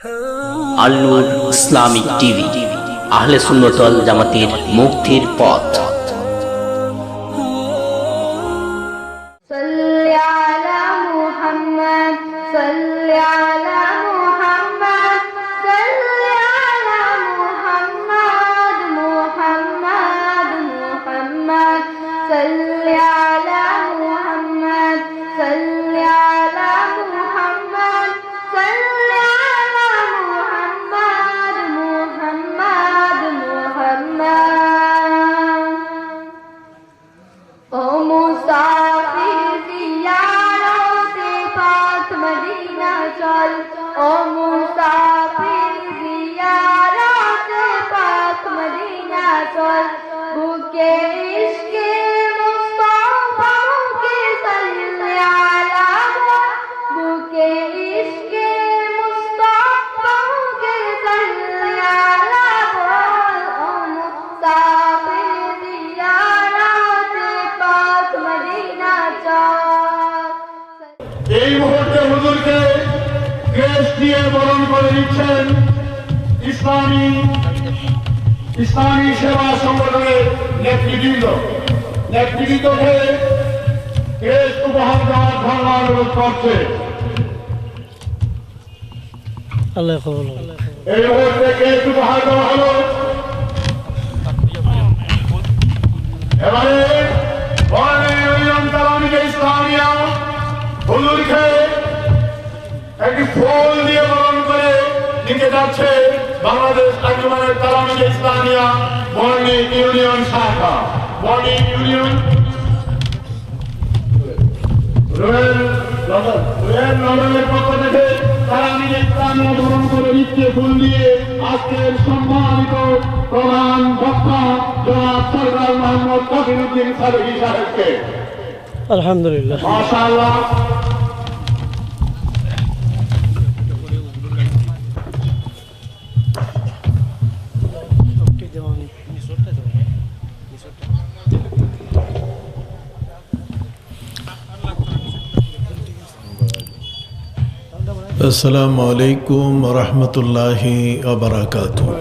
আল নূর Islamic TV, আহলে সুন্নাত ওয়াল জামাতের মুক্তির পথ। এই মুহূর্তে হুজুরকে ক্রেস্ট দিয়ে বরণ করে দিচ্ছেন ইসলামী সেবা সংগঠনের নেতৃবৃন্দকে ক্রেস্ট উপহার দেওয়ার জন্য অনুরোধ করছে। এই মুহূর্তে ক্রেস্ট উপহার দেওয়া হলো। এবারে ইসলামিয়া হুজুরকে একটি ফুল দিয়ে বরণ করে নিতে যাচ্ছে বাংলাদেশ আঞ্জুমানের তালামিজে ইসলামিয়া বর্ণি ইউনিয়ন শাখা। বর্ণি ইউনিয়ন রোয়েল লন্ডনের পক্ষ থেকে তালামিজে ইসলামিয়া বরণ করে নিচ্ছে ফুল দিয়ে আজকের সম্মানিত প্রধান বক্তা জনাব সরদার মোহাম্মদ কবিরউদ্দিন সালেহী সাহেবকে। আলহামদুলিল্লাহ, মাশাআল্লাহ। আসসালামু আলাইকুম ওয়া রাহমাতুল্লাহি ওয়া বারাকাতুহু।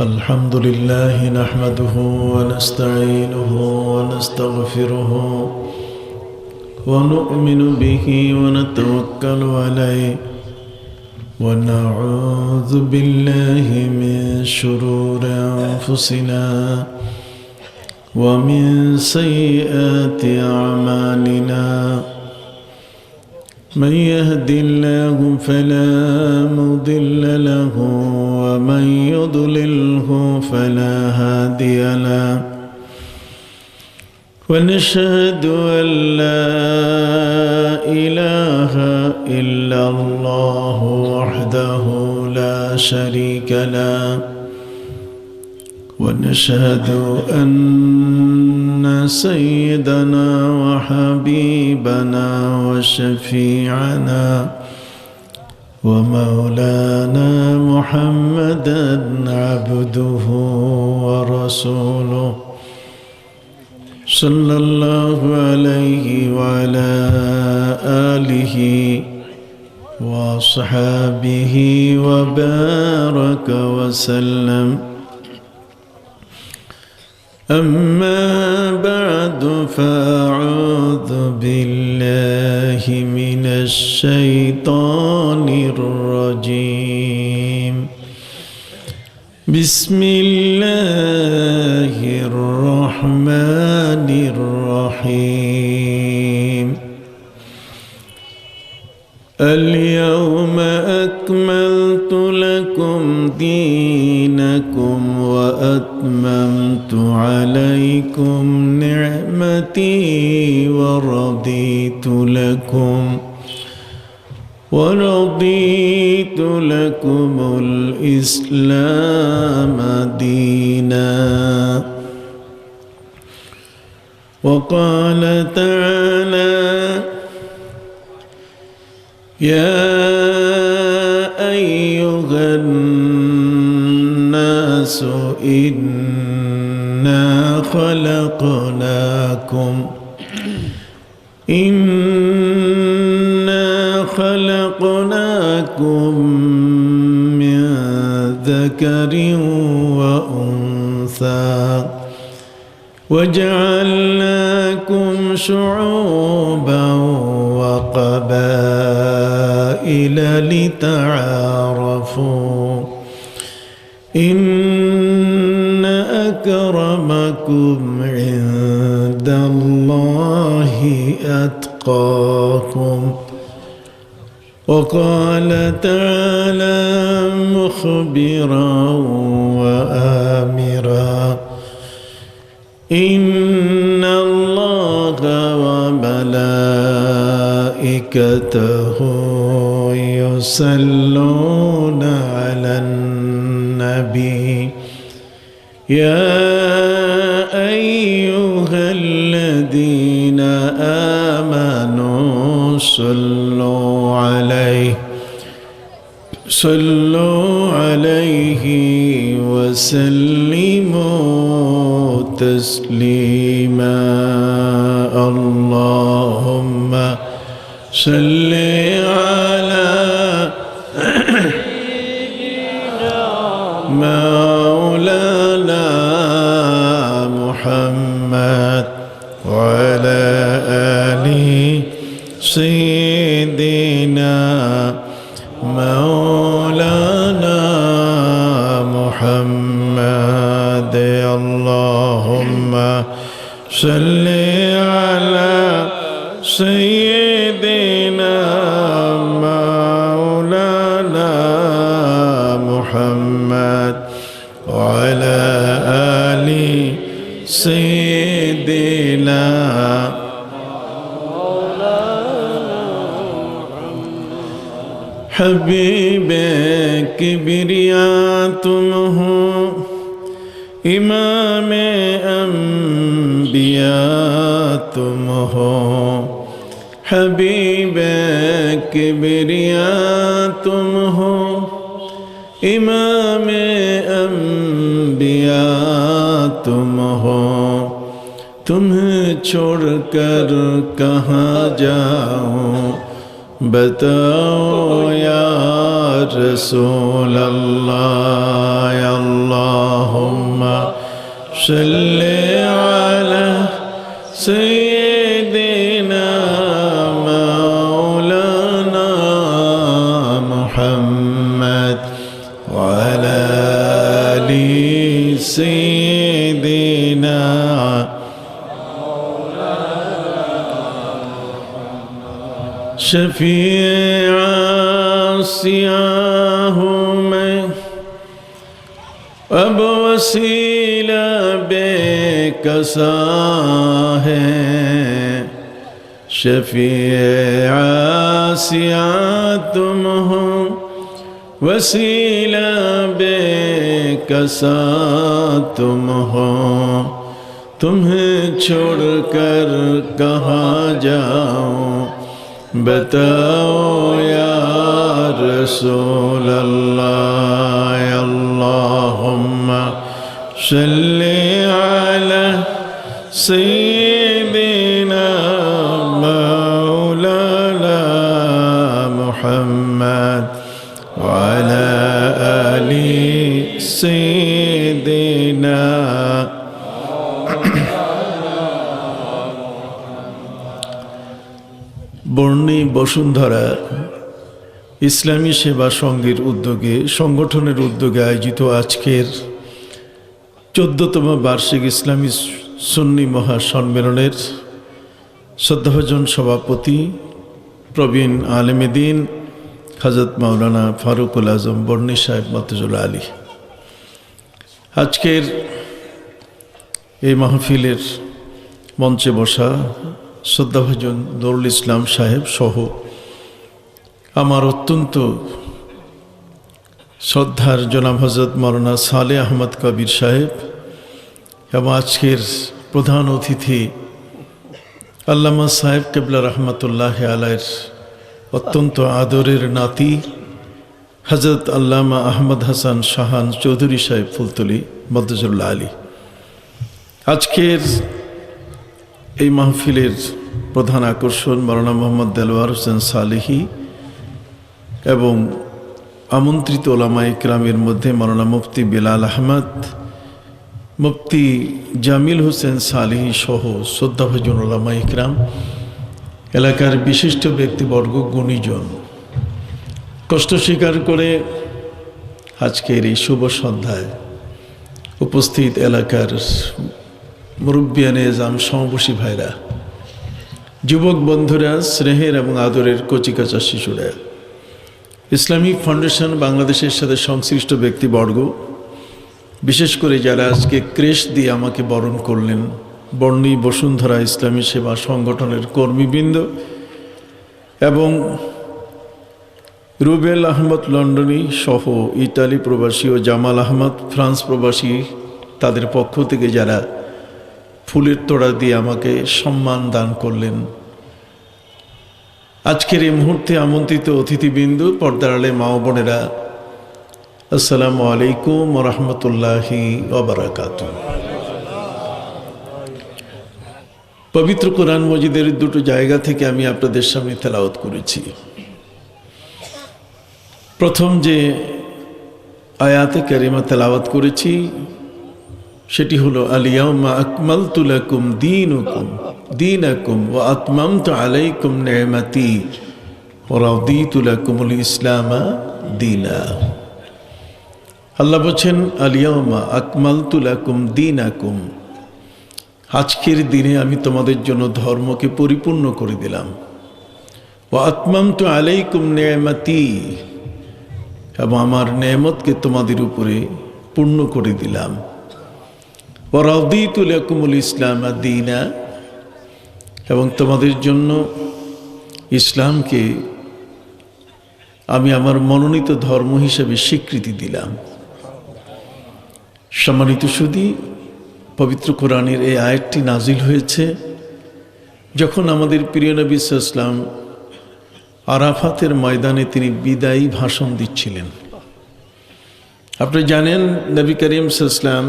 আলহামদুলিল্লাহ নাহমাদুহু ওয়া নাস্তাঈনুহু ওয়া নাস্তাগফিরুহু ওয়া নু'মিনু বিহি ওয়া নাতাওয়াক্কালু আলাইহি ওয়া নাউযু বিল্লাহি মিন শুরুরি আনফুসিনা ومن سيئات أعمالنا من يهد الله فلا مضل له ومن يضلله فلا هادي له ونشهد أن لا إله إلا الله وحده لا شريك له ونشهد أن سيدنا وحبيبنا وشفيعنا ومولانا محمدا عبده ورسوله صلى الله عليه وعلى آله وصحابه وبارك وسلم. أما بعد فأعوذ بالله من الشيطان الرجيم. بسم الله الرحمن الرحيم. اليوم أكملت لكم دينكم وأتممت عليكم نعمتي ورضيت لكم الإسلام دينا. وقال تعالى: يا أيها الناس إنا خلقناكم خلقناكم من ذكر وأنثى وجعلناكم شعوبا وقبائل لتعارفوا إن أكرمكم عند الله أتقاكم وقال تعالى مخبرا وآمرا إن الله وملائكته يصلون على النبي يا أيها الذين آمنوا صلوا عليه وسلموا تسليما اللهم صل على مولانا محمد وعلى آل سيدنا مولانا محمد اللهم صل على سيدنا مولانا محمد وعلى آل سيدنا حبیب کبریا تم ہو امام انبیاء تم ہو حبیب کبریا تم ہو امام انبیاء تم ہو تمہیں چھوڑ کر کہاں جاؤں بتاؤ یا رسول اللہ اللہم صلی علی سیدنا مولانا محمد وعلی آل سیدنا شفیع سیاہ میں اب وسیلہ بے کسا ہے شفیع سیاہ تم ہو وسیلہ بے کسا تم ہو تمہیں چھوڑ کر کہاں جاؤں بتاؤ یا رسول اللہ اللہم صلی علی سیدنا مولانا محمد وعلی آل سیدنا বর্ণী বসুন্ধরা ইসলামী সেবা সংঘের উদ্যোগে সংগঠনের উদ্যোগে আয়োজিত আজকের 14তম বার্ষিক ইসলামী সুন্নি মহাসম্মেলনের শ্রদ্ধাভাজন সভাপতি প্রবীণ আলেমে দ্বীন হযরত মাওলানা ফারুকুল আজম বর্ণী সাহেব মর্তুজা আলী আজকের এই মাহফিলের মঞ্চে বসা শ্রদ্ধাভাজন নুরুল ইসলাম সাহেব সহ আমার অত্যন্ত শ্রদ্ধার জনাব হযরত মাওলানা সালেহ আহমদ কবির সাহেব এবং আজকের প্রধান অতিথি আল্লামা সাহেব কেবলা রহমতুল্লাহ আলাইহির অত্যন্ত আদরের নাতি হযরত আল্লামা আহমদ হাসান শাহান চৌধুরী সাহেব ফুলতলি মর্তুজা আলী আজকের এই মাহফিলের প্রধান আকর্ষণ মাওলানা মোহাম্মদ দেলোয়ার হোসেন সালেহী এবং আমন্ত্রিত ওলামা ইকরামের মধ্যে মাওলানা মুফতি বেলাল আহমদ, মুফতি জামিল হোসেন সালেহী সহ শ্রদ্ধাভাজন ওলামা ইকরাম, এলাকার বিশিষ্ট ব্যক্তিবর্গ, গুণীজন, কষ্ট স্বীকার করে আজকের এই শুভ সন্ধ্যায় উপস্থিত এলাকার মুরব্বিয়ানে এজাম, সমবসী ভাইরা, যুবক বন্ধুরা, স্নেহের এবং আদরের কচিকাচা শিশুরা, ইসলামিক ফাউন্ডেশন বাংলাদেশের সাথে সংশ্লিষ্ট ব্যক্তিবর্গ, বিশেষ করে যারা আজকে ক্রেশ দিয়ে আমাকে বরণ করলেন, বর্ণী বসুন্ধরা ইসলামী সেবা সংগঠনের কর্মীবৃন্দ এবং রুবেল আহমদ লন্ডনী সহ ইতালি প্রবাসী ও জামাল আহমদ ফ্রান্স প্রবাসী, তাদের পক্ষ থেকে যারা ফুলের তোড়া দিয়ে আমাকে সম্মান দান করলেন, আজকের এই মুহূর্তে আমন্ত্রিত অতিথিবৃন্দ, পর্দার আড়ালে মা ও বোনেরা, আসসালামু আলাইকুম ওয়া রাহমাতুল্লাহি ওয়া বারাকাতুহু। পবিত্র কোরআন মজিদের দুটো জায়গা থেকে আমি আপনাদের সামনে তেলাওয়াত করেছি। প্রথম যে আয়াতে কারিমা তেলাওয়াত করেছি সেটি হলো আল ইয়াউমা আকমালতু লাকুম দীনাকুম ওয়া আতমামতু আলাইকুম নি'মাতি ওয়া রাদিতু লাকুমুল ইসলামা দীনা। আল্লাহ বলেন আল ইয়াউমা আকমালতু লাকুম দীনাকুম, আজকের দিনে আমি তোমাদের জন্য ধর্মকে পরিপূর্ণ করে দিলাম। ওয়া আতমামতু আলাইকুম নি'মাতি, এবং আমার নেয়ামতকে তোমাদের উপরে পূর্ণ করে দিলাম। ওয়া রাদিতু লাকুমুল ইসলামা দীনা, এবং তোমাদের জন্য ইসলামকে আমি আমার মনোনীত ধর্ম হিসেবে স্বীকৃতি দিলাম। সম্মানিত সুধী, পবিত্র কোরআনের এই আয়াতটি নাজিল হয়েছে যখন আমাদের প্রিয় নবী সাল্লাল্লাহু আলাইহি ওয়াসাল্লাম আরাফাতের ময়দানে তিনি বিদায়ী ভাষণ দিচ্ছিলেন। আপনি জানেন নবী করিম সাল্লাল্লাহু আলাইহি ওয়াসাল্লাম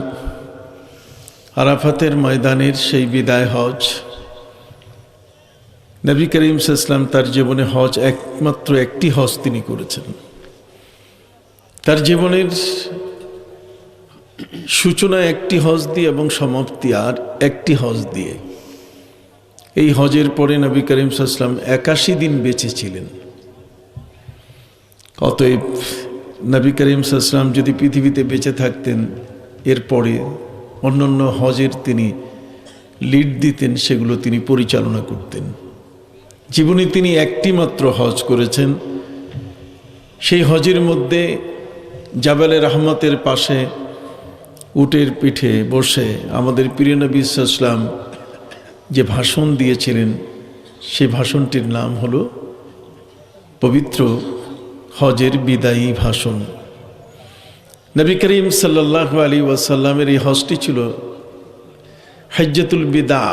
আরাফাতের ময়দানের সেই বিদায় হজ, নবী করিম সাল্লাল্লাহু আলাইহি ওয়াসাল্লাম তার জীবনে হজ একমাত্র একটি হজ তিনি করেছেন। তার জীবনের সূচনা একটি হজ দিয়ে এবং সমাপ্তি আর একটি হজ দিয়ে। এই হজের পরে নবী করিম সাল্লাল্লাহু আলাইহি ওয়াসাল্লাম 81 দিন বেঁচে ছিলেন। অতএব নবী করিম সাল্লাল্লাহু আলাইহি ওয়াসাল্লাম যদি পৃথিবীতে বেঁচে থাকতেন, এরপরে অন্যান্য হজের তিনি লিড দিতেন, সেগুলো তিনি পরিচালনা করতেন। জীবনে তিনি একটি মাত্র হজ করেছেন। সেই হজের মধ্যে জাবালে রহমতের পাশে উটের পিঠে বসে আমাদের প্রিয় নবী সাল্লাল্লাহু আলাইহি ওয়াসাল্লাম যে ভাষণ দিয়েছিলেন, সেই ভাষণটির নাম হলো পবিত্র হজের বিদায়ী ভাষণ। নবী করিম সাল্লাল্লাহু আলাইহি ওয়াসাল্লামের এই হজটি ছিল হজ্জাতুল বিদা,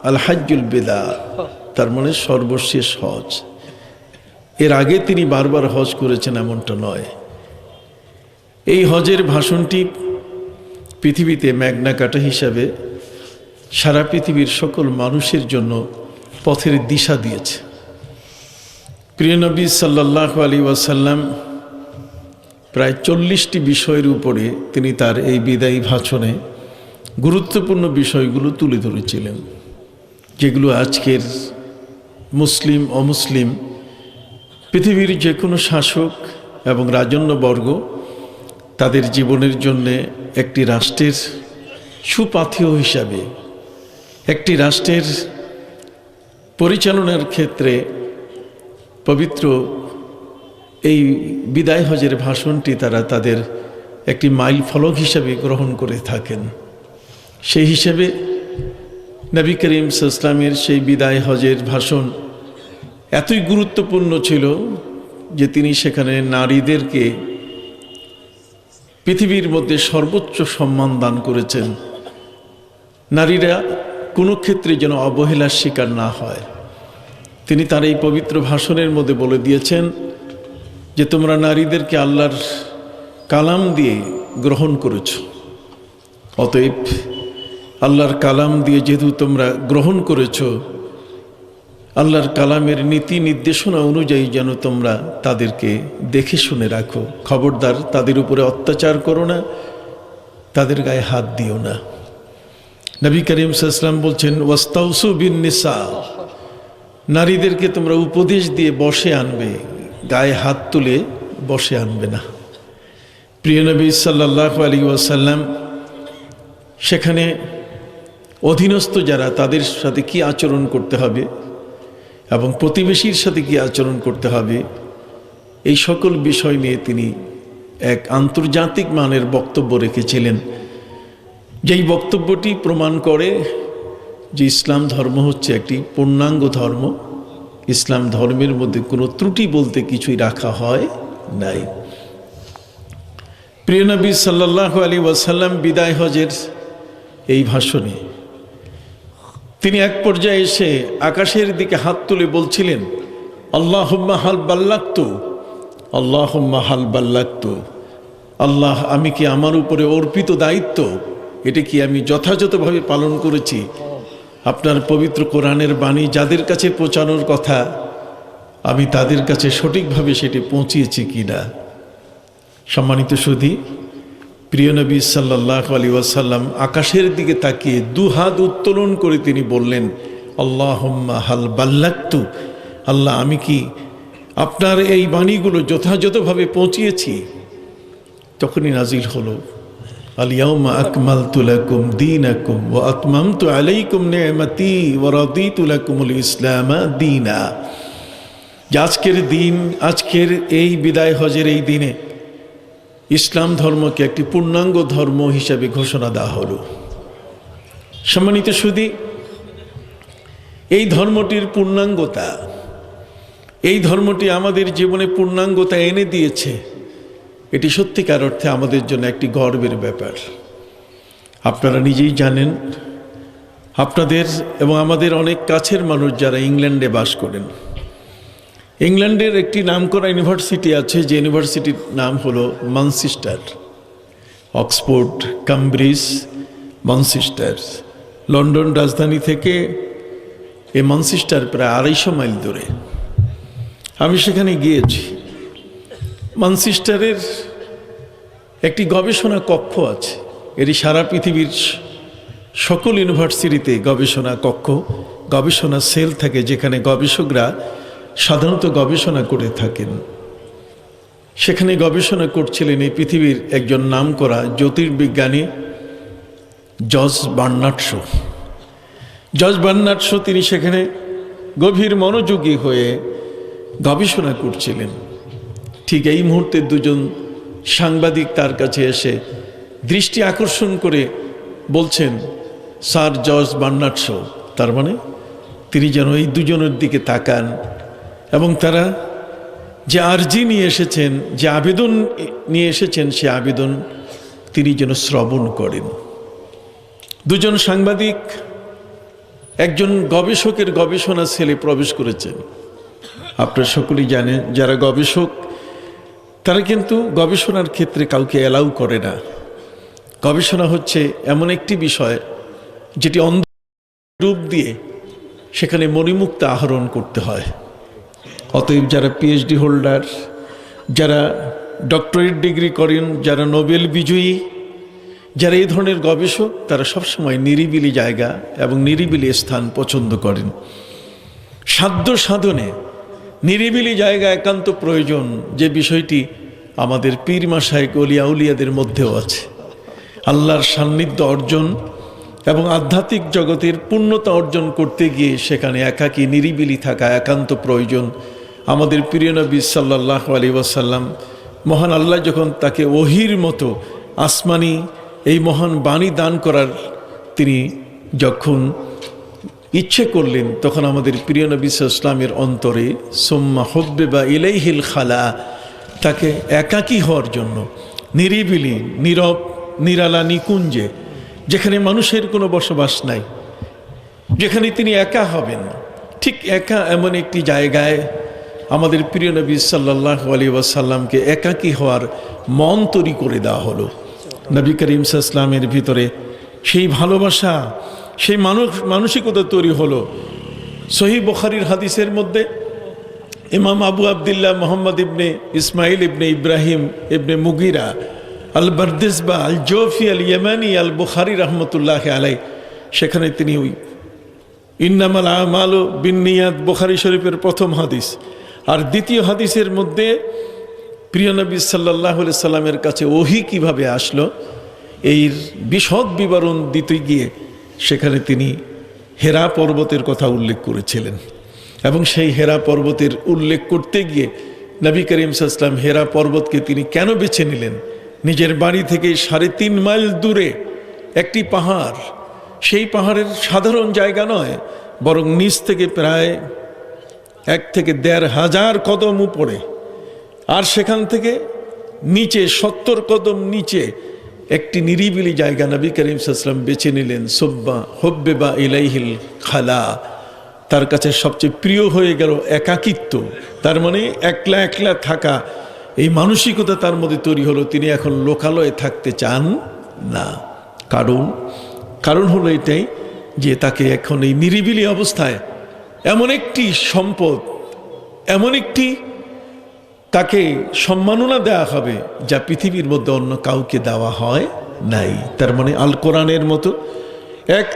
আল হজ্জুল বিদা, তার মানে সর্বশেষ হজ। এর আগে তিনি বারবার হজ করেছেন এমনটা নয়। এই হজের ভাষণটি পৃথিবীতে ম্যাগনা কাটা হিসাবে সারা পৃথিবীর সকল মানুষের জন্য পথের দিশা দিয়েছে। প্রিয় নবী সাল্লাল্লাহু আলাইহি ওয়াসাল্লাম প্রায় 40টি বিষয়ের উপরে তিনি তার এই বিদায়ী ভাষণে গুরুত্বপূর্ণ বিষয়গুলো তুলে ধরেছিলেন, যেগুলো আজকের মুসলিম অমুসলিম পৃথিবীর যে কোনো শাসক এবং রাজন্যবর্গ তাদের জীবনের জন্যে একটি রাষ্ট্রের সুপাথেয় হিসাবে, একটি রাষ্ট্রের পরিচালনার ক্ষেত্রে পবিত্র এই বিদায় হজের ভাষণটি তারা তাদের একটি মাইল ফলক হিসাবে গ্রহণ করে থাকেন। সেই হিসেবে নবী করিম সাল্লাল্লাহু আলাইহি ওয়াসাল্লামের সেই বিদায় হজের ভাষণ এতই গুরুত্বপূর্ণ ছিল যে তিনি সেখানে নারীদেরকে পৃথিবীর মধ্যে সর্বোচ্চ সম্মান দান করেছেন। নারীরা কোনো ক্ষেত্রে যেন অবহেলার শিকার না হয়, তিনি তার এই পবিত্র ভাষণের মধ্যে বলে দিয়েছেন যে তোমরা নারীদেরকে আল্লাহর কালাম দিয়ে গ্রহণ করেছ, অতএব আল্লাহর কালাম দিয়ে যেহেতু তোমরা গ্রহণ করেছ, আল্লাহর কালামের নীতি নির্দেশনা অনুযায়ী যেন তোমরা তাদেরকে দেখে শুনে রাখো। খবরদার তাদের উপরে অত্যাচার করো না, তাদের গায়ে হাত দিও না। নবী করিম সাল্লাল্লাহু আলাইহি ওয়াসাল্লাম বলছেন, ওয়াস্তাউসু বিন নিসা, নারীদেরকে তোমরা উপদেশ দিয়ে বসে আনবে, গায়ে হাত তুলে বসে আনবে না। প্রিয় নবী সাল্লাল্লাহু আলাইহি ওয়াসাল্লাম সেখানে অধীনস্থ যারা, তাদের সাথে কি আচরণ করতে হবে এবং প্রতিবেশীর সাথে কি আচরণ করতে হবে, এই সকল বিষয় নিয়ে তিনি এক আন্তর্জাতিক মানের বক্তব্য রেখেছিলেন, যেই বক্তব্যটি প্রমাণ করে যে ইসলাম ধর্ম হচ্ছে একটি পূর্ণাঙ্গ ধর্ম। ইসলাম ধর্মের মধ্যে কোনো ত্রুটি বলতে কিছুই রাখা হয় নাই। প্রিয় নবী সাল্লাল্লাহু আলাইহি ওয়াসাল্লাম বিদায় হজের এই ভাষণে তিনি এক পর্যায়ে এসে আকাশের দিকে হাত তুলে বলছিলেন, আল্লাহুম্মা হাল বাল্লাগতু, আল্লাহুম্মা হাল বাল্লাগতু। আল্লাহ, আমি কি আমার উপরে অর্পিত দায়িত্ব, এটা কি আমি যথাযথভাবে পালন করেছি? আপনার পবিত্র কোরআনের বাণী যাদের কাছে পৌঁছানোর কথা, আমি তাদের কাছে সঠিকভাবে সেটি পৌঁছিয়েছি কিনা? সম্মানিত সুধী, প্রিয় নবী সাল্লাল্লাহু আলাইহি ওয়াসাল্লাম আকাশের দিকে তাকিয়ে দুহাত উত্তোলন করে তিনি বললেন, আল্লাহুম্মা হাল বাল্লাগতু, আল্লাহ, আমি কি আপনার এই বাণীগুলো যথাযথভাবে পৌঁছিয়েছি? তখনই নাজিল হলো, আল ইয়াউমা আকমালতু লাকুম দীনাকুম ওয়া আতমামতু আলাইকুম নি'মাতি ওয়া রাদিতু লাকুমুল ইসলাম দীনা। আজকের দিন, আজকের এই বিদায় হজের এই দিনে ইসলাম ধর্মকে একটি পূর্ণাঙ্গ ধর্ম হিসাবে ঘোষণা দেওয়া হলো। সম্মানিত সুধী, এই ধর্মটির পূর্ণাঙ্গতা, এই ধর্মটি আমাদের জীবনে পূর্ণাঙ্গতা এনে দিয়েছে, এটি সত্যিকার অর্থে আমাদের জন্য একটি গর্বের ব্যাপার। আপনারা নিজেই জানেন, আপনাদের এবং আমাদের অনেক কাছের মানুষ যারা ইংল্যান্ডে বাস করেন, ইংল্যান্ডের একটি নামকরা ইউনিভার্সিটি আছে, যে ইউনিভার্সিটির নাম হলো Manchester. Oxford, Cambridge, Manchester. London রাজধানী থেকে এই ম্যানচেস্টার প্রায় 250 মাইল দূরে। আমি সেখানে গিয়েছি। ম্যানচেস্টারের একটি গবেষণা কক্ষ আছে। এটি সারা পৃথিবীর সকল ইউনিভার্সিটিতে গবেষণা কক্ষ, গবেষণা সেল থাকে, যেখানে গবেষকরা সাধারণত গবেষণা করে থাকেন। সেখানে গবেষণা করছিলেন এই পৃথিবীর একজন নামকরা জ্যোতির্বিজ্ঞানী George Bernard Shaw. George Bernard Shaw তিনি সেখানে গভীর মনোযোগী হয়ে গবেষণা করছিলেন। ঠিক এই মুহূর্তে দুজন সাংবাদিক তার কাছে এসে দৃষ্টি আকর্ষণ করে বলছেন, স্যার জর্জ বার্নার্ড শো। তার মানে তিনি যেন এই দুজনের দিকে তাকান এবং তারা যে আর্জি নিয়ে এসেছেন, যে আবেদন নিয়ে এসেছেন, সে আবেদন তিনি যেন শ্রবণ করেন। দুজন সাংবাদিক একজন গবেষকের গবেষণা সেলে প্রবেশ করেছেন। আপনারা সকলেই জানেন, যারা গবেষক তারা কিন্তু গবেষণার ক্ষেত্রে কাউকে অ্যালাউ করে না। গবেষণা হচ্ছে এমন একটি বিষয় যেটি অন্ধ রূপ দিয়ে সেখানে মণিমুক্তা আহরণ করতে হয়। অতএব যারা পিএইচডি হোল্ডার, যারা ডক্টরেট ডিগ্রি করেন, যারা নোবেল বিজয়ী, যারা এই ধরনের গবেষক, তারা সবসময় নিরিবিলি জায়গা এবং নিরিবিলি স্থান পছন্দ করেন। সাধ্য সাধনে নিরিবিলি জায়গা একান্ত প্রয়োজন, যে বিষয়টি আমাদের পীর মাশায়েখ ওলিয়া উলিয়াদের মধ্যেও আছে। আল্লাহর সান্নিধ্য অর্জন এবং আধ্যাত্মিক জগতের পূর্ণতা অর্জন করতে গিয়ে সেখানে একাকী নিরিবিলি থাকা একান্ত প্রয়োজন। আমাদের প্রিয় নবী সাল্লাল্লাহু আলাইহি ওয়াসাল্লাম, মহান আল্লাহ যখন তাকে ওহির মতো আসমানি এই মহান বাণী দান করার তিনি যখন ইচ্ছে করলেন, তখন আমাদের প্রিয় নবী সাল্লাল্লাহু আলাইহি ওয়াসাল্লামের অন্তরে সুম্মা হুব্বিবা ইলাইহিল খালা, তাকে একাকী হওয়ার জন্য নিরিবিলি, নীরব, নিরালা, নিকুঞ্জে, যেখানে মানুষের কোনো বসবাস নাই, যেখানে তিনি একা হবেন, ঠিক একা এমন একটি জায়গায় আমাদের প্রিয় নবী সাল্লাল্লাহু আলাইহি ওয়াসাল্লামকে একাকী হওয়ার মন তৈরি করে দেওয়া হলো। নবী করিম সাল্লাল্লাহু আলাইহি ওয়াসাল্লামের ভিতরে সেই ভালোবাসা, সেই মানসিকতা তৈরি হলো সহিহ বুখারীর হাদিসের মধ্যে ইমাম আবু আবদুল্লাহ মোহাম্মদ ইবনে ইসমাইল ইবনে ইব্রাহিম ইবনে মুগিরা আল বারদিসবা আল জোফি আল ইয়ামানি আল বুখারী রহমতুল্লাহ আলাই, সেখানে তিনি ওই ইন্নামাল আমালু বিন্নিয়াত বুখারী শরীফের প্রথম হাদিস আর দ্বিতীয় হাদিসের মধ্যে প্রিয় নবী সাল্লাল্লাহু আলাইহি সাল্লামের কাছে ওহী কিভাবে আসলো এই বিশদ বিবরণ দিতে গিয়ে সেখানে তিনি হেরা পর্বতের কথা উল্লেখ করেছিলেন। এবং সেই হেরা পর্বতের উল্লেখ করতে গিয়ে নবী করিম সাল্লাল্লাহু আলাইহি ওয়াসাল্লাম হেরা পর্বতকে তিনি কেন বেছে নিলেন? নিজের বাড়ি থেকে 3.5 মাইল দূরে একটি পাহাড়, সেই পাহাড়ের সাধারণ জায়গা নয়, বরং নিচ থেকে প্রায় 1 থেকে 1.5 হাজার কদম উপরে, আর সেখান থেকে নিচে 70 কদম নিচে একটি নিরিবিলি জায়গা নবী করিম সাল্লাল্লাহু আলাইহি ওয়াসাল্লাম বেছে নিলেন। সুব্বা হুব্বিবা ইলাইহিল খালা, তার কাছে সবচেয়ে প্রিয় হয়ে গেল একাকিত্ব। তার মানে একলা একলা থাকা, এই মানসিকতা তার মধ্যে তৈরি হলো। তিনি এখন লোকালয়ে থাকতে চান না। কারণ হলো এটাই যে তাকে এখন এই নিরিবিলি অবস্থায় এমন একটি সম্পদ, এমন একটি তাকে সম্মাননা দেওয়া হবে যা পৃথিবীর মধ্যে অন্য কাউকে দেওয়া হয় নাই। তার মানে আল কোরআনের মতো এক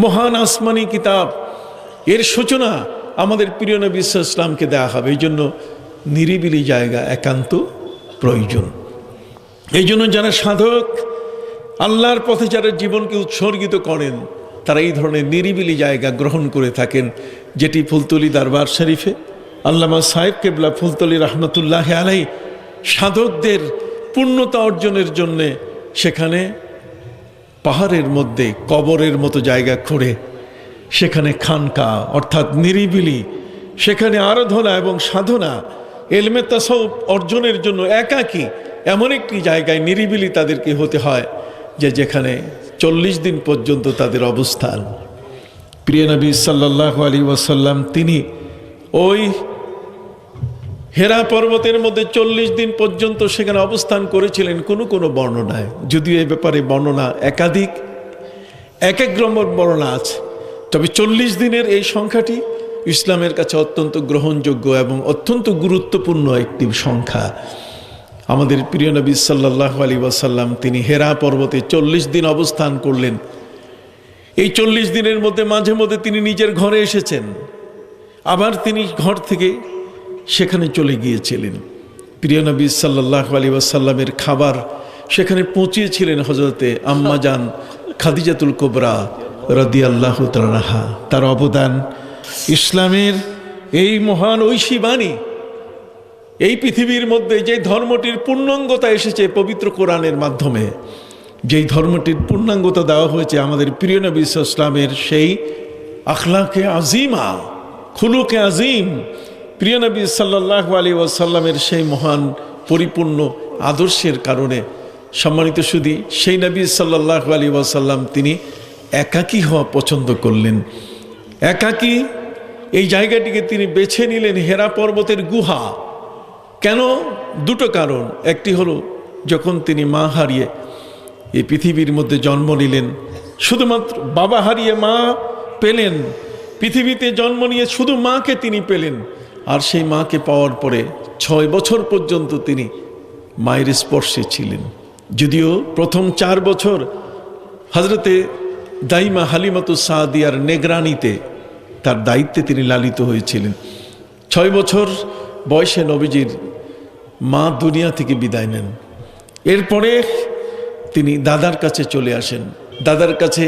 মহান আসমানি কিতাব, এর সূচনা আমাদের প্রিয় নবী সাল্লাল্লাহু আলাইহি ওয়াসাল্লামকে দেওয়া হবে। এই জন্য নিরিবিলি জায়গা একান্ত প্রয়োজন। এই জন্য যারা সাধক, আল্লাহর পথে যারা জীবনকে উৎসর্গিত করেন, তারা এই ধরনের নিরিবিলি জায়গা গ্রহণ করে থাকেন, যেটি ফুলতলি দরবার শরীফে আল্লামা সাহেব কেবলা ফুলতলি রহমতুল্লাহ আলাইহি সাধকদের পূর্ণতা অর্জনের জন্যে সেখানে পাহাড়ের মধ্যে কবরের মতো জায়গা খুঁড়ে সেখানে খানকা অর্থাৎ নিরিবিলি, সেখানে আরাধনা এবং সাধনা ইলমে তাসাউফ অর্জনের জন্য একাকী এমন একটি জায়গায় নিরিবিলি তাদেরকে হতে হয় যেখানে 40 দিন পর্যন্ত তাদের অবস্থান। প্রিয় নবী সাল্লাল্লাহু আলাইহি ওয়াসাল্লাম তিনি ওই হেরা পর্বতের মধ্যে 40 দিন পর্যন্ত সেখানে অবস্থান করেছিলেন কোনো বর্ণনায়, যদিও এ ব্যাপারে বর্ণনা একাধিক, এক নম্বর বর্ণনা আছে, তবে 40 দিনের এই সংখ্যাটি ইসলামের কাছে অত্যন্ত গ্রহণযোগ্য এবং অত্যন্ত গুরুত্বপূর্ণ একটি সংখ্যা। আমাদের প্রিয় নবী সাল্লাল্লাহু আলাইহি ওয়াসাল্লাম তিনি হেরা পর্বতে 40 দিন অবস্থান করলেন। এই 40 দিনের মধ্যে মাঝে মধ্যে তিনি নিজের ঘরে এসেছেন, আবার তিনি ঘর থেকে সেখানে চলে গিয়েছিলেন। প্রিয় নবী সাল্লাল্লাহু আলাইহি ওয়াসাল্লামের খাবার সেখানে পৌঁছিয়েছিলেন হযরতে আম্মা জান খাদিজাতুল কুবরা রাদিয়াল্লাহু তাআলা আনহা। তার অবদান ইসলামের এই মহান ঐশী বাণী, এই পৃথিবীর মধ্যে যে ধর্মটির পূর্ণাঙ্গতা এসেছে পবিত্র কোরআনের মাধ্যমে, যেই ধর্মটির পূর্ণাঙ্গতা দেওয়া হয়েছে আমাদের প্রিয় নবী সাল্লাল্লাহু আলাইহি ওয়াসাল্লামের সেই আখলাকে আজিমা, খুলুকে আজিম, প্রিয় নবী সাল্লাল্লাহু আলাইহি ওয়াসাল্লামের সেই মহান পরিপূর্ণ আদর্শের কারণে সম্মানিত সুধী, সেই নবী সাল্লাল্লাহু আলাইহি ওয়াসাল্লাম তিনি একাকী হওয়া পছন্দ করলেন। একাকী এই জায়গাটিকে তিনি বেছে নিলেন হেরা পর্বতের গুহা। কেন? দুটো কারণ। একটি হলো যখন তিনি মা হারিয়ে এই পৃথিবীর মধ্যে জন্ম নিলেন, শুধুমাত্র বাবা হারিয়ে মা পেলেন, পৃথিবীতে জন্ম নিয়ে শুধু মাকে তিনি পেলেন। আর সেই মাকে পাওয়ার পরে 6 বছর পর্যন্ত তিনি মায়ের স্পর্শে ছিলেন। যদিও প্রথম 4 বছর হযরতে দাইমা হালিমাতুস সাদিয়ার নেগরানিতে তার দায়িত্বে তিনি লালিত হয়েছিলেন। 6 বছর বয়সে নবীজির মা দুনিয়া থেকে বিদায় নেন। এরপরে তিনি দাদার কাছে চলে আসেন। দাদার কাছে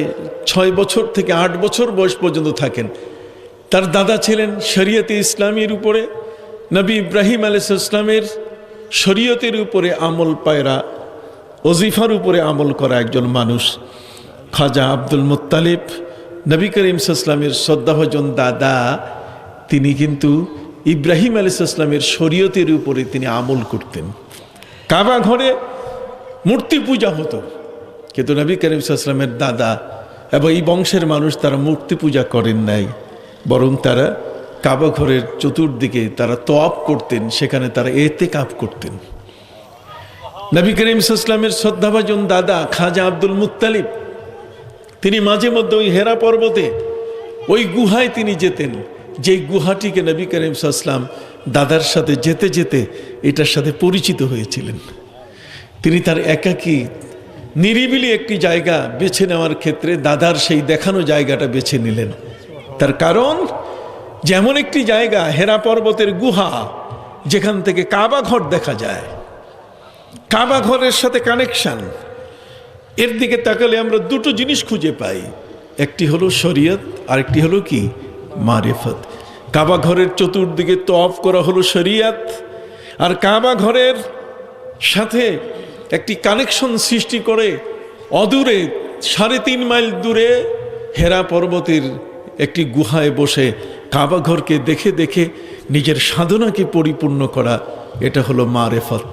6 বছর থেকে 8 বছর বয়স পর্যন্ত থাকেন। তার দাদা ছিলেন শরীয়তে ইসলামের উপরে, নবী ইব্রাহিম আলাইহিস সালামের শরীয়তের উপরে আমল পায়রা, ওজিফার উপরে আমল করা একজন মানুষ। খাজা আব্দুল মুত্তালিব নবী করিম সাল্লাল্লাহু আলাইহি ওয়াসাল্লামের শ্রদ্ধাভাজন দাদা, তিনি কিন্তু ইব্রাহিম আলাইহিস সালামের শরীয়তের উপরে তিনি আমল করতেন। কাবা ঘরে মূর্তি পূজা হতো, কিন্তু নবী করিম সাল্লাল্লাহু আলাইহি ওয়াসাল্লামের দাদা এবং এই বংশের মানুষ তারা মূর্তি পূজা করেন নাই, বরং তারা কাবা ঘরের চতুর্দিকে তারা তওয়াফ করতেন, সেখানে তারা ইতিকাফ করতেন। নবী করিম সাল্লাল্লাহু আলাইহি ওয়াসাল্লামের শ্রদ্ধাভাজন দাদা খাজা আব্দুল মুত্তালিব তিনি মাঝে মধ্যে ওই হেরা পর্বতে ওই গুহায় তিনি যেতেন, যেই গুহাটিকে নবী করিম সাল্লাল্লাহু আলাইহি ওয়াসাল্লাম দাদার সাথে যেতে যেতে এটার সাথে পরিচিত হয়েছিলেন। তিনি তার একাকী নিরিবিলি একটি জায়গা বেছে নেওয়ার ক্ষেত্রে দাদার সেই দেখানো জায়গাটা বেছে নিলেন। তার কারণ, যেমন একটি জায়গা হেরা পর্বতের গুহা, যেখান থেকে কাবা ঘর দেখা যায়, কাবা ঘরের সাথে কানেকশন, এর দিকে তাকালে আমরা দুটো জিনিস খুঁজে পাই, একটি হলো শরীয়ত, আরেকটি হলো কি মারিফত। কাবা ঘরের চতুর্দিকে তওয়াফ করা হলো শরীয়ত, আর কাবা ঘরের সাথে একটি কানেকশন সৃষ্টি করে অদূরে 3.5 মাইল দূরে হেরা পর্বতের একটি গুহায় বসে কাবা ঘরকে দেখে দেখে নিজের সাধনাকে পরিপূর্ণ করা, এটা হলো মারিফত।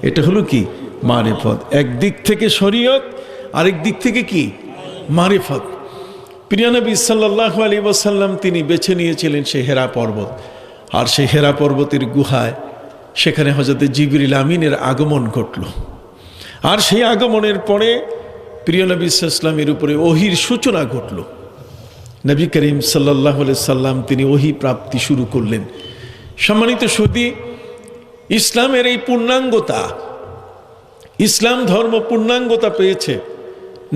এটা হলো কি মারিফত। একদিক থেকে শরীয়ত, আরেক দিক থেকে কি মারিফত। প্রিয় নবী সাল্লাল্লাহু আলাইহি ওয়াসাল্লাম তিনি বেছে নিয়েছিলেন সেই হেরা পর্বত, আর সেই হেরা পর্বতের গুহায় সেখানে হযরত জিবরিল আমিনের আগমন ঘটল। আর সেই আগমনের পরে প্রিয় নবী সাল্লাল্লাহু আলাইহি ওয়াসাল্লামের উপরে ওহীর সূচনা ঘটল। নবী করিম সাল্লাল্লাহু আলাইহি সাল্লাম তিনি ওহী প্রাপ্তি শুরু করলেন। সম্মানিত সুধী, ইসলামের এই পূর্ণাঙ্গতা, ইসলাম ধর্ম পূর্ণাঙ্গতা পেয়েছে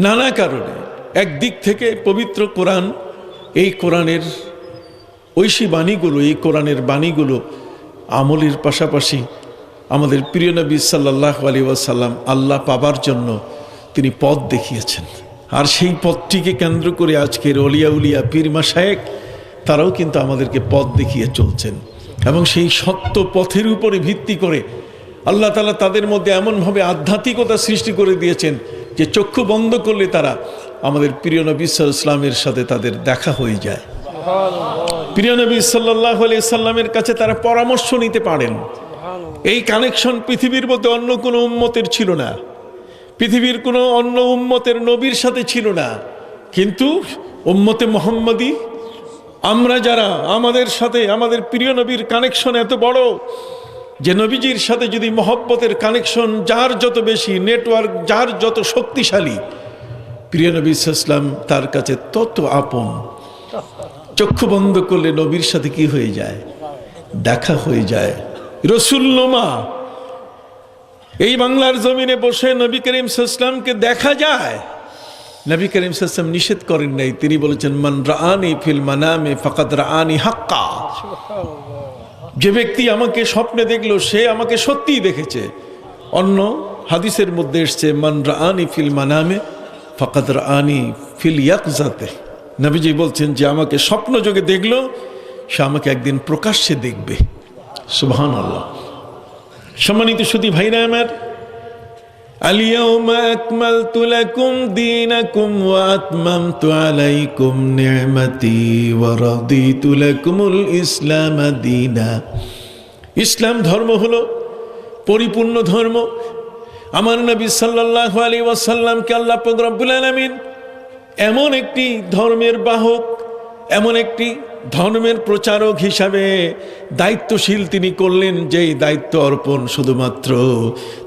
নানা কারণে। একদিক থেকে পবিত্র কোরআন, এই কোরআনের ঐশী বাণীগুলো, এই কোরআনের বাণীগুলো আমলের পাশাপাশি আমাদের প্রিয় নবী সাল্লাল্লাহু আলাইহি ওয়াসাল্লাম আল্লাহ পাবার জন্য তিনি পথ দেখিয়েছেন। আর সেই পথটিকে কেন্দ্র করে আজকের অলিয়া উলিয়া পীর মাশায়েখ তারাও কিন্তু আমাদেরকে পথ দেখিয়ে চলছেন, এবং সেই সত্য পথের উপরে ভিত্তি করে আল্লাহ তাআলা তাদের মধ্যে এমনভাবে আধ্যাত্মিকতা সৃষ্টি করে দিয়েছেন যে চক্ষু বন্ধ করলে তারা আমাদের প্রিয় নবী সাল্লাল্লাহু আলাইহি ওয়াসাল্লামের সাথে তাদের দেখা হয়ে যায়। প্রিয় নবী সাল্লাল্লাহু আলাইহি ওয়াসাল্লামের কাছে তারা পরামর্শ নিতে পারেন। এই কানেকশন পৃথিবীর মধ্যে অন্য কোনো উম্মতের ছিল না, পৃথিবীর কোনো অন্য উম্মতের নবীর সাথে ছিল না। কিন্তু উম্মতে মুহাম্মাদি আমরা যারা, আমাদের সাথে আমাদের প্রিয় নবীর কানেকশন এত বড় যে নবীজির সাথে যদি মহব্বতের কানেকশন যার যত বেশি, নেটওয়ার্ক যার যত শক্তিশালী, প্রিয় নবী সাল্লাল্লাহু আলাইহি ওয়াসাল্লাম তার কাছে তত আপন। চক্ষু বন্ধ করলে নবীর সাথে কি হয়ে যায়? দেখা হয়ে যায়। রসুল্লমা এই বাংলার জমিনে বসে নবী করিম সাল্লাল্লাহু আলাইহি ওয়াসাল্লামকে দেখা যায়। নবী করিম সাল্লাল্লাহু আলাইহি ওয়াসাল্লাম নিষেধ করেন নাই, তিনি বলেছেন মান রাআনি ফিল মানামে ফাকাদ রাআনি হাক্কা। যে ব্যক্তি আমাকে স্বপ্নে দেখলো সে আমাকে সত্যিই দেখেছে। অন্য হাদিসের মধ্যে এসছে মান রাআনি ফিল মানামে ফাকাদ রাআনি ফিল ইয়াকজাতে। নবীজি বলছেন যে আমাকে স্বপ্ন যোগে দেখলো সে আমাকে একদিন প্রকাশ্যে দেখবে। সুবহানাল্লাহ। সম্মানিত সুধী ভাইরা আমার, আল-ইয়াওমা আকমালতু লাকুম দীনাকুম ওয়া আতমামতু আলাইকুম নি'মাতি ওয়া রাদিতু লাকুমুল ইসলাম দীনা। ইসলাম ধর্ম হলো পরিপূর্ণ ধর্ম। আমার নবী সাল্লাল্লাহু আলাইহি ওয়াসাল্লামকে আল্লাহ পাক রব্বুল আলামিন এমন একটি ধর্মের বাহক, এমন একটি ধর্মের প্রচারক হিসাবে দায়িত্বশীল তিনি করলেন, যেই দায়িত্ব অর্পণ শুধুমাত্র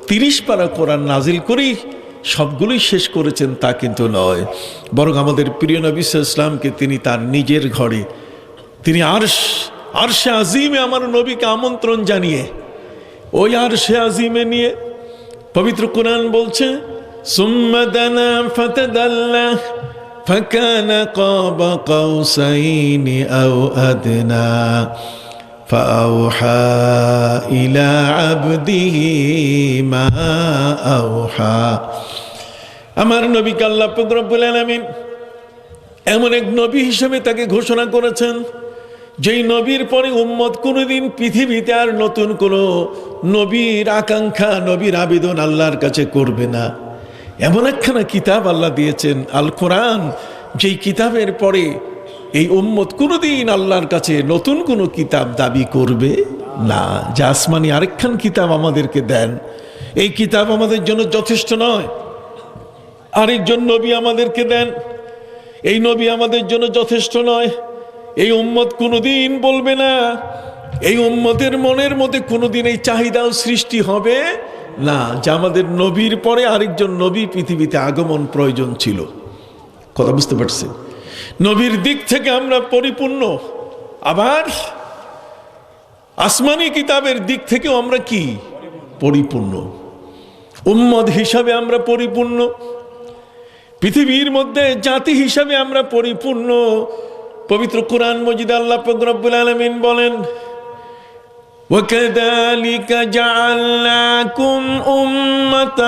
30 পারা কোরআন নাজিল করেই সবগুলোই শেষ করেছেন তা কিন্তু নয়, বরং আমাদের প্রিয় নবী সাল্লাল্লাহু আলাইহি ওয়াসাল্লামকে তিনি তার নিজের ঘরে, তিনি আরশে আজিমে আমার নবীকে আমন্ত্রণ জানিয়ে ওই আরশে আজিমে নিয়ে পবিত্র কোরআন বলছে সুম্মা দানা ফাতাদাল্লা ফাকানা কাবা কাউসাইনি আও আদনা ফাআওহা ইলা আবদিহি মা আওহা। আমার নবীকে আল্লাহ পাক রব্বুল আলামিন এমন এক নবী হিসেবে তাকে ঘোষণা করেছেন যেই নবীর পরে উম্মত কোনোদিন পৃথিবীতে আর নতুন কোনো নবীর আকাঙ্ক্ষা, নবীর আবেদন আল্লাহর কাছে করবে না। এমন একখানা কিতাব আল্লাহ দিয়েছেন আল কোরআন, যেই কিতাবের পরে এই উম্মত কোনোদিন আল্লাহর কাছে নতুন কোনো কিতাব দাবি করবে না। যে আসমানি আরেকখান কিতাব আমাদেরকে দেন, এই কিতাব আমাদের জন্য যথেষ্ট নয়। আরেকজন নবী আমাদেরকে দেন, এই নবী আমাদের জন্য যথেষ্ট নয়। এই উম্মত কোনোদিন বলবে না, এই উম্মতের মনের মধ্যে কোনোদিন এই চাহিদাও সৃষ্টি হবে না যে আমাদের নবীর পরে আরেকজন নবী পৃথিবীতে আগমন প্রয়োজন ছিল। কথা বুঝতে পারছেন? নবীর দিক থেকে আমরা পরিপূর্ণ, আবার আসমানি কিতাবের দিক থেকেও আমরা কি পরিপূর্ণ। উম্মত হিসাবে আমরা পরিপূর্ণ, পৃথিবীর মধ্যে জাতি হিসাবে আমরা পরিপূর্ণ। পবিত্র কুরআন মজিদে আল্লাহ পাক রব্বুল আলামিন বলেন, وَكَذَلِكَ جَعَلْنَاكُمْ أُمَّةً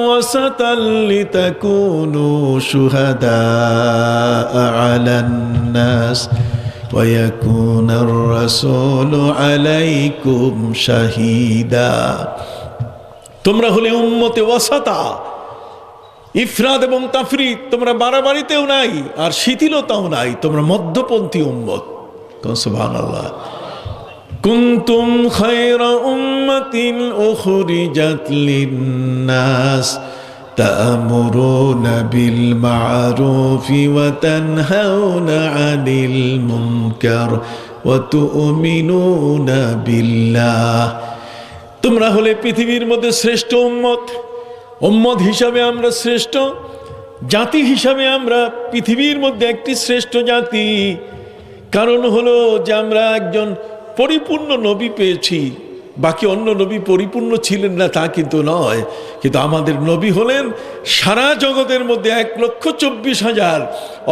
وَسَطًا لِتَكُونُوا شُهَدَاءَ عَلَى النَّاسِ وَيَكُونَ الرَّسُولُ عَلَيْكُمْ شَهِيدًا। তোমরা হলে উম্মতে ওয়াসাতা, ইফরাদ এবং তাফরিদ, তোমরা বাড়াবাড়িতেও নাই আর শিথিলতাও নাই, তোমরা মধ্যপন্থী উম্মত। সুবহানাল্লাহ। কুনতুম খায়রা উম্মাতিন উখরিজাত লিন-নাস তা'মুরুনা বিল মা'রুফি ওয়া তানহাউনা 'আনিল মুনকার ওয়া তু'মিনুনা বিল্লাহ। তোমরা হলে পৃথিবীর মধ্যে শ্রেষ্ঠ উম্মত। উম্মত হিসাবে আমরা শ্রেষ্ঠ, জাতি হিসাবে আমরা পৃথিবীর মধ্যে একটি শ্রেষ্ঠ জাতি। কারণ হলো যে আমরা একজন পরিপূর্ণ নবী পেয়েছি। বাকি অন্য নবী পরিপূর্ণ ছিলেন না তা কিন্তু নয়, কিন্তু আমাদের নবী হলেন সারা জগতের মধ্যে 1,24,000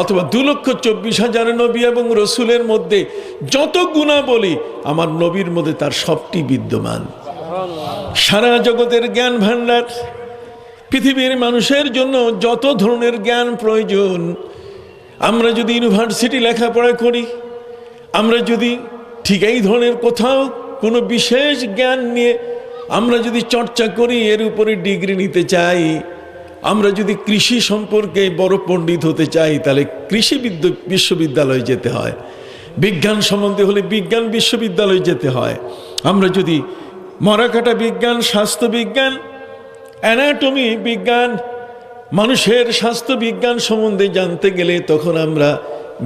অথবা 2,24,000 নবী এবং রসুলের মধ্যে যত গুণাবলী আমার নবীর মধ্যে তার সবটি বিদ্যমান। সারা জগতের জ্ঞান ভাণ্ডার, পৃথিবীর মানুষের জন্য যত ধরনের জ্ঞান প্রয়োজন, আমরা যদি ইউনিভার্সিটি লেখাপড়া করি, আমরা যদি ঠিক এই ধরনের কোথাও কোনো বিশেষ জ্ঞান নিয়ে আমরা যদি চর্চা করি, এর উপরে ডিগ্রি নিতে চাই, আমরা যদি কৃষি সম্পর্কে বড় পণ্ডিত হতে চাই, তাহলে কৃষি বিশ্ববিদ্যালয়ে যেতে হয়। বিজ্ঞান সম্বন্ধে হলে বিজ্ঞান বিশ্ববিদ্যালয়ে যেতে হয়। আমরা যদি মরাকাটা বিজ্ঞান, স্বাস্থ্য বিজ্ঞান, অ্যানাটমি বিজ্ঞান, মানুষের স্বাস্থ্য বিজ্ঞান সম্বন্ধে জানতে গেলে তখন আমরা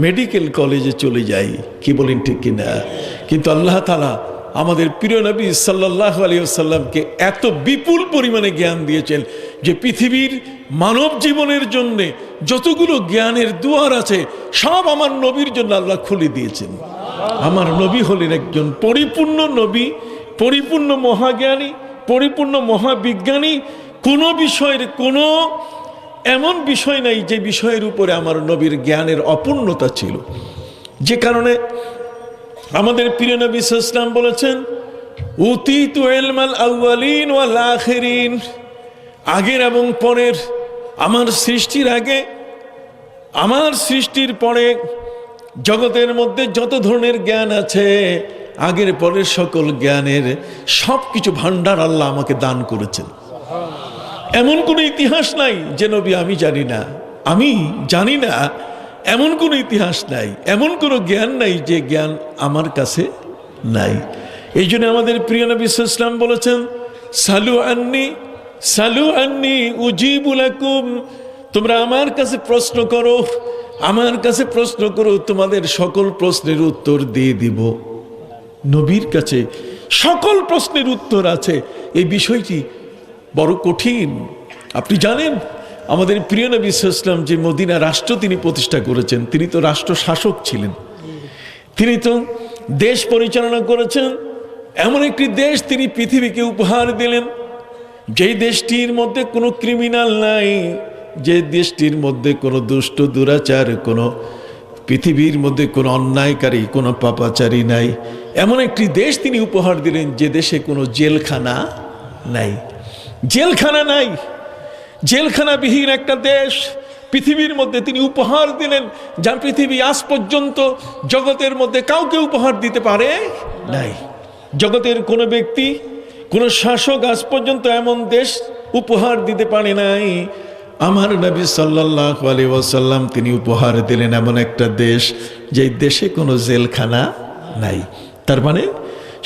মেডিকেল কলেজে চলে যাই। কি বলেন ঠিক কিনা? কিন্তু আল্লাহ তাআলা আমাদের প্রিয় নবী সাল্লাল্লাহু আলাইহি ওয়াসাল্লামকে এত বিপুল পরিমাণে জ্ঞান দিয়েছেন যে পৃথিবীর মানব জীবনের জন্য যতগুলো জ্ঞানের দুয়ার আছে সব আমার নবীর জন্য আল্লাহ খুলে দিয়েছেন। আমার নবী হলেন একজন পরিপূর্ণ নবী, পরিপূর্ণ মহাজ্ঞানী, পরিপূর্ণ মহাবিজ্ঞানী। কোনো বিষয়ের কোনো এমন বিষয় নাই যে বিষয়ের উপরে আমার নবীর জ্ঞানের অপূর্ণতা ছিল, যে কারণে আমাদের প্রিয় নবী সাল্লাল্লাহু আলাইহি ওয়াসাল্লাম বলেছেন, উতিতু ইলমাল আউয়ালিন ওয়াল আখিরিন। আগের এবং পরের, আমার সৃষ্টির আগে, আমার সৃষ্টির পরে জগতের মধ্যে যত ধরনের জ্ঞান আছে, আগের পরের সকল জ্ঞানের সব কিছু ভান্ডার আল্লাহ আমাকে দান করেছেন। এমন কোনো ইতিহাস নাই যে নবী আমি জানি না, আমি জানি না, এমন কোনো ইতিহাস নাই, এমন কোনো জ্ঞান নাই যে জ্ঞান আমার কাছে নাই। এই জন্য আমাদের প্রিয় নবী সাল্লাল্লাহু আলাইহি ওয়াসাল্লাম বলেছেন, সালু আন্নি উজিবু লাকুম। তোমরা আমার কাছে প্রশ্ন করো, আমার কাছে প্রশ্ন করো, তোমাদের সকল প্রশ্নের উত্তর দিয়ে দিব। নবীর কাছে সকল প্রশ্নের উত্তর আছে। এই বিষয়টি বড় কঠিন। আপনি জানেন আমাদের প্রিয় নবী সাল্লাল্লাহু আলাইহি ওয়াসাল্লাম যে মদিনা রাষ্ট্র তিনি প্রতিষ্ঠা করেছেন, তিনি তো রাষ্ট্র শাসক ছিলেন, তিনি তো দেশ পরিচালনা করেছেন। এমন একটি দেশ তিনি পৃথিবীকে উপহার দিলেন, যেই দেশটির মধ্যে কোনো ক্রিমিনাল নাই, যে দেশটির মধ্যে কোনো দুষ্ট দুরাচার, কোনো পৃথিবীর মধ্যে কোনো অন্যায়কারী, কোনো পাপাচারী নাই। এমন একটি দেশ তিনি উপহার দিলেন যে দেশে কোনো জেলখানা নাই, জেলখানা নাই, জেলখানাবিহীন একটা দেশ পৃথিবীর মধ্যে তিনি উপহার দিলেন, যা পৃথিবী আজ পর্যন্ত জগতের মধ্যে কাউকে উপহার দিতে পারে নাই। জগতের কোনো ব্যক্তি, কোনো শাসক আজ পর্যন্ত এমন দেশ উপহার দিতে পারে নাই। আমার নবী সাল্লাল্লাহু আলাইহি ওয়াসাল্লাম তিনি উপহার দিলেন এমন একটা দেশ, যে দেশে কোনো জেলখানা নাই। তার মানে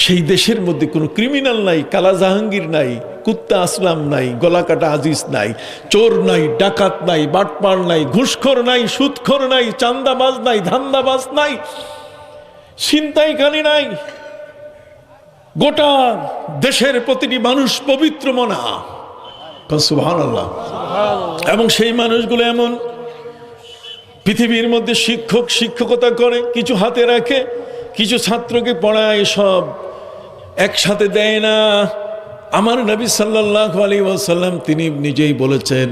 সেই দেশের মধ্যে কোনো ক্রিমিনাল নাই, কালা জাহাঙ্গীর নাই, কুত্তা আসলাম নাই, গলাকাটা আজিজ নাই, চোর নাই, ডাকাত নাই, বাটপার নাই, ঘুষখোর নাই, সুদখোর নাই, চান্দাবাজ নাই, ধান্দাবাজ নাই, ছিনতাইকারী নাই। গোটা দেশের প্রতিটি মানুষ পবিত্র মনা। সুবহানাল্লাহ। এবং সেই মানুষগুলো এমন পৃথিবীর মধ্যে শিক্ষক শিক্ষকতা করে, কিছু হাতে রাখে, কিছু ছাত্রকে পড়ায়, সব একসাথে দেয় না। আমার নবী সাল্লাল্লাহু আলাইহি ওয়াসাল্লাম তিনি নিজেই বলেছেন,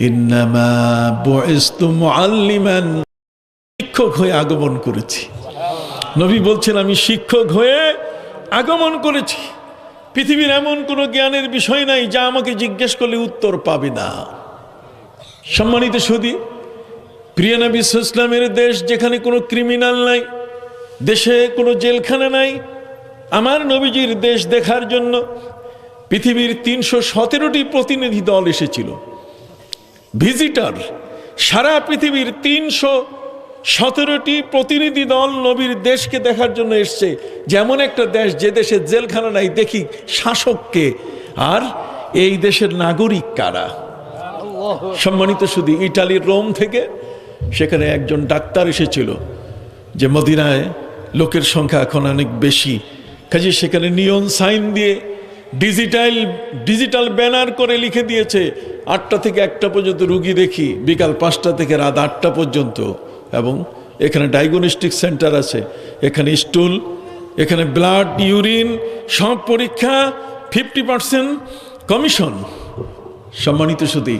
ইন্নামা বুইসতু মুআল্লিমান, শিক্ষক হয়ে আগমন করেছি। নবী বলছেন আমি শিক্ষক হয়ে আগমন করেছি। পৃথিবীর এমন কোনো জ্ঞানের বিষয় নাই যা আমাকে জিজ্ঞেস করলে উত্তর পাবে না। সম্মানিত সুধী, প্রিয় নবী সাল্লাল্লাহু আলাইহি ওয়াসাল্লামের দেশ যেখানে কোনো ক্রিমিনাল নাই, দেশে কোনো জেলখানা নাই, আমার নবীজির দেশ দেখার জন্য পৃথিবীর 317টি প্রতিনিধি দল এসেছিল। ভিজিটর সারা পৃথিবীর 317টি প্রতিনিধি দল নবীর দেশকে দেখার জন্য এসছে। যেমন একটা দেশ, যে দেশে জেলখানা নাই, দেখি শাসককে আর এই দেশের নাগরিক কারা। সম্মানিত শুধু ইটালির রোম থেকে সেখানে একজন ডাক্তার এসেছিল, যে মদিনায় লোকের সংখ্যা এখন অনেক বেশি, কাজে সেখানে নিয়ন সাইন দিয়ে ডিজিটাল ব্যানার করে লিখে দিয়েছে 8টা থেকে 1টা পর্যন্ত রুগী দেখি, বিকাল 5টা থেকে রাত 8টা পর্যন্ত। এবং এখানে ডায়াগনস্টিক সেন্টার আছে, এখানে স্টুল, এখানে ব্লাড, ইউরিন সব পরীক্ষা, 50% কমিশন। সম্মানিত সুধী,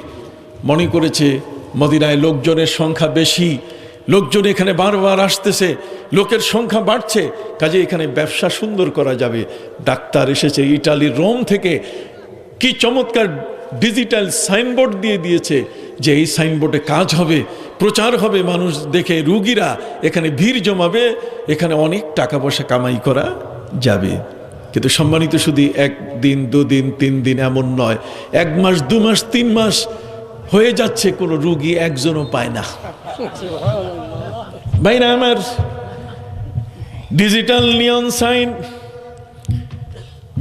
মনে করেছে মদিনায় লোকজনের সংখ্যা বেশি, লোকজন এখানে বারবার আসতেছে, লোকের সংখ্যা বাড়ছে, কাজে এখানে ব্যবসা সুন্দর করা যাবে। ডাক্তার এসেছে ইটালির রোম থেকে, কি চমৎকার ডিজিটাল সাইনবোর্ড দিয়ে দিয়েছে যে এই সাইনবোর্ডে কাজ হবে, প্রচার হবে, মানুষ দেখে রুগীরা এখানে ভিড় জমাবে, এখানে অনেক টাকা পয়সা কামাই করা যাবে। কিন্তু সম্মানিত শুধু 1 দিন 2 দিন 3 দিন এমন নয়, 1 মাস 2 মাস 3 মাস হয়ে যাচ্ছে, কোনো রুগী একজনও পায় না। ভাইরা আমার, ডিজিটাল নিয়ন সাইন,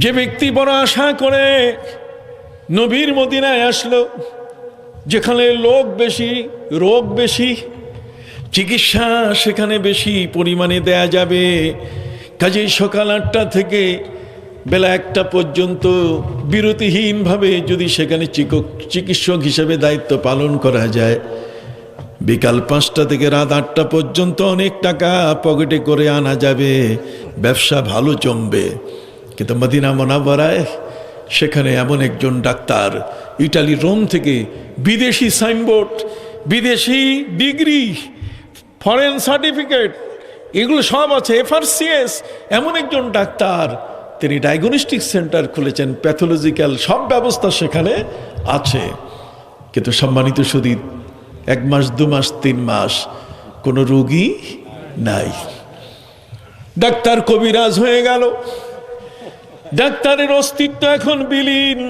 যে ব্যক্তি বড় আশা করে নবীর মদিনায় আসলো, যেখানে লোক বেশি, রোগ বেশি, চিকিৎসা সেখানে বেশি পরিমাণে দেয়া যাবে, কাজেই সকাল 8টা থেকে বেলা 1টা পর্যন্ত বিরতিহীনভাবে যদি সেখানে চিকিৎসক হিসেবে দায়িত্ব পালন করা যায়, বিকাল 5টা থেকে রাত 8টা পর্যন্ত অনেক টাকা পকেটে করে আনা যাবে, ব্যবসা ভালো জমবে। কিন্তু মদিনা মুনাওয়ারায় সেখানে এমন একজন ডাক্তার, ইটালি রোম থেকে, বিদেশি সাইনবোর্ড, বিদেশি ডিগ্রি, ফরেন সার্টিফিকেট, এগুলো সব আছে, FRCS, এমন একজন ডাক্তার, তিনি ডায়াগনস্টিক সেন্টার খুলেছেন, প্যাথোলজিক্যাল সব ব্যবস্থা সেখানে আছে। কিন্তু সম্মানিত সুধী, 1 মাস 2 মাস 3 মাস কোনো রোগী নাই। ডাক্তার কবিরাজ হয়ে গেল, ডাক্তারের অস্তিত্ব এখন বিলীন।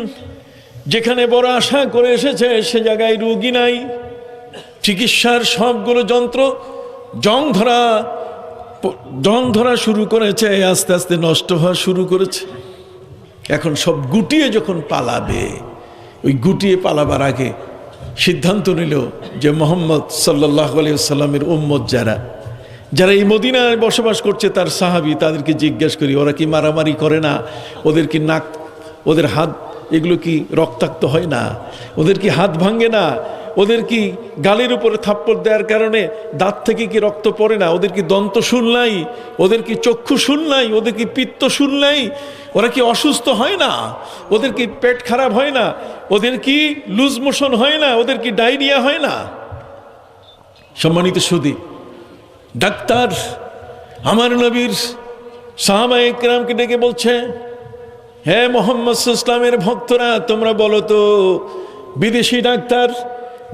যেখানে বড় আশা করে এসেছে সে জায়গায় রোগী নাই, চিকিৎসার সবগুলো যন্ত্র জং ধরা শুরু করেছে, আস্তে আস্তে নষ্ট হওয়া শুরু করেছে। এখন সব গুটিয়ে যখন পালাবে, ওই গুটিয়ে পালাবার আগে সিদ্ধান্ত নিল যে মোহাম্মদ সাল্লাল্লাহু আলাইহি ওয়াসাল্লামের উম্মত যারা এই মদিনায় বসবাস করছে, তার সাহাবী, তাদেরকে জিজ্ঞেস করি, ওরা কি মারামারি করে না? ওদের কি নাক, ওদের হাত, এগুলো কি রক্তাক্ত হয় না? ওদের কি হাত ভাঙে না? ওদের কি গালের উপরে থাপ্পড় দেওয়ার কারণে দাঁত থেকে কি রক্ত পড়ে না? ওদের কি দন্ত শুল নাই? ওদের কি চক্ষু শুল নাই? ওদের কি পিত্ত শুল নাই? ওরা কি অসুস্থ হয় না? ওদের কি পেট খারাপ হয় না? ওদের কি লুজ মোশন হয় না? ওদের কি ডায়রিয়া হয় না? সম্মানিত সুধী, ডাক্তার আমার নবীর সাহাবায়ে কেরামকে ডেকে বলছে, হে মোহাম্মদ সাল্লাল্লাহু আলাইহি ওয়াসাল্লামের ভক্তরা, তোমরা বলো তো, বিদেশি ডাক্তার,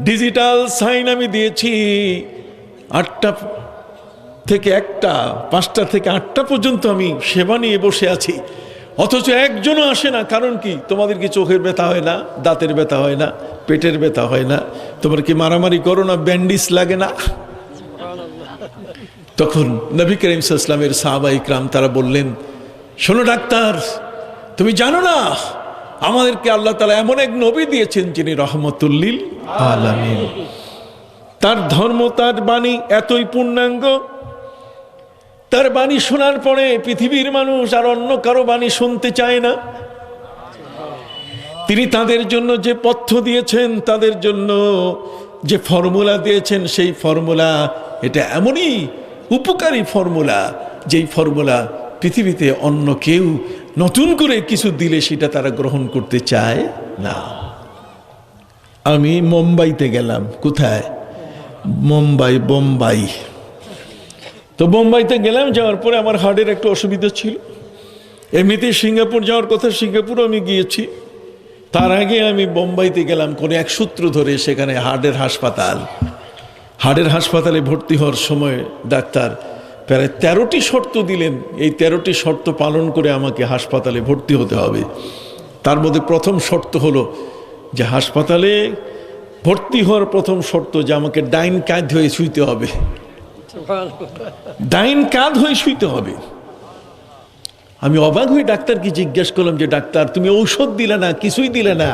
ডিজিটাল সাইন আমি দিয়েছি, 8টা থেকে 1টা, 5টা থেকে 8টা পর্যন্ত আমি সেবা নিয়ে বসে আছি, অথচ একজনও আসে না। কারণ কি? তোমাদের কি চোখের ব্যথা হয় না? দাঁতের ব্যথা হয় না? পেটের ব্যথা হয় না? তোমার কি মারামারি করো না? ব্যান্ডিজ লাগে না? তখন নবী করিম সাল্লাল্লাহু আলাইহি ওয়াসাল্লামের সাহাবায়ে ইকরাম তারা বললেন, শোনো ডাক্তার, তুমি জানো না আমাদেরকে আল্লাহ তাআলা এমন এক নবী দিয়েছেন যিনি রহমতুল লিল আলামিন। তার ধর্ম, তার বাণী এতই পূর্ণাঙ্গ, তার বাণী শোনার পরে পৃথিবীর মানুষ আর অন্য কারো বাণী শুনতে চায় না। তিনি তাদের জন্য যে পথ্য দিয়েছেন, তাদের জন্য যে ফর্মুলা দিয়েছেন সেই ফর্মুলা এটা এমনই উপকারী ফর্মুলা, যেই ফর্মুলা পৃথিবীতে অন্য কেউ নতুন করে কিছু দিলে সেটা তারা গ্রহণ করতে চায় না। আমি মুম্বাইতে গেলাম। কোথায়? বোম্বাই। তো বোম্বাইতে গেলাম, যাওয়ার পরে আমার হার্টের একটু অসুবিধা ছিল। এমনিতে সিঙ্গাপুর যাওয়ার কথা, সিঙ্গাপুরও আমি গিয়েছি। তার আগে আমি বোম্বাইতে গেলাম কোনো এক সূত্র ধরে। সেখানে হার্টের হাসপাতালে ভর্তি হওয়ার সময় ডাক্তার প্রায় 13টি শর্ত দিলেন। এই 13টি শর্ত পালন করে আমাকে হাসপাতালে ভর্তি হতে হবে। তার মধ্যে প্রথম শর্ত হলো যে হাসপাতালে ভর্তি হওয়ার প্রথম শর্ত যে আমাকে ডাইন কাঁধ হয়ে শুইতে হবে। ডাইন কাঁধ হয়ে শুইতে হবে। আমি অবাক হয়ে ডাক্তারকে জিজ্ঞেস করলাম যে ডাক্তার, তুমি ঔষধ দিলে না, কিছুই দিলে না,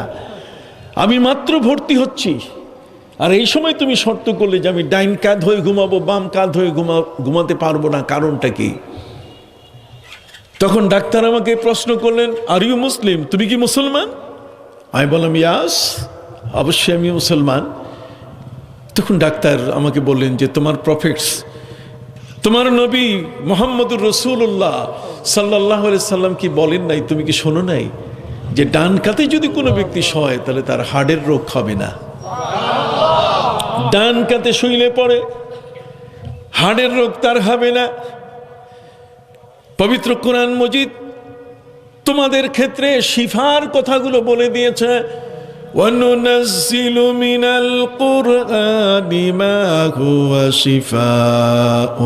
আমি মাত্র ভর্তি হচ্ছি, আর এই সময় তুমি শর্ত করলে যে আমি ডাইন কাঁধ হয়ে ঘুমাবো, বাম কাঁধ হয়ে ঘুমাতে পারবো না, কারণটা কি? তখন ডাক্তার আমাকে প্রশ্ন করলেন, আর ইউ মুসলিম? তুমি কি মুসলমান? আমি বললাম ইয়াস, অবশ্যই আমি মুসলমান। তখন ডাক্তার আমাকে বললেন যে তোমার প্রফেটস, তোমার নবী মুহাম্মদুর রাসূলুল্লাহ সাল্লাল্লাহু আলাইহি সাল্লাম কি বলেন নাই, তুমি কি শোনো নাই যে ডান কাতে যদি কোনো ব্যক্তি শোয় তাহলে তার হার্টের রোগ হবে না। ডান কাতে শুইলে পরে হার্টের রোগ তার হবে না। পবিত্র কোরআন মজিদ তোমাদের ক্ষেত্রে শিফার কথাগুলো বলে দিয়েছে। وَنُنَزِّلُ مِنَ الْقُرْآنِ مَا هُوَ شِفَاءٌ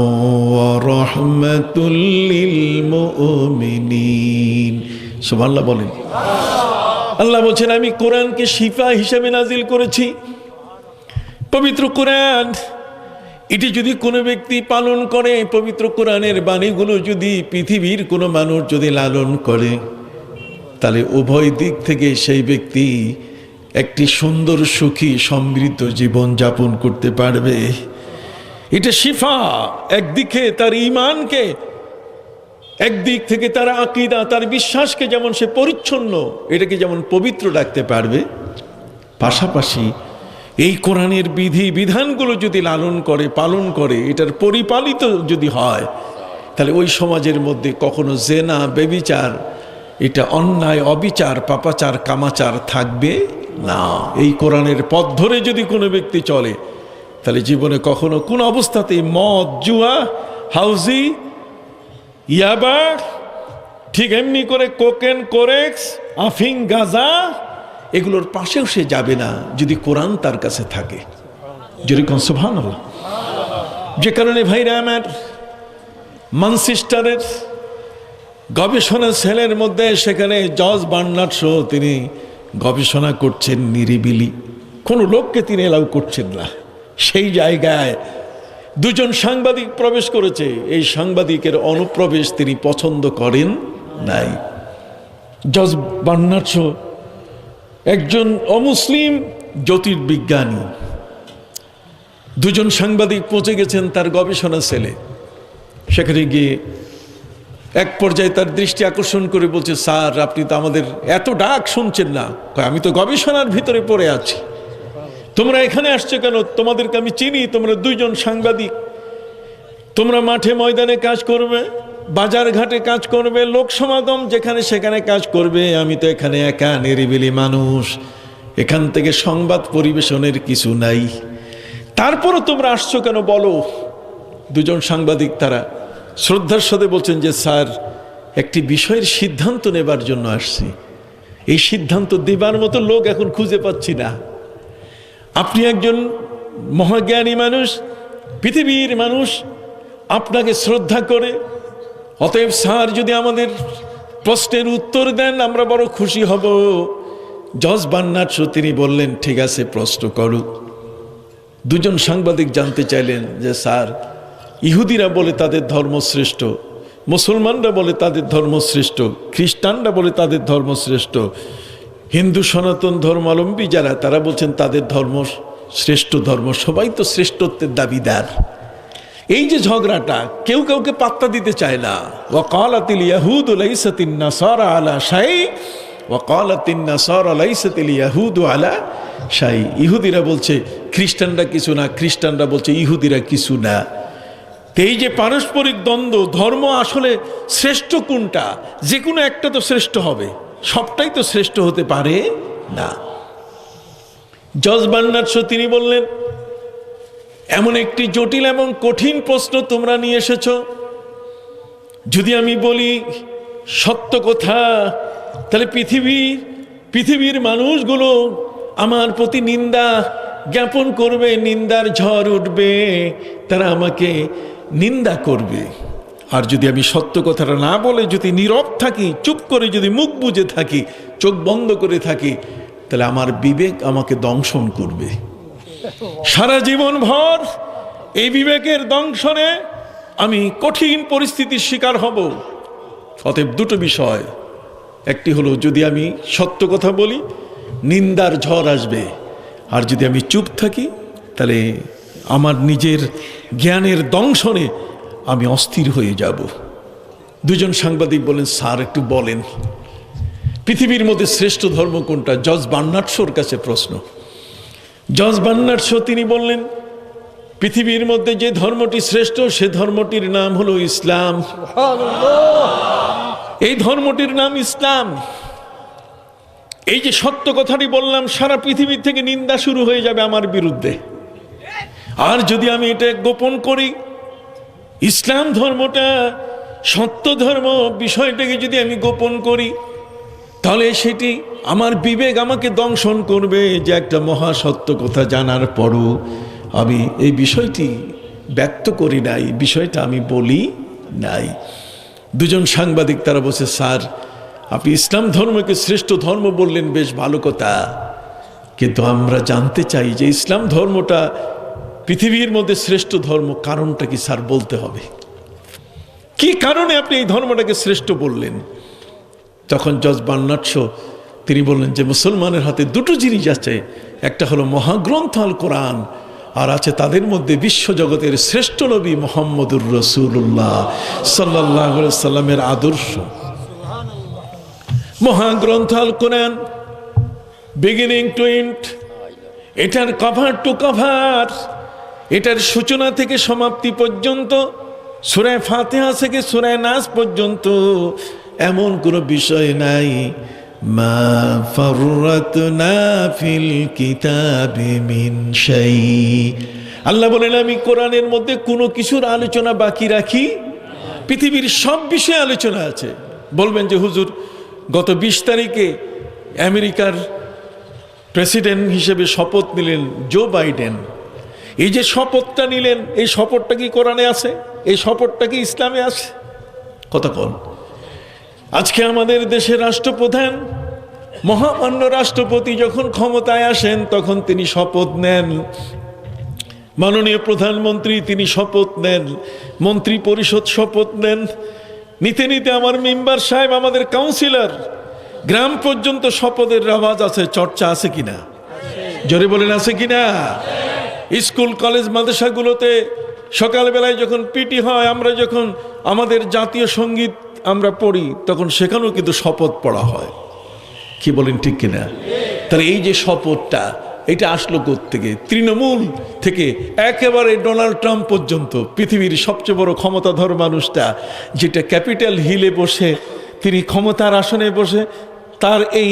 وَرَحْمَةٌ لِلْمُؤْمِنِينَ। সুবহানাল্লাহ বলেন। আল্লাহ বলছেন আমি কোরআনকে শিফা হিসেবে নাজিল করেছি। পবিত্র কোরআন এটি যদি কোনো ব্যক্তি পালন করে, পবিত্র কোরআনের বাণীগুলো যদি পৃথিবীর কোনো মানুষ যদি লালন করে, তাহলে উভয় দিক থেকে সেই ব্যক্তি একটি সুন্দর সুখী সমৃদ্ধ জীবন যাপন করতে পারবে। এটা শিফা, একদিকে তার ঈমানকে, একদিক থেকে তার আকীদা, তার বিশ্বাসকে যেমন সে পরিচ্ছন্ন, এটাকে যেমন পবিত্র রাখতে পারবে, পাশাপাশি এই কোরআনের বিধি বিধানগুলো যদি লালন করে, পালন করে, এটার পরিপালিত যদি হয়, তাহলে ওই সমাজের মধ্যে কখনো জেনা, ব্যভিচার, এটা অন্যায়, অবিচার, পাপাচার, কামাচার থাকবে না। এই কোরআনের পথ ধরে যদি কোনো ব্যক্তি চলে, তাহলে জীবনে কখনো কোন অবস্থাতেই মদ, জুয়া, হাউজি, ইয়াবা, ঠিক এমনি করে কোকেন, কোরেক্স, আফিং, গাঁজা, এগুলোর পাশেও সে যাবে না যদি কোরআন তার কাছে থাকে। যেরকম সুবহানাল্লাহ। যে কারণে ভাইরা আমার, ম্যানচেস্টারের গবেষণা সেলের মধ্যে সেখানে জর্জ বার্নার্ড শো তিনি গবেষণা করছেন নিরিবিলি, কোনো লোককে তিনি এলাও করছেন না। সেই জায়গায় দুজন সাংবাদিক প্রবেশ করেছে। এই সাংবাদিকের অনুপ্রবেশ তিনি পছন্দ করেন নাই। জর্জ বার্নার্ড শো একজন অমুসলিম জ্যোতির্বিজ্ঞানী। দুজন সাংবাদিক পৌঁছে গেছেন তার গবেষণা সেলে। সেখানে গিয়ে এক পর্যায়ে তার দৃষ্টি আকর্ষণ করে বলছে, স্যার আপনি তো আমাদের এত ডাক শুনছেন না। আমি তো গবেষণার ভিতরে পড়ে আছি, তোমরা এখানে আসছো কেন? তোমাদেরকে আমি চিনি, তোমরা দুইজন সাংবাদিক, তোমরা মাঠে ময়দানে কাজ করবে, বাজার ঘাটে কাজ করবে, লোক সমাগম যেখানে সেখানে কাজ করবে। আমি তো এখানে একা নিরিবিলি মানুষ, এখান থেকে সংবাদ পরিবেশনের কিছু নাই, তারপরও তোমরা আসছো কেন বলো। দুজন সাংবাদিক তারা শ্রদ্ধার সাথে বলছেন যে স্যার একটি বিষয়ের সিদ্ধান্ত নেবার জন্য আসছি, এই সিদ্ধান্ত দেবার মতো লোক এখন খুঁজে পাচ্ছি না। আপনি একজন মহাজ্ঞানী মানুষ, পৃথিবীর মানুষ আপনাকে শ্রদ্ধা করে, অতএব স্যার যদি আমাদের প্রশ্নের উত্তর দেন আমরা বড় খুশি হব। জর্জ বার্নার্ড শো তিনি বললেন ঠিক আছে প্রশ্ন করুক। দুজন সাংবাদিক জানতে চাইলেন যে স্যার ইহুদিরা বলে তাদের ধর্ম শ্রেষ্ঠ, মুসলমানরা বলে তাদের ধর্ম শ্রেষ্ঠ, খ্রিস্টানরা বলে তাদের ধর্ম শ্রেষ্ঠ, হিন্দু সনাতন ধর্মাবলম্বী যারা তারা বলছেন তাদের ধর্ম শ্রেষ্ঠ ধর্ম, সবাই তো শ্রেষ্ঠত্বের দাবিদার। এই যে ঝগড়াটা, কেউ কাউকে পাত্তা দিতে চায় না। ওয়াকালাতিল ইয়াহুদু লাইসাতিন নাসারা আলা শাই ওয়াকালাতিন নাসারা লাইসাতিল ইয়াহুদু আলা শাই, ইহুদিরা বলছে খ্রিস্টানরা কিছু না, খ্রিস্টানরা বলছে ইহুদিরা কিছু না। এই যে পারস্পরিক দ্বন্দ্ব, ধর্ম আসলে শ্রেষ্ঠ কোনটা? যে কোনো একটা তো শ্রেষ্ঠ হবে, সবটাই তো শ্রেষ্ঠ হতে পারে না। জর্জ বার্নার্ড শো তিনি বললেন, এমন একটি জটিল এবং কঠিন প্রশ্ন তোমরা নিয়ে এসেছো, যদি আমি বলি সত্য কথা, তাহলে পৃথিবীর মানুষগুলো আমার প্রতি নিন্দা জ্ঞাপন করবে, নিন্দার ঝড় উঠবে, তারা আমাকে নিন্দা করবে। আর যদি আমি সত্য কথাটা না বলে যদি নীরব থাকি, চুপ করে যদি মুখ বুজে থাকি, চোখ বন্ধ করে থাকি, তাহলে আমার বিবেক আমাকে দংশন করবে। সারা জীবন ভর এই বিবেকের দংশনে আমি কঠিন পরিস্থিতির শিকার হব। অতএব দুটো বিষয়, একটি হলো যদি আমি সত্য কথা বলি নিন্দার ঝড় আসবে, আর যদি আমি চুপ থাকি তাহলে আমার নিজের জ্ঞানের দংশনে আমি অস্থির হয়ে যাব। দুজন সাংবাদিক বলেন, স্যার একটু বলেন পৃথিবীর মধ্যে শ্রেষ্ঠ ধর্ম কোনটা? জর্জ বার্নার্ড শোর কাছে প্রশ্ন। জর্জ বার্নার্ড শো তিনি বললেন, পৃথিবীর মধ্যে যে ধর্মটি শ্রেষ্ঠ সে ধর্মটির নাম হলো ইসলাম। এই ধর্মটির নাম ইসলাম। এই যে সত্য কথাটি বললাম, সারা পৃথিবী থেকে নিন্দা শুরু হয়ে যাবে আমার বিরুদ্ধে। আর যদি আমি এটা গোপন করি, ইসলাম ধর্মটা সত্য ধর্ম বিষয়টাকে যদি আমি গোপন করি, তাহলে সেটি আমার বিবেক আমাকে দংশন করবে যে একটা মহাসত্য কথা জানার পরও আমি এই বিষয়টি ব্যক্ত করি নাই, বিষয়টা আমি বলি নাই। দুজন সাংবাদিক তারা বলছে, স্যার আপনি ইসলাম ধর্মকে শ্রেষ্ঠ ধর্ম বললেন, বেশ ভালো কথা, কিন্তু আমরা জানতে চাই যে ইসলাম ধর্মটা পৃথিবীর মধ্যে শ্রেষ্ঠ ধর্ম, কারণটা কি স্যার বলতে হবে? কি কারণে আপনি এই ধর্মটাকে শ্রেষ্ঠ বললেন? তখন জর্জ বার্নার্ড শো তিনি বললেন যে মুসলমানের হাতে দুটো জিনিস আছে, একটা হলো মহাগ্রন্থ আল কোরআন, আর আছে তাদের মধ্যে বিশ্বজগতের শ্রেষ্ঠ নবী মুহাম্মদুর রাসূলুল্লাহ সাল্লাল্লাহু আলাইহি সাল্লামের আদর্শ। মহাগ্রন্থ আল কোরআন বিগিনিং টু এন্ড, এটার কভার টু কভার, এটার সূচনা থেকে সমাপ্তি পর্যন্ত, সূরা ফাতিহা থেকে সূরা নাস পর্যন্ত এমন কোনো বিষয় নাই মা ফাররাতনা ফিল কিতাবি মিন শাই। আল্লাহ বলেন আমি কোরআনের মধ্যে কোনো কিছুর আলোচনা বাকি রাখি। পৃথিবীর সব বিষয়ে আলোচনা আছে। বলবেন যে হুজুর গত 20 তারিখে আমেরিকার প্রেসিডেন্ট হিসেবে শপথ নিলেন জো বাইডেন, এই যে শপথটা নিলেন, এই শপথটা কি কোরআনে আছে? এই শপথটা কি ইসলামে আছে? কথা বল। আজকে আমাদের দেশের রাষ্ট্রপ্রধান, মহামান্য রাষ্ট্রপতি যখন ক্ষমতায় আসেন তখন তিনি শপথ নেন, মাননীয় প্রধানমন্ত্রী তিনি শপথ নেন, মন্ত্রী পরিষদ শপথ নেন, নিতে নিতে আমার মেম্বার সাহেব, আমাদের কাউন্সিলর, গ্রাম পর্যন্ত শপথের আওয়াজ আছে, চর্চা আছে কিনা? জোরে বলেন আছে কিনা? স্কুল কলেজ মাদ্রাসাগুলোতে সকালবেলায় যখন পিটি হয়, আমরা যখন আমাদের জাতীয় সঙ্গীত আমরা পড়ি, তখন সেখানেও কিন্তু শপথ পড়া হয়। কি বলেন ঠিক কিনা? তাহলে এই যে শপথটা, এটা আসলো কোত্থেকে? তৃণমূল থেকে একেবারে ডোনাল্ড ট্রাম্প পর্যন্ত, পৃথিবীর সবচেয়ে বড় ক্ষমতাধর মানুষটা, যেটা ক্যাপিটাল হিলে বসে, তিনি ক্ষমতার আসনে বসে তার এই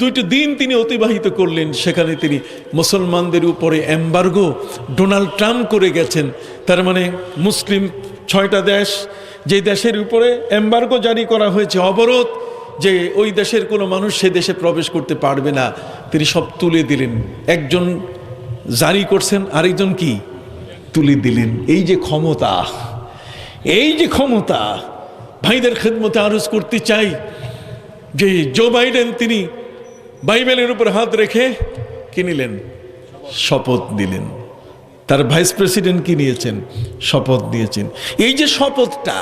2টি দিন তিনি অতিবাহিত করলেন, সেখানে তিনি মুসলমানদের উপরে এমবার্গো ডোনাল্ড ট্রাম্প করে গেছেন। তার মানে মুসলিম 6টা দেশ, যে দেশের উপরে এমবার্গো জারি করা হয়েছে, অবরোধ, যে ওই দেশের কোনো মানুষ সে দেশে প্রবেশ করতে পারবে না, তিনি সব তুলে দিলেন। একজন জারি করছেন, আরেকজন কি তুলে দিলেন। এই যে ক্ষমতা, এই যে ক্ষমতা, ভাইদের খেদমতে আরজ করতে চাই যে জো বাইডেন তিনি বাইবেলের উপর হাত রেখে কি নিলেন? শপথ নিলেন। তার ভাইস প্রেসিডেন্ট কি নিয়েছেন? শপথ নিয়েছেন। এই যে শপথটা,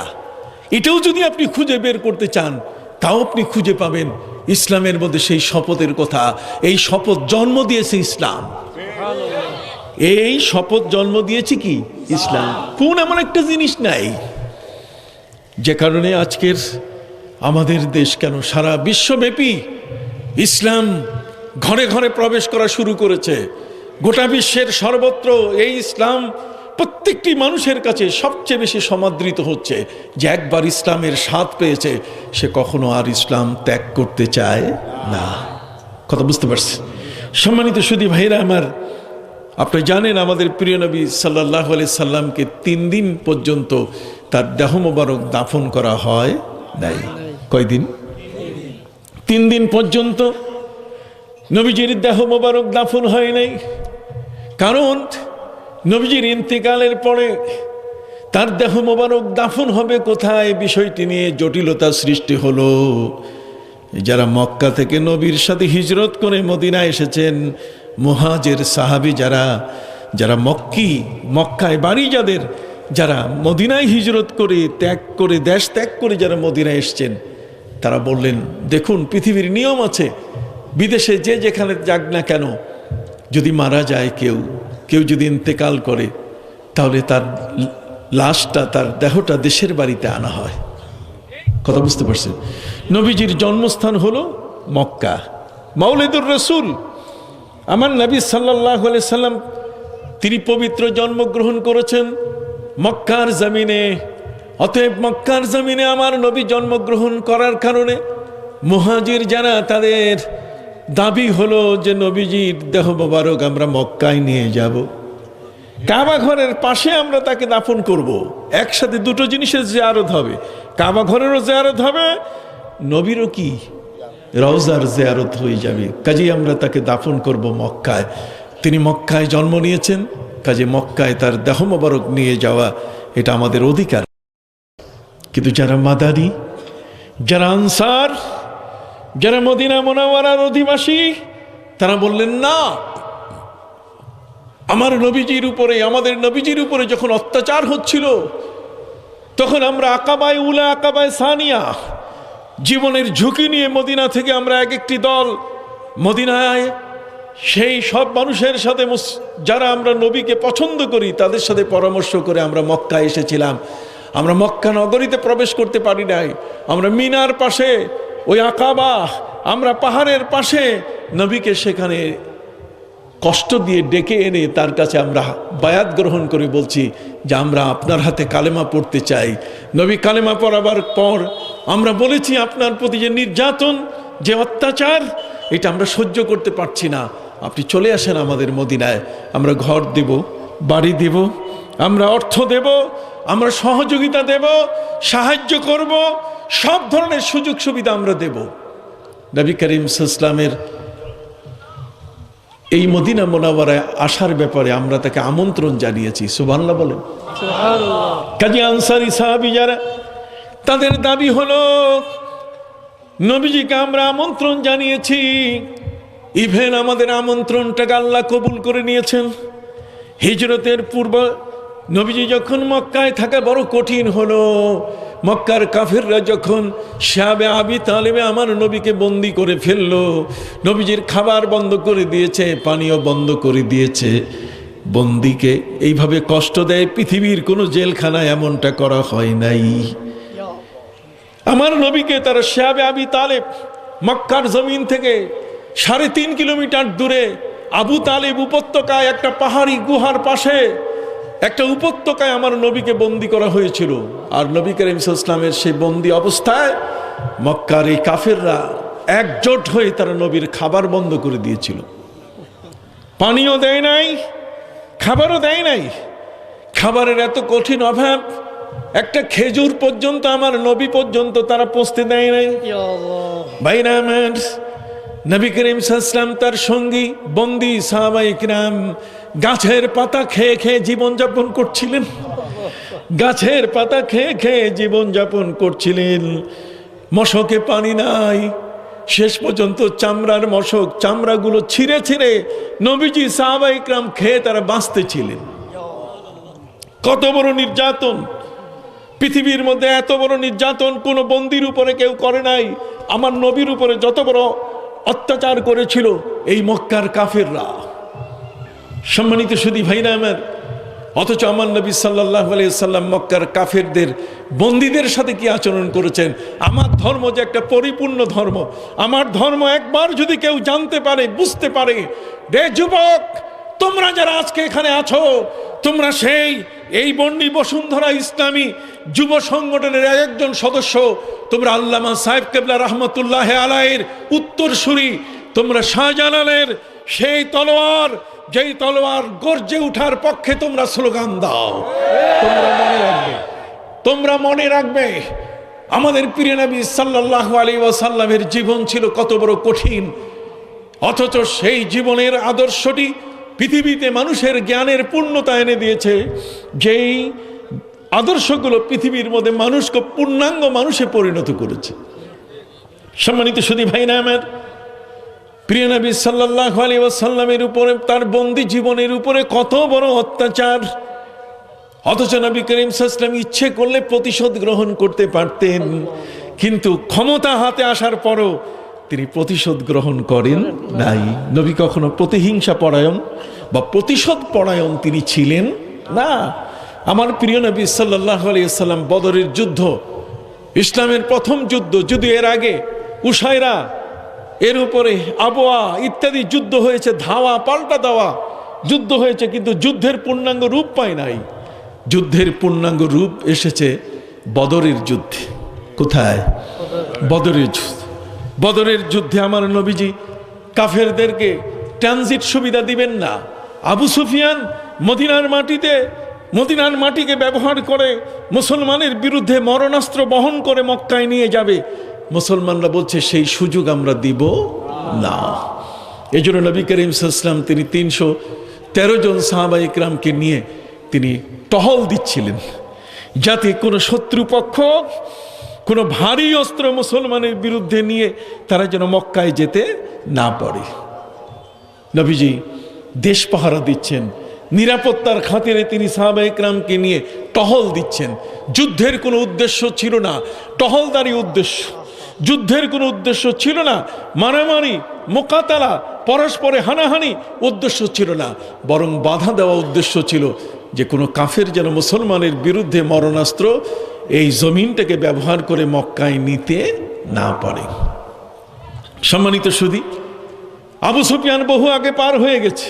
এটাও যদি আপনি খুঁজে বের করতে চান, তাও আপনি খুঁজে পাবেন ইসলামের মধ্যে সেই শপথের কথা। এই শপথ জন্ম দিয়েছে ইসলাম, এই শপথ জন্ম দিয়েছে কি? ইসলাম। কোন এমন একটা জিনিস নাই যে কারণে আজকের আমাদের দেশ, কেন সারা বিশ্বব্যাপী ইসলাম ঘরে ঘরে প্রবেশ করা শুরু করেছে। গোটা বিশ্বের সর্বত্র এই ইসলাম প্রত্যেকটি মানুষের কাছে সবচেয়ে বেশি সমাদৃত হচ্ছে। যে একবার ইসলামের স্বাদ পেয়েছে সে কখনো আর ইসলাম ত্যাগ করতে চায় না। কথা বুঝতে পারছি? সম্মানিত সুধী ভাইরা আমার, আপনি জানেন আমাদের প্রিয় নবী সাল্লাল্লাহু আলাইহি সাল্লামকে 3 দিন পর্যন্ত তার দেহ মোবারক দাফন করা হয় নাই। কয়দিন? 3 দিন পর্যন্ত নবীজির দেহ মোবারক দাফন হয় নাই। কারণ নবীজির ইন্তেকালের পরে তার দেহ মোবারক দাফন হবে কোথায়, বিষয়টি নিয়ে জটিলতা সৃষ্টি হলো। যারা মক্কা থেকে নবীর সাথে হিজরত করে মদিনায় এসেছেন, মুহাজির সাহাবী যারা মক্কায় বাড়ি যারা মদিনায় হিজরত করে দেশ ত্যাগ করে যারা মদিনায় এসেছেন, তারা বললেন, দেখুন পৃথিবীর নিয়ম আছে, বিদেশে যে যেখানে যাক না কেন, যদি মারা যায় কেউ যদি ইন্তেকাল করে, তাহলে তার লাশটা, তার দেহটা দেশের বাড়িতে আনা হয়। কথা বুঝতে পারছেন? নবীজির জন্মস্থান হলো মক্কা, মাওলিদুর রাসূল আমার নবী সাল্লাল্লাহু আলাইহি সাল্লাম তিনি পবিত্র জন্মগ্রহণ করেছেন মক্কার জমিনে। অতএব মক্কার জমিনে আমার নবী জন্মগ্রহণ করার কারণে মুহাজির যারা, তাদের দাবি হলো যে নবীজির দেহ মোবারক আমরা মক্কায় নিয়ে যাব, কাবা ঘরের পাশে আমরা তাকে দাফন করব। একসাথে দুটো জিনিসের জিয়ারত হবে, কাবা ঘরেরও জিয়ারত হবে, নবীরও কি রওজার জিয়ারত হয়ে যাবে। কাজেই আমরা তাকে দাফন করব মক্কায়। তিনি মক্কায় জন্ম নিয়েছেন, কাজে মক্কায় তার দেহ মোবারক নিয়ে যাওয়া এটা আমাদের অধিকার। কিন্তু যারা মাদানী, যারা আনসার, যারা মদিনা মুনাওয়ারার অধিবাসী, তারা বললেন না, আমাদের নবীজির উপরে যখন অত্যাচার হচ্ছিল, তখন আমরা আকাবায় উলা, আকাবায় সানিয়া, জীবনের ঝুঁকি নিয়ে মদিনা থেকে আমরা একটি দল মদিনায় সেই সব মানুষের সাথে, যারা আমরা নবীকে পছন্দ করি, তাদের সাথে পরামর্শ করে আমরা মক্কায় এসেছিলাম। আমরা মক্কা নগরীতে প্রবেশ করতে পারি নাই, আমরা মিনার পাশে, ওই আকাবা, আমরা পাহাড়ের পাশে নবীকে সেখানে কষ্ট দিয়ে ডেকে এনে তার কাছে আমরা বায়াত গ্রহণ করে বলছি যে আমরা আপনার হাতে কালেমা পড়তে চাই। নবী কালেমা পড়াবার পর আমরা বলেছি, আপনার প্রতি যে নির্যাতন, যে অত্যাচার, এটা আমরা সহ্য করতে পারছি না, আপনি চলে আসেন আমাদের মদিনায়, আমরা ঘর দেব, বাড়ি দেব, আমরা অর্থ দেব, আমরা সহযোগিতা দেব, সাহায্য করব, সব ধরনের সুযোগ সুবিধা আমরা দেব। নবী করিম সাল্লাল্লাহু আলাইহি ওয়াসাল্লামের এই মদিনা মুনাওয়ারায় আসার ব্যাপারে আমরা তাকে আমন্ত্রণ জানিয়েছি। সুবহানাল্লাহ বলেন। কাজী আনসারী সাহাবী যারা, তাদের দাবি হলো নবীজিকে আমরা আমন্ত্রণ জানিয়েছি, ইভেন আমাদের আমন্ত্রণটাকে আল্লাহ কবুল করে নিয়েছেন। হিজরতের পূর্ব নবীজি যখন মক্কায় থাকা বড় কঠিন হলো, মক্কার কাফেররা যখন শাবে আবি তালেবে আমার নবীকে বন্দি করে ফেললো, নবীজির খাবার বন্ধ করে দিয়েছে, পানীয় বন্ধ করে দিয়েছে। বন্দিকে এইভাবে কষ্ট দেয় পৃথিবীর কোনো জেলখানায় এমনটা করা হয় নাই। আমার নবীকে তারা শাবে আবি তালেব, মক্কার জমিন থেকে 3.5 কিলোমিটার দূরে আবু তালেব উপত্যকায়, একটা পাহাড়ি গুহার পাশে একটা উপত্যকায় আমার নবীকে বন্দি করা হয়েছিল। আর নবী করিম সাল্লাল্লাহু আলাইহি ওয়াসাল্লামের সেই বন্দি অবস্থায় মক্কার এই কাফেররা একজোট হয়ে তারা নবীর খাবার বন্ধ করে দিয়েছিল, পানিও দেয় নাই, খাবারও দেয় নাই। খাবারের এত কঠিন অভাব, একটা খেজুর পর্যন্ত আমার নবী পর্যন্ত তারা পৌঁছতে দেয় নাই। ভাইরা আমার, নবী করিম সাল্লাল্লাহু আলাইহি ওয়াসাল্লাম তার সঙ্গী বন্দি সাহাবায়ে কিরাম গাছের পাতা খেয়ে খেয়ে জীবনযাপন করছিলেন, গাছের পাতা খেয়ে খেয়ে জীবনযাপন করছিলেন। মশকে পানি নাই, শেষ পর্যন্ত চামড়ার মশক, চামড়াগুলো ছিঁড়ে ছিঁড়ে নবীজি সাহাবায়ে কিরাম খেয়ে তারা বাঁচতেছিলেন। কত বড় নির্যাতন! পৃথিবীর মধ্যে এত বড় নির্যাতন কোনো বন্দির উপরে কেউ করে নাই। আমার নবীর উপরে যত বড় অত্যাচার করেছিল এই মক্কার কাফেররা। সম্মানিত সুধী ভাইরা আমার, অথচ আমার নবী সাল্লাল্লাহু আলাইহি সাল্লাম মক্কার কাফেরদের বন্দীদের সাথে কি আচরণ করেছেন। আমার ধর্ম যে একটা পরিপূর্ণ ধর্ম, আমার ধর্ম একবার যদি কেউ জানতে পারে, বুঝতে পারে, রে যুবক, তোমরা যারা আজকে এখানে আছো, তোমরা এই বন্ডি বসুন্ধরা ইসলামী যুব সংগঠনের একজন সদস্য, তোমরা আল্লামা সাহেব কেবলা রহমতুল্লাহ আলাইহির উত্তরসূরি, তোমরা শাহজালালের সেই তলোয়ার, যেই তলোয়ার গর্জে উঠার পক্ষে তোমরা স্লোগান দাও। তোমরা মনে রাখবে আমাদের প্রিয় নবী সাল্লাল্লাহু আলাইহি ওয়াসাল্লামের জীবন ছিল কত বড় কঠিন, অথচ সেই জীবনের আদর্শটি পৃথিবীতে মানুষের জ্ঞানের পূর্ণতা এনে দিয়েছে। যেই আদর্শগুলো পৃথিবীর মধ্যে মানুষকে পূর্ণাঙ্গ মানুষে পরিণত করেছে। সম্মানিত সুধী ভাইরা আমার, প্রিয় নবী সাল্লাল্লাহু আলাইহি ওয়াসাল্লামের উপরে, তার বন্দী জীবনের উপরে কত বড় অত্যাচার, অথচ নবী করিম সাল্লাল্লাহু আলাইহি ওয়াসাল্লাম ইচ্ছে করলে প্রতিশোধ গ্রহণ করতে পারতেন, কিন্তু ক্ষমতা হাতে আসার পরও তিনি প্রতিশোধ গ্রহণ করেন নাই। নবী কখনো প্রতিহিংসা পরায়ণ বা প্রতিশোধ পরায়ণ তিনি ছিলেন না। আমার প্রিয় নবী সাল্লাল্লাহু আলাইহি ওয়াসাল্লাম বদরের যুদ্ধ, ইসলামের প্রথম যুদ্ধ, যদি এর আগে উসাইরা, এর উপরে আবওয়া ইত্যাদি যুদ্ধ হয়েছে, ধাওয়া পাল্টা দেওয়া যুদ্ধ হয়েছে, কিন্তু যুদ্ধের পূর্ণাঙ্গ রূপ পায় নাই। যুদ্ধের পূর্ণাঙ্গ রূপ এসেছে বদরের যুদ্ধে। কোথায়? বদরের যুদ্ধ। বদরের যুদ্ধে আমার নবীজি কাফেরদেরকে ট্রানজিট সুবিধা দিবেন না। আবু সুফিয়ান মদিনার মাটিকে ব্যবহার করে মুসলমানের বিরুদ্ধে মরণাস্ত্র বহন করে মক্কায় নিয়ে যাবে। মুসলমানরা বলছে সেই সুযোগ আমরা দিব না। এই জন্য নবী করিম সাল্লাল্লাহু আলাইহি ওয়াসাল্লাম তিনি 313 জন সাহাবা ইকরামকে নিয়ে তিনি টহল দিচ্ছিলেন, যাতে কোনো শত্রুপক্ষ কোনো ভারী অস্ত্র মুসলমানের বিরুদ্ধে নিয়ে তারা যেন মক্কায় যেতে না পারে। নবীজি দেশ পাহারা দিচ্ছেন, নিরাপত্তার খাতিরে তিনি সাহাবা ইকরামকে নিয়ে টহল দিচ্ছেন। যুদ্ধের কোনো উদ্দেশ্য ছিল না, টহলদারি উদ্দেশ্য। যুদ্ধের কোনো উদ্দেশ্য ছিল না, মারামারি মোকাতালা পরস্পরে হানাহানি উদ্দেশ্য ছিল না, বরং বাধা দেওয়া উদ্দেশ্য ছিল যে কোনো কাফের যেন মুসলমানের বিরুদ্ধে মরণাস্ত্র এই জমিনটাকে ব্যবহার করে মক্কায় নিতে না পারে। সম্মানিত সুধী, আবু সুফিয়ান বহু আগে পার হয়ে গেছে।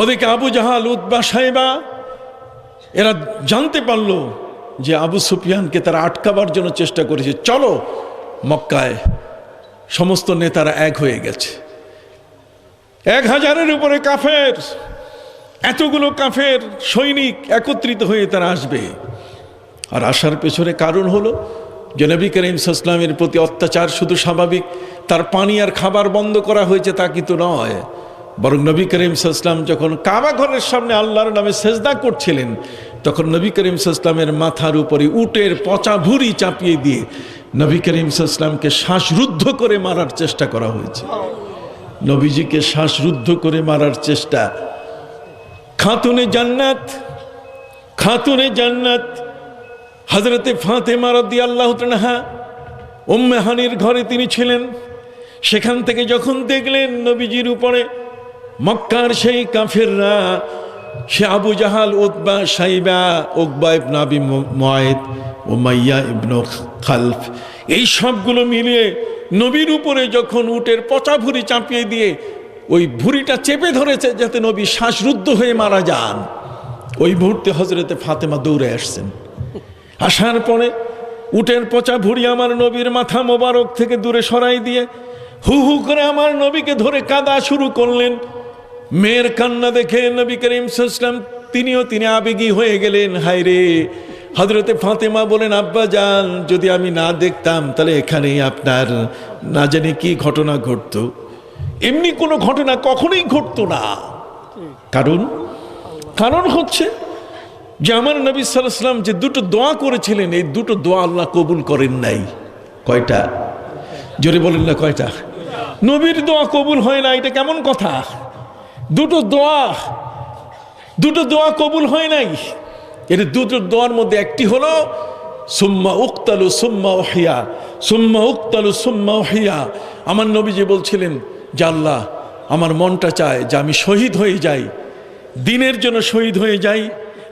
ওদিকে আবু জাহাল, উতবা, সাইবা এরা জানতে পারলো যে আবু সুফিয়ানকে তারা আটকাবার জন্য চেষ্টা করেছে। চলো মক্কায় সমস্ত নেতারা এক হয়ে গেছে, 1000-এর উপরে কাফের, এতগুলো কাফের সৈনিক একত্রিত হয়ে তারা আসবে। আর আসার পেছনে কারণ হলো যে নবী করিম সাল্লাল্লাহু আলাইহি ওয়াসাল্লামের প্রতি অত্যাচার শুধু স্বাভাবিক, তার পানি আর খাবার বন্ধ করা হয়েছে তা কিন্তু নয়, বরং নবী করিম সাল্লাল্লাহু আলাইহি ওয়াসাল্লাম যখন কাবা ঘরের সামনে আল্লাহর নামে সেজদা করছিলেন, তখন নবী করিম সাল্লাল্লাহু আলাইহি ওয়াসাল্লামের মাথার উপরে উটের পচা ভুঁড়ি চাপিয়ে দিয়ে নবী করিম সাল্লাল্লাহু আলাইহি ওয়াসাল্লামকে শ্বাসরুদ্ধ করে মারার চেষ্টা করা হয়েছে। নবীজিকে শ্বাসরুদ্ধ করে মারার চেষ্টা। খাতুনে জান্নাত হযরতে ফাতেমা রাদিয়াল্লাহু তাআলা উম্মে হানির ঘরে তিনি ছিলেন। সেখান থেকে যখন দেখলেন নবীজির উপরে মক্কার সেই কাফেররা, সে আবু জাহাল, উতবা, সাইবা, উকবা ইবনে আবি মুআইদ, উমাইয়া ইবনে খালফ, এই সবগুলো মিলিয়ে নবীর উপরে যখন উটের পচা ভুঁড়ি চাপিয়ে দিয়ে ওই ভুঁড়িটা চেপে ধরেছে যাতে নবী শ্বাসরুদ্ধ হয়ে মারা যান, ওই মুহূর্তে হযরতে ফাতেমা দৌড়ে আসছেন। আসার পরে উটের পচা ভুঁড়ি আমার নবীর মাথা মোবারক থেকে দূরে সরাই দিয়ে হু হু করে আমার নবীকে ধরে কাঁদা শুরু করলেন। মেয়ের কান্না দেখে নবী করিম সাল্লাল্লাহু আলাইহি ওয়াসাল্লাম তিনি আবেগী হয়ে গেলেন। হায় রে! হযরতে ফাতেমা বলেন, আব্বা জান, যদি আমি না দেখতাম তাহলে এখানেই আপনার না জানি কি ঘটনা ঘটতো। এমনি কোনো ঘটনা কখনোই ঘটতো না। কারণ হচ্ছে যে আমার নবী সাল্লাল্লাহু আলাইহি ওয়াসাল্লাম যে দুটো দোয়া করেছিলেন, এই দুটো দোয়া আল্লাহ কবুল করেন নাই। কয়টা? জোরে বলেন না কয়টা? নবীর দোয়া কবুল হয় না, এটা কেমন কথা? দুটো দোয়া কবুল হয় নাই। এর দুটো দোয়ার মধ্যে একটি হলো সুম্মা উক্তালু সুম্মা উহিয়া, সুম্মা উক্তালু সুম্মা উহিয়া। আমার নবীজি বলছিলেন যে আল্লাহ, আমার মনটা চায় যে আমি শহীদ হয়ে যাই, দিনের জন্য শহীদ হয়ে যাই,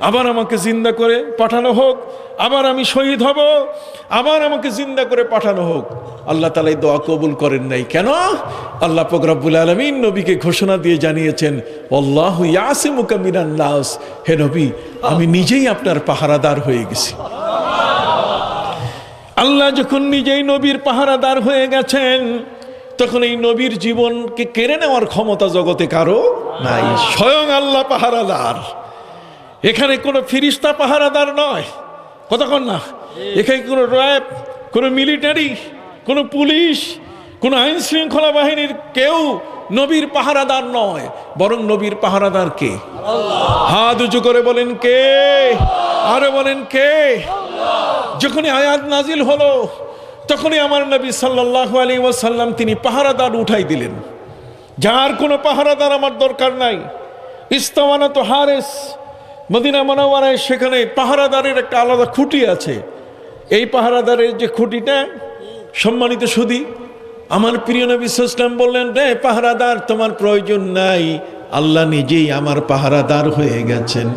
আবার আমাকে জিন্দা করে পাঠানো হোক, আবার আমি শহীদ হব, আবার আমাকে জিন্দা করে পাঠানো হোক। আল্লাহ তাআলা এই দোয়া কবুল করেন নাই। কেন? আল্লাহ পাক রব্বুল আলামিন নবীকে ঘোষণা দিয়ে জানিয়েছেন, আল্লাহু ইয়াসিমুকা মিনান নাস, হে নবী আমি নিজেই আপনার পাহারাদার হয়ে গেছি। আল্লাহ যখন নিজেই নবীর পাহারাদার হয়ে গেছেন, তখন এই নবীর জীবনকে কেড়ে নেওয়ার ক্ষমতা জগতে কারো নাই। স্বয়ং আল্লাহ পাহারাদার। এখানে কোনো ফিরিস্তা পাহারাদার নয়, কতক্ষণ না। এখানে কোনো র্যাব, কোনো মিলিটারি, কোনো পুলিশ, কোনো আইন শৃঙ্খলা বাহিনীর কেউ নবীর পাহারাদার নয়, বরং নবীর পাহারাদার কে? হাত উঁচু করে বলেন কে? আরো বলেন কে? যখনই আয়াত নাজিল হলো, তখনই আমার নবী সাল্লাল্লাহু আলাইহি ওয়াসাল্লাম তিনি পাহারাদার উঠাই দিলেন। যার কোনো পাহারাদার আমার দরকার নাই। ইস্তাওয়ানাত হারেস, মদিনা মুনাওয়ারায় সেখানে পাহারাদারের একটা আলাদা খুঁটি আছে। এই পাহারাদারের যে খুঁটিটা, সম্মানিত সুধী, আমার প্রিয় নবী সাল্লাল্লাহু আলাইহি ওয়াসাল্লাম বললেন, রে পাহারাদার তোমার প্রয়োজন নাই, আল্লাহ নিজেই আমার পাহারাদার হয়ে গেছেন।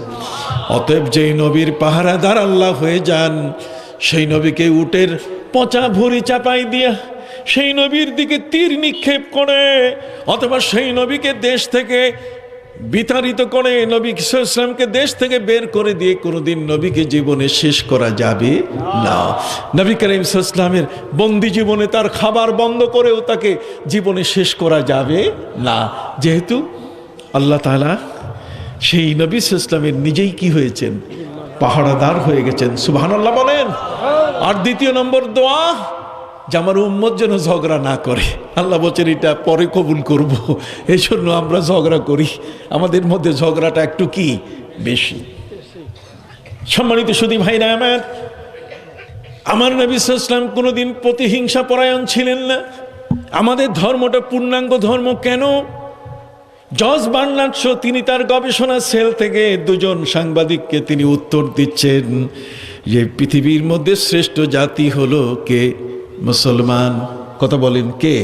অতএব যেই নবীর পাহারাদার আল্লাহ হয়ে যান, সেই নবীকে উটের পচা ভুঁড়ি চাপাই দিয়া সেই নবীর দিকে তীর নিক্ষেপ করে, অথবা সেই নবীকে দেশ থেকে বিতাড়িত করে, নবী সাল্লাল্লাহু আলাইহি ওয়াসাল্লামকে দেশ থেকে বের করে দিয়ে কোনোদিন নবীকে জীবনে শেষ করা যাবে না। নবী করিম সাল্লাল্লাহু আলাইহি ওয়াসাল্লামের বন্দি জীবনে তার খাবার বন্ধ করেও তাকে জীবনে শেষ করা যাবে না, যেহেতু আল্লাহ তাআলা সেই নবী সাল্লাল্লাহু আলাইহি ওয়াসাল্লামের নিজেই কি হয়েছেন? পাহারাদার হয়ে গেছেন। সুবহানাল্লাহ বলেন। আর দ্বিতীয় নম্বর দোয়া, যে আমার উম্মত যেন ঝগড়া না করে। আল্লাহ বলছেন এটা পরে কবুল করব, এই জন্য আমরা ঝগড়া করি, আমাদের মধ্যে ঝগড়াটা একটু কি বেশি। সম্মানিত সুধী ভাইরা আমার নবী সাল্লাল্লাহু আলাইহি ওয়াসাল্লাম কোনোদিন প্রতিহিংসা পরায়ণ ছিলেন না। আমাদের ধর্মটা পূর্ণাঙ্গ ধর্ম কেন? জর্জ বার্নার্ড শো তিনি তার গবেষণা সেল থেকে দুজন সাংবাদিককে তিনি উত্তর দিচ্ছেন যে পৃথিবীর মধ্যে শ্রেষ্ঠ জাতি হলো কে? মুসলমান। কথা বলেন কে?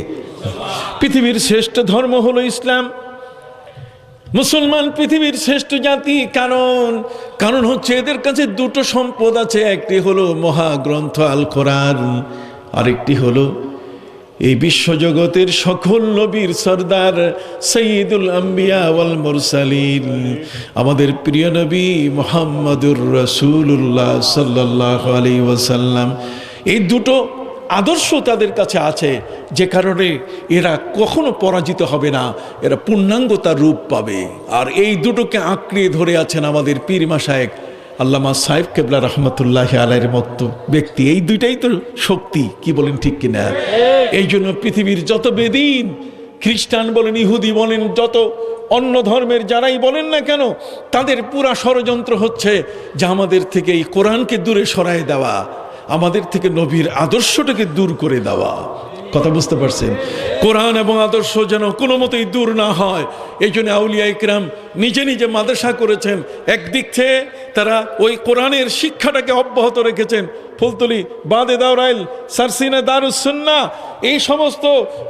পৃথিবীর শ্রেষ্ঠ ধর্ম হলো ইসলাম। মুসলমান পৃথিবীর শ্রেষ্ঠ জাতি। কারণ হচ্ছে এদের কাছে দুটো সম্পদ আছে, একটি হলো মহাগ্রন্থ আল কোরআন, আরেকটি হলো এই বিশ্বজগতের সকল নবীর সরদার সৈয়দুল আম্বিয়া ওয়াল মুরসালিন, আমাদের প্রিয় নবী মুহাম্মদুর রাসূলুল্লাহ সাল্লাল্লাহু আলাইহি ওয়াসাল্লাম। এই দুটো আদর্শ তাদের কাছে আছে, যে কারণে এরা কখনো পরাজিত হবে না, এরা পূর্ণাঙ্গতার রূপ পাবে। আর এই দুটোকে আঁকড়ে ধরে আছেন আমাদের পীর মাশায়েখ আল্লামা সাহেব কেবলা রহমতুল্লাহি আলাইহির মতো ব্যক্তি। এই দুইটাই তো শক্তি, কি বলেন ঠিক কিনা? এই জন্য পৃথিবীর যত বেদিন, খ্রিস্টান বলেন, ইহুদি বলেন, যত অন্য ধর্মের যারাই বলেন না কেন, তাদের পুরা ষড়যন্ত্র হচ্ছে যে আমাদের থেকে এই কোরআনকে দূরে সরায় দেওয়া, আমাদের থেকে নবীর আদর্শটাকে দূর করে দেওয়া। কথা বুঝতে পারছেন? কোরআন এবং আদর্শ যেন কোনো মতেই দূর না হয়, এই জন্য আউলিয়া ইকরাম নিজে নিজে মাদ্রাসা করেছেন। একদিক থেকে তারা ওই কোরআনের শিক্ষাটাকে অব্যাহত রেখেছেন। ফুলতলি, বাদে দাওরাইল, সারসিনা, দারুস সুন্নাহ, এই সমস্ত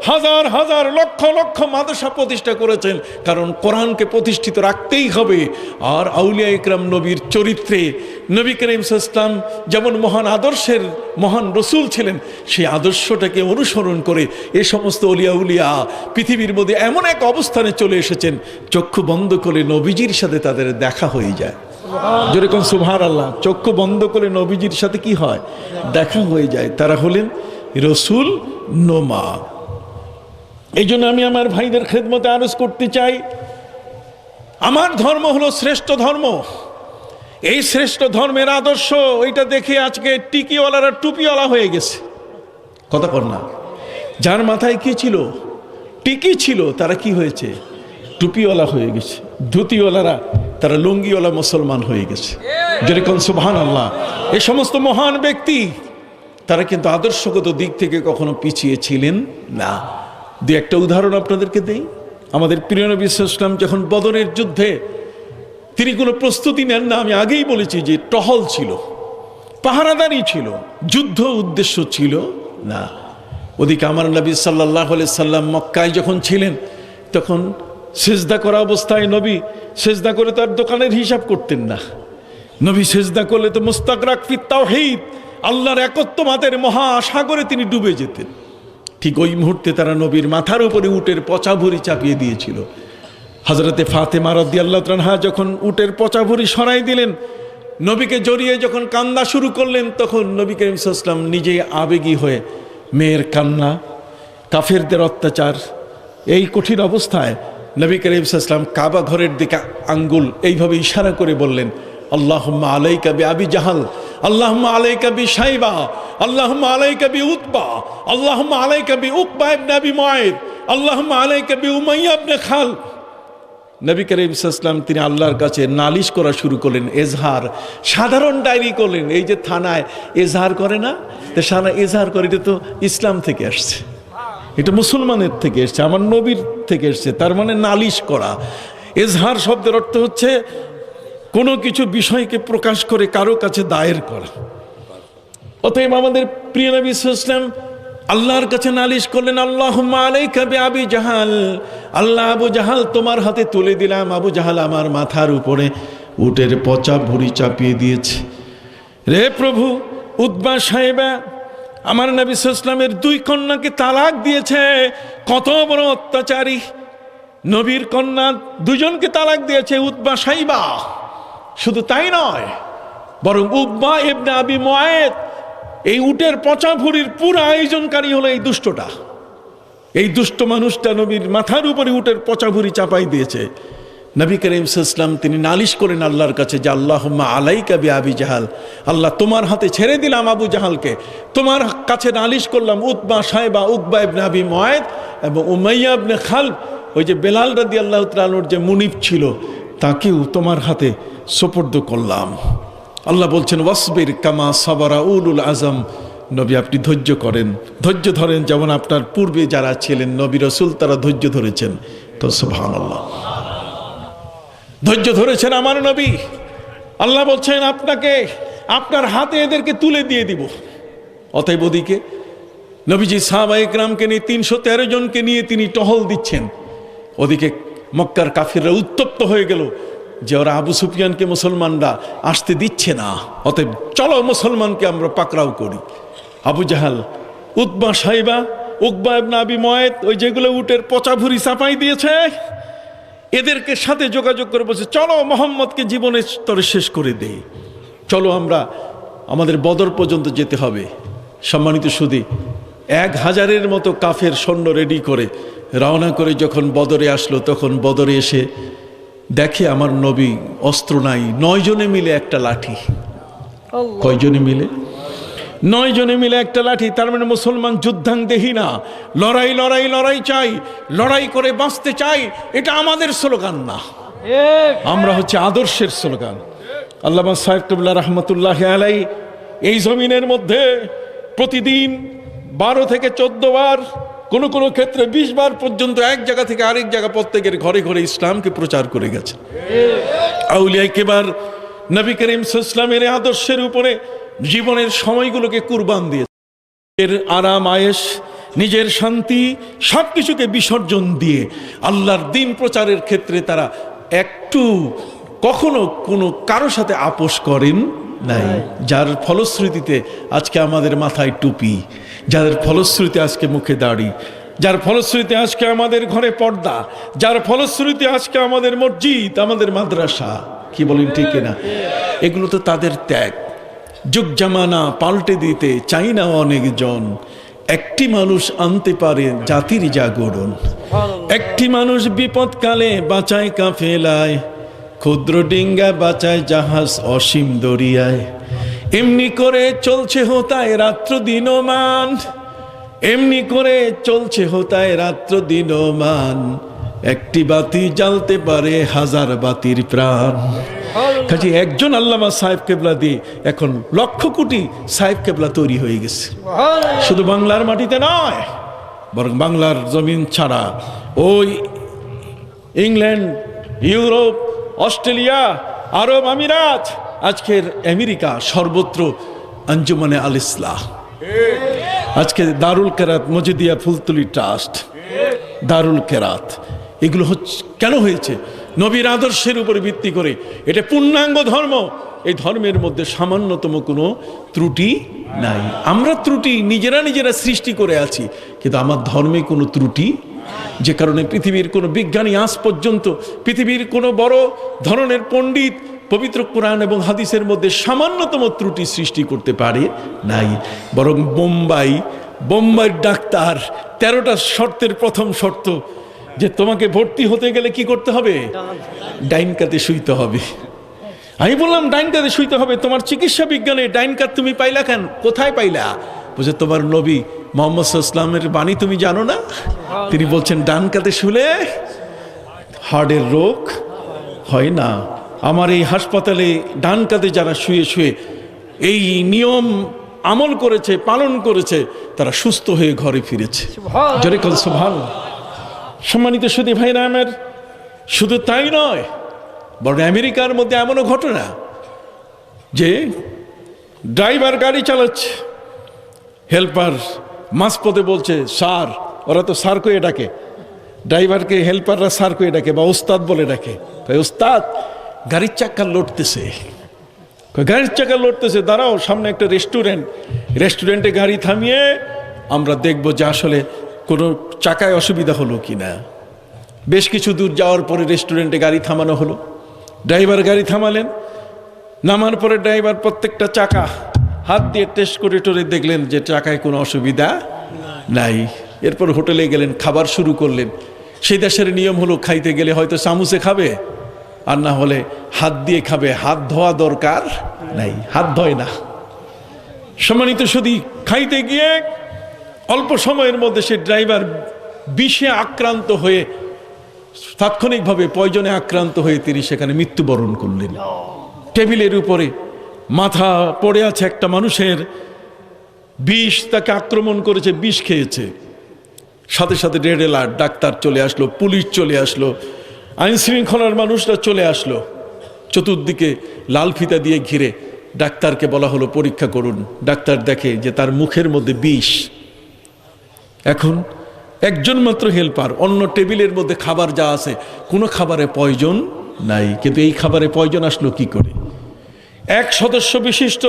হাজার হাজার লক্ষ লক্ষ মাদ্রাসা প্রতিষ্ঠা করেছেন, কারণ কোরআনকে প্রতিষ্ঠিত রাখতেই হবে। আর আউলিয়া ইকরাম নবীর চরিত্রে, নবী করিম সাল্লাল্লাহু আলাইহি ওয়াসাল্লাম যেমন মহান আদর্শের মহান রসূল ছিলেন, সেই আদর্শটাকে অনুসরণ করে এ সমস্ত অলিয়া উলিয়া পৃথিবীর মধ্যে এমন এক অবস্থানে চলে এসেছেন, চক্ষু বন্ধ করে নবীজির সাথে তাদের দেখা হয়ে যায়। যেরকম সুবহানাল্লাহ, চক্ষু বন্ধ করে নবীজির সাথে কি হয়? দেখা হয়ে যায়। তারা হলেন রসূল নোমা। এই জন্য আমি আমার ভাইদের খেদমতে আরজ করতে চাই, আমার ধর্ম হলো শ্রেষ্ঠ ধর্ম। এই শ্রেষ্ঠ ধর্মের আদর্শ ওইটা দেখে আজকে টিকিওয়ালারা টুপিওয়ালা হয়ে গেছে। কথা বল না? যার মাথায় কি ছিল? টিকি ছিল, তারা কি হয়েছে? টুপিওয়ালা হয়ে গেছে। ধুতিওয়ালারা তারা লুঙ্গিওয়ালা মুসলমান হয়ে গেছে। যেরকম সুবহানাল্লাহ, এই সমস্ত মহান ব্যক্তি তারা কিন্তু আদর্শগত দিক থেকে কখনো পিছিয়ে ছিলেন না। দু একটা উদাহরণ আপনাদেরকে দেই। আমাদের প্রিয় নবী সাল্লাল্লাহু আলাইহি ওয়াসাল্লাম যখন বদরের যুদ্ধে তিনি কোনো প্রস্তুতি নেন না, আমি আগেই বলেছি যে টহল ছিল, পাহারাদারি ছিল, যুদ্ধ উদ্দেশ্য ছিল না। ওদিকে আমার নবী সাল্লাল্লাহু আলাইহি সাল্লাম মক্কায় যখন ছিলেন, তখন সেজদা করা অবস্থায় নবী সেজদা করে তার দোকানের হিসাব করতেন না। নবী সেজদা করলে তো মুস্তাগরাক ফিত তাওহীদ, আল্লাহর একত্ববাদের মহাসাগরে তিনি ডুবে যেতেন। ঠিক ওই মুহূর্তে তারা নবীর মাথার উপরে উটের পচা ভুঁড়ি চাপিয়ে দিয়েছিল। হযরতে ফাতেমা রাদিয়াল্লাহু আনহা যখন উটের পচা ভুঁড়ি সরাই দিলেন, নবীকে জড়িয়ে যখন কান্না শুরু করলেন, তখন নবী করিম সাল্লাল্লাহু আলাইহি ওয়াসাল্লাম নিজেই আবেগী হয়ে মেয়ের কান্না, কাফেরদের অত্যাচার, এই কঠিন অবস্থায় নবী করিম সাল্লাল্লাহু আলাইহি ওয়াসাল্লাম কাবা ঘরের দিকে আঙ্গুল এইভাবে ইশারা করে বললেন, আল্লাহুম্মা আলাইকা বিআবি জাহাল, আল্লাহুম্মা আলাইকা বিশাইবা, আল্লাহুম্মা আলাইকা বিউতবা, আল্লাহুম্মা আলাইকা বিউকবা ইবনে আবি মুআইদ, আল্লাহুম্মা আলাইকা বিউমাইয়া ইবনে খালদ। নবী করিম সাল্লাল্লাহু আলাইহি ওয়াসাল্লাম তিনি আল্লাহর কাছে নালিশ করা শুরু করলেন, এজহার, সাধারণ ডায়েরি করলেন। এই যে থানায় এজহার করে না, তো সারা এজহার করে, এটা তো ইসলাম থেকে আসছে, এটা মুসলমানের থেকে এসছে, আমার নবীর থেকে এসছে, তার মানে নালিশ করা। এজহার শব্দের অর্থ হচ্ছে কোনো কিছু বিষয়কে প্রকাশ করে কারো কাছে দায়ের করা। অতএব আমাদের প্রিয় নবী সাল্লাল্লাহু আলাইহি ওয়াসাল্লাম আল্লাহর কাছে নালিশ করলেন, আল্লাহুম্মা আলাইকা বিআবি জাহাল, আল্লাহ আবু জাহাল তোমার হাতে তুলে দিলাম। আবু জাহাল আমার মাথার উপরে উটের পচা ভুঁড়ি চাপিয়ে দিয়েছে। রে প্রভু, উতবা সাহেবা আমার নবী সাল্লাল্লাহু আলাইহি ওয়াসাল্লামের দুই কন্যাকে তালাক দিয়েছে, কত বড় অত্যাচারী! নবীর কন্যা দুজনকে তালাক দিয়েছে উতবা সাইবা। শুধু তাই নয়, বরং উকবা ইবনে আবি মুআইদ, এই উটের পচা ভুঁড়ির পুরো আয়োজনকারী হলো এই দুষ্টটা। এই দুষ্ট মানুষটা নবীর মাথার উপরে উটের পচা ভুঁড়ি চাপাই দিয়েছে। নবী করিম সাল্লাল্লাহু আলাইহি ওয়াসাল্লাম তিনি নালিশ করেন আল্লাহর কাছে যে আল্লাহুম্মা আলাইকা বিআবি জাহাল, আল্লাহ তোমার হাতে ছেড়ে দিলাম আবু জাহালকে, তোমার কাছে নালিশ করলাম উতবা সাইবা, উকবা ইবনে আবি মুআইদ এবং উমাইয়া ইবনে খালদ, ওই যে বেলাল রাদিয়াল্লাহু তাআলা আনহুর যে মুনিব ছিল, তাকেও তোমার হাতে সুপর্দ করলাম। আল্লাহ বলছেন ওয়াসবির কামা সাবারা উলুল আজম, নবী আপনি ধৈর্য করেন, ধৈর্য ধরেন, যেমন আপনার পূর্বে যারা ছিলেন নবী রাসূল তারা ধৈর্য ধরেছেন। তো সুবহানাল্লাহ, ধৈর্য ধরেছেন আমার নবী। আল্লাহ বলছেন আপনাকে, আপনার হাতে এদেরকে তুলে দিয়ে দিব। অতএব ওদিকে নবীজি সাহাবায়ে কেরামকে নিয়ে 313 জনকে নিয়ে তিনি টহল দিচ্ছেন। ওদিকে মক্কার কাফিররা উত্তপ্ত হয়ে গেল যে ওরা আবু সুফিয়ানকে মুসলমানরা আসতে দিচ্ছে না, অতএব চলো মুসলমানকে আমরা পাকড়াও করি। আবু জাহাল, উতবা সাইবা, উকবা ইবনে আবি মুআইদ, ওই যেগুলো উটের পচা ভুঁড়ি চাপাই দিয়েছে, এদেরকে সাথে যোগাযোগ করে বলছে চলো মোহাম্মদকে জীবনের স্তরে শেষ করে দেই, চলো আমরা আমাদের বদর পর্যন্ত যেতে হবে। সম্মানিত সুধী, 1000-এর মতো কাফের সৈন্য রেডি করে রওনা করে যখন বদরে আসলো, তখন বদরে এসে দেখে আমার নবী অস্ত্র নাই, 9 জনে মিলে একটা লাঠি। কয়জনে মিলে? 9 জনে মিলে একটা লাঠি। তার মানে মুসলমান যুদ্ধাংদেহী না, লড়াই লড়াই লড়াই চাই, লড়াই করে বাঁচতে চাই, এটা আমাদের স্লোগান না, আমরা হচ্ছে আদর্শের স্লোগান। আল্লামা সাহেব কিবলা রহমতুল্লাহি আলাইহি এই জমিনের মধ্যে প্রতিদিন 12 থেকে 14 বার, কোনো কোনো ক্ষেত্রে 20 বার পর্যন্ত এক জায়গা থেকে আরেক জায়গা প্রত্যেকের ঘরে ঘরে ইসলামকে প্রচার করে গেছে। আউলিয়া কেবার নবী করিম সাল্লাল্লাহু আলাইহি ওয়াসাল্লামের আদর্শের উপরে জীবনের সময়গুলোকে কুরবান দিয়েছে। এর আরাম আয়েশ, নিজের শান্তি সবকিছুকে বিসর্জন দিয়ে আল্লাহর দ্বীন প্রচারের ক্ষেত্রে তারা একটু কখনো কোনো কারো সাথে আপোষ করেন নাই। যার ফলশ্রুতিতে আজকে আমাদের মাথায় টুপি, যার ফলশ্রুতিতে আজকে মুখে দাড়ি, যার ফলশ্রুতিতে আজকে আমাদের ঘরে পর্দা, যার ফলশ্রুতিতে আজকে আমাদের মসজিদ, আমাদের মাদ্রাসা, কি বলেন ঠিক না? এগুলো তো তাদের ত্যাগ। যুগ জামানা পাল্টে দিতে চাই না অনেকজন, একটি মানুষ আনতে পারে জাতির জাগরণ। একটি মানুষ বিপদকালে বাঁচায় কাফেলায়, ক্ষুদ্র ডিঙ্গা বাঁচায় জাহাজ অসীম দরিয়ায়। এমনি করে চলছে হোতায় রাত্র দিনমান, এমনি করে চলছে হোতায় রাত্র দিনমান। একটি বাতি জ্বালতে পারে 1000 বাতির প্রাণ। কাজে একজন আল্লামা সাহেব কেবলা দিয়ে এখন লক্ষ কোটি সাহেব কেবলা তৈরি হয়ে গেছে। শুধু বাংলার মাটিতে নয়, বরং বাংলার জমিন ছাড়া ওই ইংল্যান্ড, ইউরোপ, অস্ট্রেলিয়া, আরব আমিরাত, আজকের আমেরিকা, সর্বত্র আঞ্জুমানে আল ইসলাহ, আজকে দারুল কেরাত, মজিদিয়া ফুলতলি ট্রাস্ট, দারুল কেরাত, এগুলো হচ্ছে কেন হয়েছে? নবীর আদর্শের উপরে ভিত্তি করে। এটা পূর্ণাঙ্গ ধর্ম, এই ধর্মের মধ্যে সামান্যতম কোনো ত্রুটি নাই। আমরা ত্রুটি নিজেরা সৃষ্টি করে আছি, কিন্তু আমার ধর্মে কোনো ত্রুটি, যে কারণে পৃথিবীর কোনো বিজ্ঞানী আজ পর্যন্ত, পৃথিবীর কোনো বড় ধরনের পণ্ডিত পবিত্র কোরআন এবং হাদিসের মধ্যে সামান্যতম ত্রুটি সৃষ্টি করতে পারে নাই। বরং বোম্বাইয়ের ডাক্তার 13টা শর্তের প্রথম শর্ত যে তোমাকে ভর্তি হতে গেলে কি করতে হবে? ডাইন কাতে শুইতে হবে। আমি বললাম ডাইন কাতে শুইতে হবে, তোমার চিকিৎসা বিজ্ঞানে ডাইন কাত তুমি পাইলা কেন? কোথায় পাইলা? বুঝে তোমার নবী মোহাম্মদ সাল্লাল্লাহু বাণী তুমি জানো না? তিনি বলছেন ডান কাতে শুলে হার্টের রোগ হয় না। আমার এই হাসপাতালে ডান কাতে যারা শুয়ে শুয়ে এই নিয়ম আমল করেছে, পালন করেছে, তারা সুস্থ হয়ে ঘরে ফিরেছে। জোরে বল সুবহানাল্লাহ। সম্মানিত সুধী ভাইরা আমার, শুধু তাই নয়, বরং আমেরিকার মধ্যে এমনও ঘটনা যে ড্রাইভার গাড়ি চালাচ্ছে, হেল্পার মাঝপথে বলছে স্যার, ওরা তো স্যার কয়ে ডাকে, ড্রাইভারকে হেল্পাররা স্যার কয়ে ডাকে বা ওস্তাদ বলে ডাকে। ওস্তাদ গাড়ির চাকা লড়তেছে, গাড়ির চাকা লড়তেছে, দাঁড়াও, সামনে একটা রেস্টুরেন্টে গাড়ি থামিয়ে আমরা দেখবো যে আসলে কোনো চাকায় অসুবিধা হলো কি না। বেশ কিছু দূর যাওয়ার পরে রেস্টুরেন্টে গাড়ি থামানো হলো, ড্রাইভার গাড়ি থামালেন, নামার পরে ড্রাইভার প্রত্যেকটা চাকা হাত দিয়ে টেস্ট করে টোরে দেখলেন যে চাকায় কোনো অসুবিধা নাই। এরপর হোটেলে গেলেন, খাবার শুরু করলেন। সেই দেশের নিয়ম হলো খাইতে গেলে হয়তো চামচে খাবে, আর না হলে হাত দিয়ে খাবে, হাত ধোয়া দরকার নাই, হাত ধোয় না। সম্মানিত শুধু খাইতে গিয়ে অল্প সময়ের মধ্যে সে ড্রাইভার বিষে আক্রান্ত হয়ে, তাৎক্ষণিকভাবে পয়জনে আক্রান্ত হয়ে তিনি সেখানে মৃত্যুবরণ করলেন। টেবিলের উপরে মাথা পড়ে আছে একটা মানুষের, বিষ তাকে আক্রমণ করেছে, বিষ খেয়েছে। সাথে সাথে রেড অ্যালার্ট, ডাক্তার চলে আসলো, পুলিশ চলে আসলো, আইন শৃঙ্খলার মানুষরা চলে আসলো। চতুর্দিকে লাল ফিতা দিয়ে ঘিরে ডাক্তারকে বলা হলো পরীক্ষা করুন। ডাক্তার দেখে যে তার মুখের মধ্যে বিষ। এখন একজন মাত্র হেল্পার, অন্য টেবিলের মধ্যে খাবার যা আছে কোনো খাবারে পয়জন নাই, কিন্তু এই খাবারে পয়জন আসলো কি করে? এক সদস্য বিশিষ্ট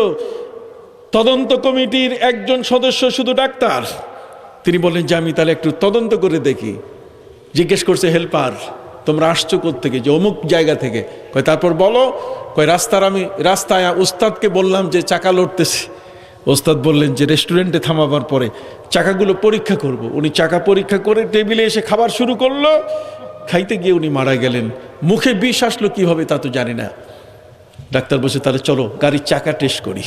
তদন্ত কমিটির একজন সদস্য শুধু ডাক্তার, তিনি বললেন যে আমি তাহলে একটু তদন্ত করে দেখি। জিজ্ঞেস করছে হেল্পার, তোমরা আসছো কোত্থেকে? যে অমুক জায়গা থেকে। কয় তারপর বলো? কয় রাস্তায় ওস্তাদকে বললাম যে চাকা লড়তেছে। ওস্তাদ বললেন যে রেস্টুরেন্টে থামাবার পরে চাকাগুলো পরীক্ষা করব। উনি চাকা পরীক্ষা করে টেবিলে এসে খাবার শুরু করলো, খাইতে গিয়ে উনি মারা গেলেন। মুখে বিষ আসলো কিভাবে তা তো জানি না। ডাক্তার বলছে তাহলে চলো গাড়ির চাকা টেস্ট করি।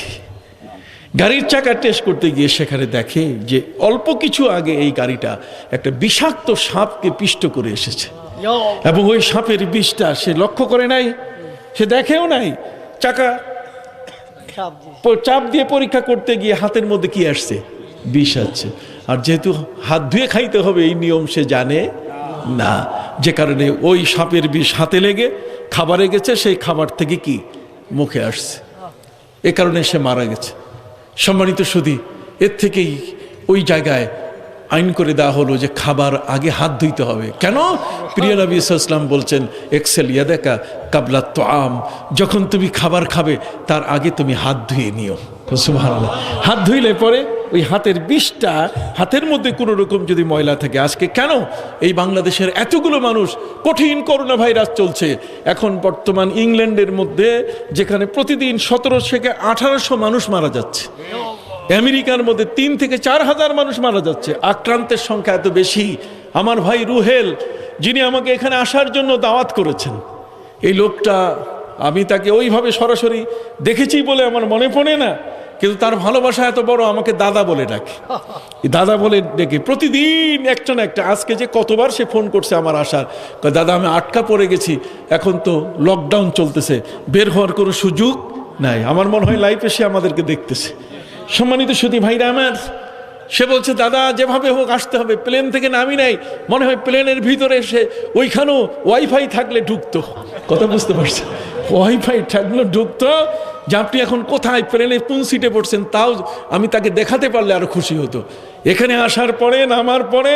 গাড়ির চাকা টেস্ট করতে গিয়ে সেখানে দেখে যে অল্প কিছু আগে এই গাড়িটা একটা বিষাক্ত সাপকে পিষ্ট করে এসেছে, এবং ওই সাপের বিষটা সে লক্ষ্য করে নাই, সে দেখেও নাই। চাকা চাপ দিয়ে পরীক্ষা করতে গিয়ে হাতের মধ্যে কি আসছে? বিষ আসছে। আর যেহেতু হাত ধুয়ে খাইতে হবে এই নিয়ম সে জানে না, যে কারণে ওই সাপের বিষ হাতে লেগে খাবারে গেছে, সেই খাবার থেকে কি মুখে আসছে, এ কারণে সে মারা গেছে। সম্মানিত সুধী, এর থেকেই ওই জায়গায় আইন করে দেওয়া হলো যে খাবার আগে হাত ধুইতে হবে। কেন? প্রিয় নবী সাল্লাল্লাহু আলাইহি ওয়াসাল্লাম বলছেন এক্সেল ইয়াদাকা কাবলা তোআম, যখন তুমি খাবার খাবে তার আগে তুমি হাত ধুয়ে নিও। সুবহানাল্লাহ। হাত ধুইলে পরে ওই হাতের বিষটা, হাতের মধ্যে কোনো রকম যদি ময়লা থাকে, আজকে কেন এই বাংলাদেশের এতগুলো মানুষ, কঠিন করোনা ভাইরাস চলছে এখন বর্তমান ইংল্যান্ডের মধ্যে, যেখানে প্রতিদিন 1700 থেকে 1800 মানুষ মারা যাচ্ছে। আমেরিকার মধ্যে 3 থেকে 4 হাজার মানুষ মারা যাচ্ছে। আক্রান্তের সংখ্যা এত বেশি। আমার ভাই রুহেল, যিনি আমাকে এখানে আসার জন্য দাওয়াত করেছেন, এই লোকটা আমি তাকে ওইভাবে সরাসরি দেখেছি বলে আমার মনে পড়ে না, কিন্তু তার ভালোবাসা এত বড়, আমাকে দাদা বলে ডাকে। দাদা বলে ডেকে প্রতিদিন একটা না একটা, আজকে যে কতবার সে ফোন করছে আমার আসার, দাদা আমি আটকা পড়ে গেছি, এখন তো লকডাউন চলতেছে, বের হওয়ার কোনো সুযোগ নাই। আমার মনে হয় লাইফে সে আমাদেরকে দেখতেছে। সম্মানিত সুধী ভাইরা আমার, সে বলছে দাদা যেভাবে হোক আসতে হবে। প্লেন থেকে নামি নাই, মনে হয় প্লেনের ভিতরে এসে ওইখানেও ওয়াইফাই থাকলে ঢুকতো। কথা বুঝতে পারছে? ওয়াইফাই থাকলে ঢুকতো। যে আপনি এখন কোথায়, প্লেনে কোন সিটে পড়ছেন, তাও আমি তাকে দেখাতে পারলে আরো খুশি হতো। এখানে আসার পরে, নামার পরে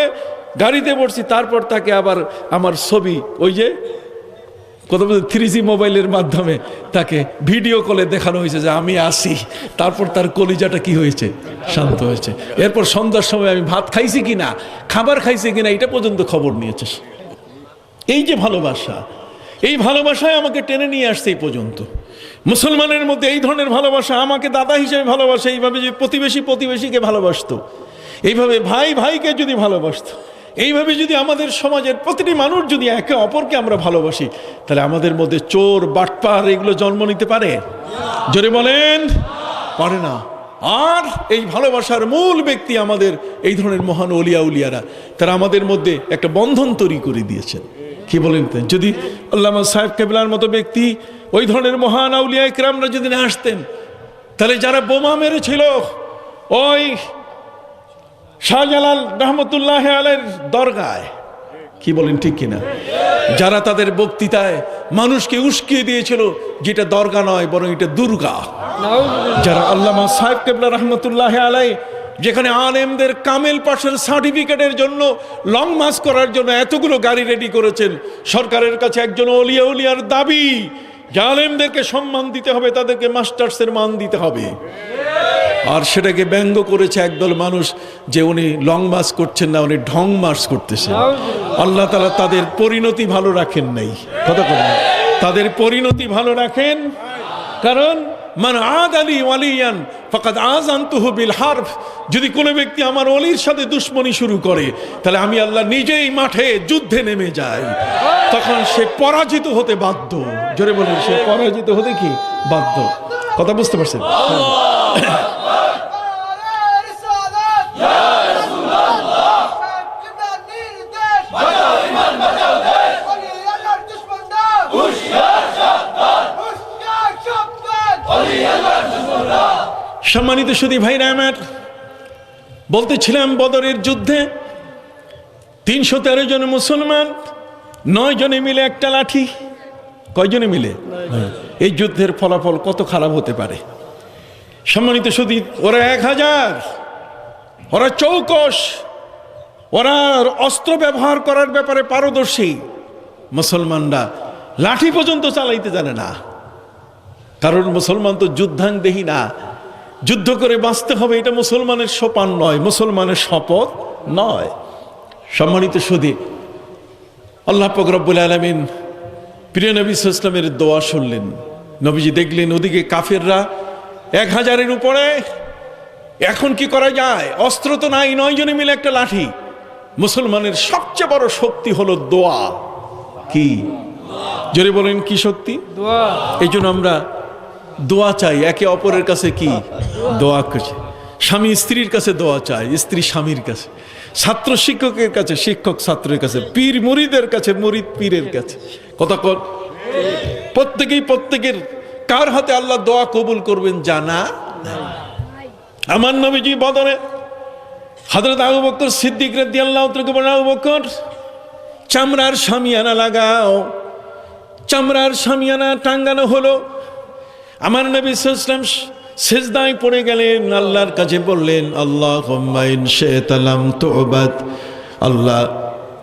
গাড়িতে পড়ছি, তারপর তাকে আবার আমার ছবি ওই যে কথা বলতে 3G মোবাইলের মাধ্যমে তাকে ভিডিও কলে দেখানো হয়েছে যে আমি আসি, তারপর তার কলিজাটা কি হয়েছে, শান্ত হয়েছে। এরপর সন্ধ্যার সময় আমি ভাত খাইছি কিনা, খাবার খাইছি কিনা, এটা পর্যন্ত খবর নিয়েছে। এই যে ভালোবাসা, এই ভালোবাসায় আমাকে টেনে নিয়ে আসছে এই পর্যন্ত। মুসলমানের মধ্যে এই ধরনের ভালোবাসা, আমাকে দাদা হিসেবে ভালোবাসে, এইভাবে যে প্রতিবেশীকে ভালোবাসতো, এইভাবে ভাই ভাইকে যদি ভালোবাসতো, এইভাবে যদি আমাদের সমাজের প্রতিটি মানুষ যদি একে অপরকে আমরা ভালোবাসি, তাহলে আমাদের মধ্যে চোর বাটপার এগুলো জন্ম নিতে পারে? জোরে বলেন, পারে না। আর এই ভালোবাসার মূল ব্যক্তি আমাদের এই ধরনের মহান ওলিয়া উলিয়ারা, তারা আমাদের মধ্যে একটা বন্ধন তৈরি করে দিয়েছেন। কি বলেন? যদি আল্লামা সাহেব কেবলার মতো ব্যক্তি, ওই ধরনের মহান আউলিয়া ইকরামরা যদি না আসতেন, তাহলে যারা বোমা মেরেছিল ওই শাহজালাল রহমতুল্লাহ আলাইহির দরগায়, কি বলেন ঠিক কিনা, যারা তাদের বক্তৃতায় মানুষকে উস্কিয়ে দিয়েছিল যেটা দরগা নয় বরং এটা দুর্গা, যারা আল্লামা সাহেব কেবলা রহমতুল্লাহ আলাইহি যেখানে আলেমদের কামেল পাশের সার্টিফিকেটের জন্য লং মার্চ করার জন্য এতগুলো গাড়ি রেডি করেছেন, সরকারের কাছে একজন ওলিয়া উলিয়ার দাবি যে আলেমদেরকে সম্মান দিতে হবে, তাদেরকে মাস্টার্সের মান দিতে হবে। আর সেটাকে ব্যঙ্গ করেছে একদল মানুষ যে উনি লং মার্চ করছেন না, উনি ঢং মার্চ করতেছেন। আল্লাহ তাআলা তাদের পরিণতি ভালো রাখেন নাই, কথা বলেন, তাদের পরিণতি ভালো রাখেন। কারণ মান আদ আলী ওয়ালিয়ান ফাকাদ আযানতুহু বিল হারব, যদি কোনো ব্যক্তি আমার ওলির সাথে দুশমনি শুরু করে, তাহলে আমি আল্লাহ নিজেই মাঠে যুদ্ধে নেমে যাই, তখন সে পরাজিত হতে বাধ্য। জোরে বলেন, সে পরাজিত হতে কি বাধ্য। কথা বুঝতে পারছেন? সম্মানিত সুধী ভাইরা আমার, বলতেছিলাম বদরের যুদ্ধে 313 জন মুসলমান, 9 জনে মিলে একটা লাঠি। কয়জনে মিলে? এই যুদ্ধের ফলাফল কত খারাপ হতে পারে। সম্মানিত সুধী, ওরা 1000, ওরা চৌকস, ওরা অস্ত্র ব্যবহার করার ব্যাপারে পারদর্শী। মুসলমানরা লাঠি পর্যন্ত চালাইতে জানে না, কারণ মুসলমান তো যুদ্ধাংদেহী না। যুদ্ধ করে বাঁচতে হবে এটা মুসলমানের সোপান নয়, মুসলমানের শপথ নয়। সম্মানিত সুধী, আল্লাহ পাক রব্বুল আলামিন প্রিয় নবী সাল্লাল্লাহু আলাইহি ওয়াসাল্লামের দোয়া শুনলেন। নবীজি দেখলেন ওদিকে কাফেররা 1000-এর উপরে, এখন কি করা যায়? অস্ত্র তো নাই, 9 জনে মিলে একটা লাঠি। মুসলমানের সবচেয়ে বড় শক্তি হলো দোয়া। কি? জোরে বলেন, কি শক্তি? দোয়া। এই জন্য আমরা দোয়া চাই একে অপরের কাছে। কি দোয়া করছে? স্বামী স্ত্রীর কাছে দোয়া চায়, স্ত্রী স্বামীর কাছে, ছাত্র শিক্ষকের কাছে, শিক্ষক ছাত্রের কাছে, পীর মুরিদের কাছে, মুরিদ পীরের কাছে। কথা কর, প্রত্যেকের কার হাতে আল্লাহ দোয়া কবুল করবেন জানা। আমার নবীজি বদরে হযরত আবু বকর সিদ্দিক রাদিয়াল্লাহু তাআলা, আবু বকর চামড়ার শামিয়ানা লাগাও। চামড়ার শামিয়ানা টাঙ্গানো হলো। আমার নবী সাল্লাল্লাহু আলাইহি ওয়াসাল্লাম সিজদায় পড়ে গেলেন, আল্লাহর কাছে বললেন, আল্লাহুম্মা ইন শি'তা লাম তু'বাদ, আল্লাহ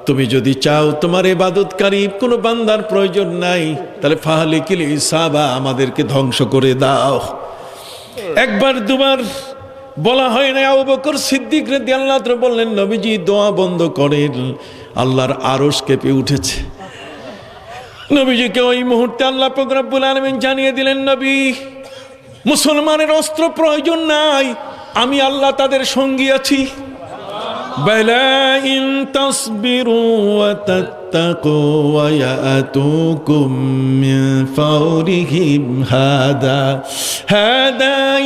তুমি যদি চাও তোমার ইবাদতকারী কোনো বান্দার প্রয়োজন নাই, তাহলে ফাহলিকিল ইসাবা, আমাদেরকে ধ্বংস করে দাও। একবার দুবার বলা হয় না। আবু বকর সিদ্দিক রাদিয়াল্লাহু তাআলা বললেন, নবীজি দোয়া বন্ধ করেন, আল্লাহর আরশ কেঁপে উঠেছে। নবীজিকে ওই মুহূর্তে আল্লাহ পাক রব্বুল আলামিন জানিয়ে দিলেন, নবী মুসলমানের অস্ত্র প্রয়োজন নাই, আমি আল্লাহ তাদের সঙ্গী আছি। বালা ইন তাসবিরু ওয়া তাত্তাকু ওয়া ইয়াতুকুম মিন ফাওরিহিম হাদা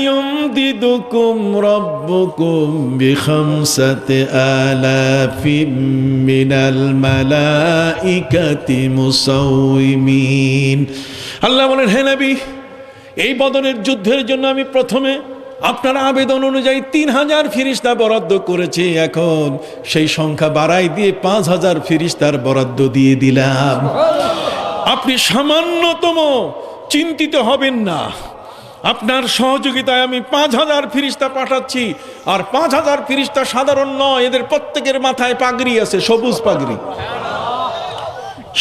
ইউমদিদুকুম রাব্বুকুম বিখামসাতি আলাফিম মিনাল মালাইকাতি মুসাউইমিন। আল্লাহ বলেন, হে নবী, এই বদরের যুদ্ধের জন্য আমি প্রথমে আপনার আবেদন অনুযায়ী 3000 ফেরেশতা বরাদ্দ করেছি, এখন সেই সংখ্যা বাড়াই দিয়ে 5000 ফেরেশতার বরাদ্দ দিয়ে দিলাম। আপনি সামান্যতম চিন্তিত হবেন না, আপনার সহযোগিতায় আমি 5000 ফেরেশতা পাঠাচ্ছি। আর 5000 ফেরেশতা সাধারণ নয়, এদের প্রত্যেকের মাথায় পাগড়ি আছে, সবুজ পাগড়ি।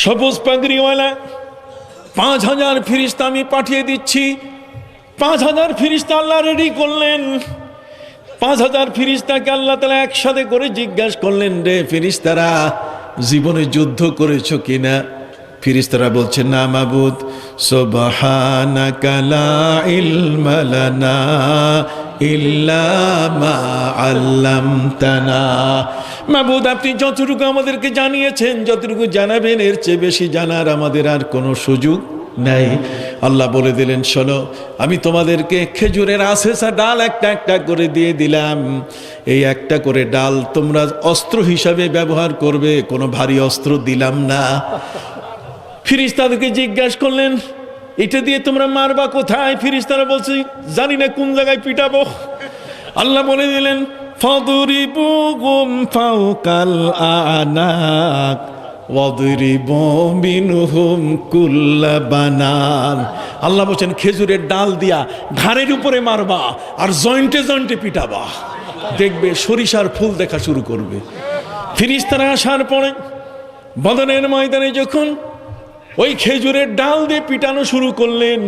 সবুজ পাগড়িওয়ালা 5,000 ফিরিস্তা আমি পাঠিয়ে দিচ্ছি। 5,000 ফিরিস্তা আল্লাহ রেডি করলেন। 5,000 ফিরিস্তাকে আল্লাহ তাআলা একসাথে করে জিজ্ঞাসা করলেন, রে ফিরিস্তারা, জীবনে যুদ্ধ করেছো কিনা? ফিরিস্তারা বলছে, না মাবুদ। সুবহানাকা লা ইলমা লানা ইল্লা মা আল্লামতানা। মাবুদ, আপনি যতটুকু আমাদেরকে জানিয়েছেন, যতটুকু জানাবেন, এর চেয়ে বেশি জানার আমাদের আর কোনো সুযোগ নাই। আল্লাহ বলে দিলেন, শোনো, আমি তোমাদেরকে খেজুরের আশেষা ডাল একটা একটা করে দিয়ে দিলাম। এই একটা করে ডাল তোমরা অস্ত্র হিসাবে ব্যবহার করবে, কোনো ভারী অস্ত্র দিলাম না। ফিরিস্তাদেরকে জিজ্ঞাসা করলেন, এটা দিয়ে তোমরা মারবা কোথায়? ফিরিস্তারা বলছে, জানি না কোন জায়গায় পিটাবো। আল্লাহ বলে দিলেন, ফাদরিবুহুম ফাওকাল আনাক ওয়াদরিবু মিনহুম কুল্লা বানান। আল্লাহ বলেন, খেজুরের ডাল দিয়া ঘাড়ের উপরে মারবা আর জয়েন্টে জয়েন্টে পিটাবা, দেখবে সরিষার ফুল দেখা শুরু করবে। ফিরিস্তারা আসার পরে বদরের ময়দানে যখন ওই খেজুরের ডাল দিয়ে পিটানো শুরু করলেন,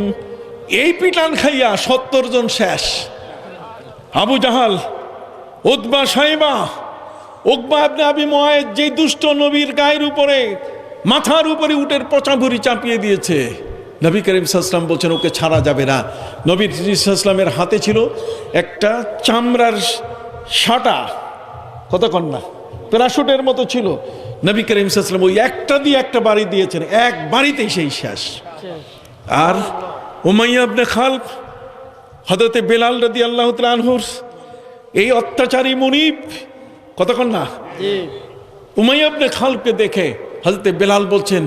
এই পিটান খাইয়া 70 জন শেষ। আবু জাহাল, উতবা, সাইবা, উকবা ইবনে আবি মুআইদ, যে দুষ্ট নবীর গায়ের উপরে, মাথার উপরে উটের পচা ভুঁড়ি চাপিয়ে দিয়েছে। নবী করিম সাল্লাল্লাহু আলাইহি ওয়াসাল্লাম বলছেন, ওকে ছাড়া যাবে না। নবী সাল্লাল্লাহু আলাইহি ওয়াসাল্লামের হাতে ছিল একটা চামড়ার সাটা, কতক্ষণ না প্যারাশুটের মতো ছিল। নবী করিম সাল্লাল্লাহু আলাইহি ওয়াসাল্লাম ওই একটা দিয়ে একটা বাড়ি দিয়েছেন, এক বাড়িতেই সেই শেষ। আর উমাইয়া ইবনে খালফ, হযরতে বেলাল রাদিয়াল্লাহু তাআলা আনহুর এই অত্যাচারী মুনিব, কতক্ষণ না, উমাইয়া ইবনে খালফকে দেখে হযরতে বেলাল বলছেন,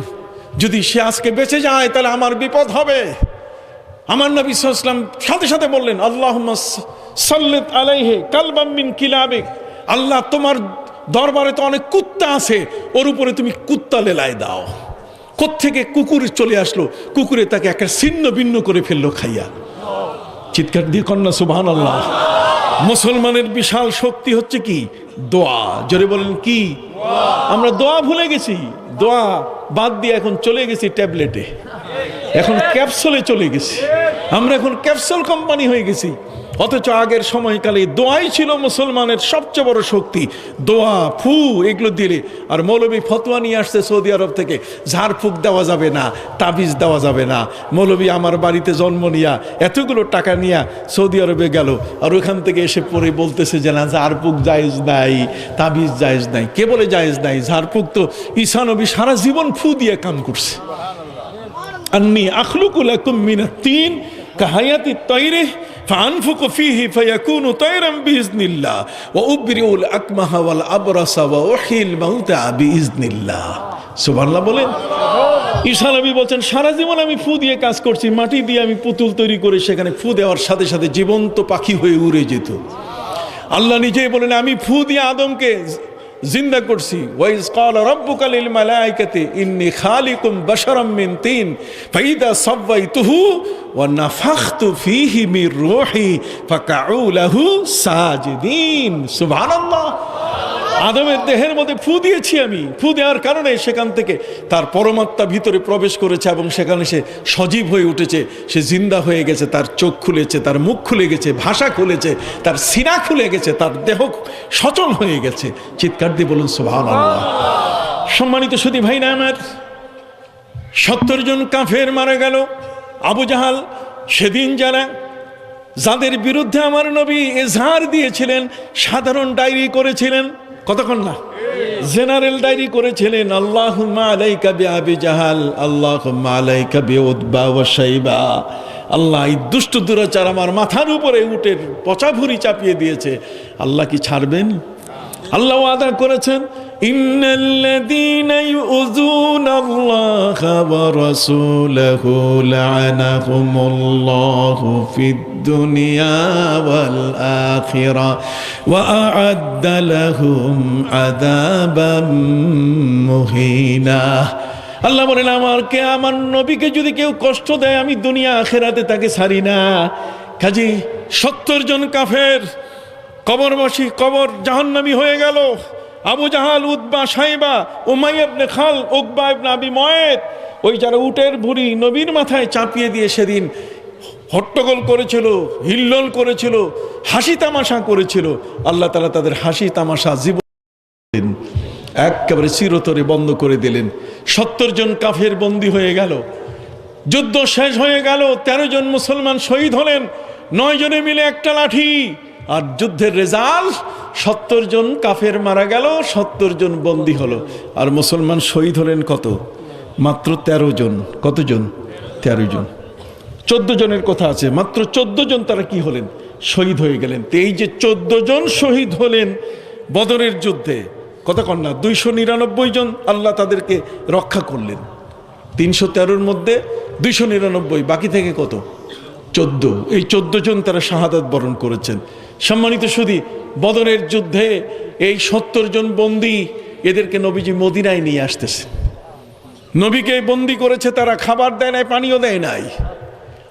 যদি সে আজকে বেঁচে যায় তাহলে আমার বিপদ হবে। আমার নবী সাল্লাল্লাহু আলাইহি ওয়াসাল্লাম সাথে সাথে বললেন, আল্লাহুম্মা সাল্লিত আলাইহি কালবাম মিন কিলাবিক, আল্লাহ তোমার দরবারে তো অনেক কুত্তা আছে, ওর উপরে তুমি কুত্তা লেলায় দাও। কোত্থেকে কুকুর চলে আসলো, কুকুরে তাকে একটা ছিন্ন ভিন্ন করে ফেললো খাইয়া। চিৎকার দিয়ে কন্যা সুবহানাল্লাহ। মুসলমানের বিশাল শক্তি হচ্ছে কি? দোয়া। জোরে বলেন কি? আমরা দোয়া ভুলে গেছি, দোয়া বাদ দিয়ে এখন চলে গেছি ট্যাবলেটে, এখন ক্যাপসুলে চলে গেছি। আমরা এখন ক্যাপসুল কোম্পানি হয়ে গেছি। অথচ আগের সময়কালে দোয়াই ছিল মুসলমানের সবচেয়ে বড় শক্তি। দোয়া, ফু, এগুলো দিলে। আর মৌলবী ফতোয়া নিয়ে আসছে সৌদি আরব থেকে, ঝাড়ফুঁক দেওয়া যাবে না, তাবিজ দেওয়া যাবে না। মৌলবী আমার বাড়িতে জন্ম নিয়া এতগুলো টাকা নিয়া সৌদি আরবে গেল, আর ওখান থেকে এসে পরে বলতেছে যে না, ঝাড়ফুঁক জায়েজ নাই, তাবিজ জায়েজ নাই। কে বলে জায়েজ নাই? ঝাড়ফুঁক তো ঈসা নবী সারা জীবন ফু দিয়ে কাম করছে। আন্নী আখলুকু লাকুম মিনাত তিন কাহায়াতি তাইরে ফাআনফুকু ফীহি ফায়াকুনু তায়রান বিইজনিল্লাহ ওয়া উবরিউল আকমাহা ওয়াল আবরাসা ওয়া উহিল মাউতা বিইজনিল্লাহ। সুবহানাল্লাহ বলেন। ঈসা নবী বলেন, সারা জীবন আমি ফু দিয়ে কাজ করছি, মাটি দিয়ে আমি পুতুল তৈরি করে সেখানে ফু দেওয়ার সাথে সাথে জীবন্ত পাখি হয়ে উড়ে যেত। আল্লাহ নিজেই বলেন, আমি ফু দিয়ে আদমকে জিন্দা করছি। ওয়াইজ ক্বালা রাব্বুকা লিল মালাইকাতি ইন্নী খালিকুম বাশারাম মিন তিন ফাইদা সাওয়াইতুহু ওয়া নাফাখতু ফীহি মির রূহি ফাকাউ লাহু সাজিদিন। সুবহানাল্লাহ। আদমের দেহের মধ্যে ফু দিয়েছি আমি। ফু দেওয়ার কারণে সেখান থেকে তার পরমাত্মা ভিতরে প্রবেশ করেছে এবং সেখানে সে সজীব হয়ে উঠেছে, সে জিন্দা হয়ে গেছে, তার চোখ খুলেছে, তার মুখ খুলে গেছে, ভাষা খুলেছে, তার সিনা খুলে গেছে, তার দেহ সচল হয়ে গেছে। চিৎকার দিয়ে বলুন সুবহানাল্লাহ। সম্মানিত সুধী ভাই না আমার, 70 জন কাফের মারা গেল। আবু জাহাল সেদিন যাদের বিরুদ্ধে আমার নবী এজহার দিয়েছিলেন, সাধারণ ডায়েরি করেছিলেন, কতক্ষণ না, জেনারেল ডায়েরি করেছিলেন, আল্লাহুম্মা আলাইকা বিআবি জাহাল, আল্লাহুম্মা আলাইকা বিউতবা ওয়া শাইবা। আল্লাহ, এই দুষ্ট দুরাচার আমার মাথার উপরে উটের পচা ভুঁড়ি চাপিয়ে দিয়েছে, আল্লাহ কি ছাড়বেন? আল্লাহ ওয়াদা করেছেন, ইন্নাল্লাযীনা ইউযুনাল্লাহা ওয়া রাসূলাহু লা'নাহুমুল্লাহু ফিদ দুনিয়া ওয়াল আখিরা ওয়া আ'আদ্দা লাহুম আযাবাম মুহিনা। আল্লাহ বলেন, আমার নবীকে যদি কেউ কষ্ট দেয়, আমি দুনিয়া আখিরাতে তাকে ছাড়ি না। কাজী 70 জন কাফের কবরবাসী, কবর জাহান্নামী হয়ে গেল। আবু জাহাল, উতবা, সাইবা, উমাইয়া ইবনে খাল, উকবা ইবনে আবি মুআইদ ওই যারা উটের ভুঁড়ি নবীর মাথায় চাপিয়ে দিয়ে সেদিন হট্টগোল করেছিল, হিল্লোল করেছিল, হাসি তামাশা করেছিল, আল্লাহ তাআলা তাদের হাসি তামাশা জীবন একেবারে চিরতরে বন্ধ করে দিলেন। 70 জন কাফের বন্দী হয়ে গেল, যুদ্ধ শেষ হয়ে গেল, 13 জন মুসলমান শহীদ হলেন, 9 জনে মিলে একটা লাঠি। আর যুদ্ধের রেজাল্ট 70 জন কাফের মারা গেল, 70 জন বন্দী হলো। আর মুসলমান শহীদ হলেন কত? মাত্র 13 জন। কতজন? 13 জন। 14 জনের কথা আছে, মাত্র 14 জন তারা কি হলেন? শহীদ হয়ে গেলেন। তো এই যে 14 জন শহীদ হলেন বদরের যুদ্ধে, কথা কন না, 299 জন আল্লাহ তাদেরকে রক্ষা করলেন। 313-র মধ্যে 299, বাকি থেকে কত? 14। এই 14 জন তারা শাহাদাত বরণ করেছেন। সম্মানিত সুধী, বদরের যুদ্ধে এই 70 জন বন্দী, এদেরকে নবীজি মদিনায় নিয়ে আসতেছে। নবীকে বন্দী করেছে তারা, খাবার দেয় নাই, পানিও দেয় নাই।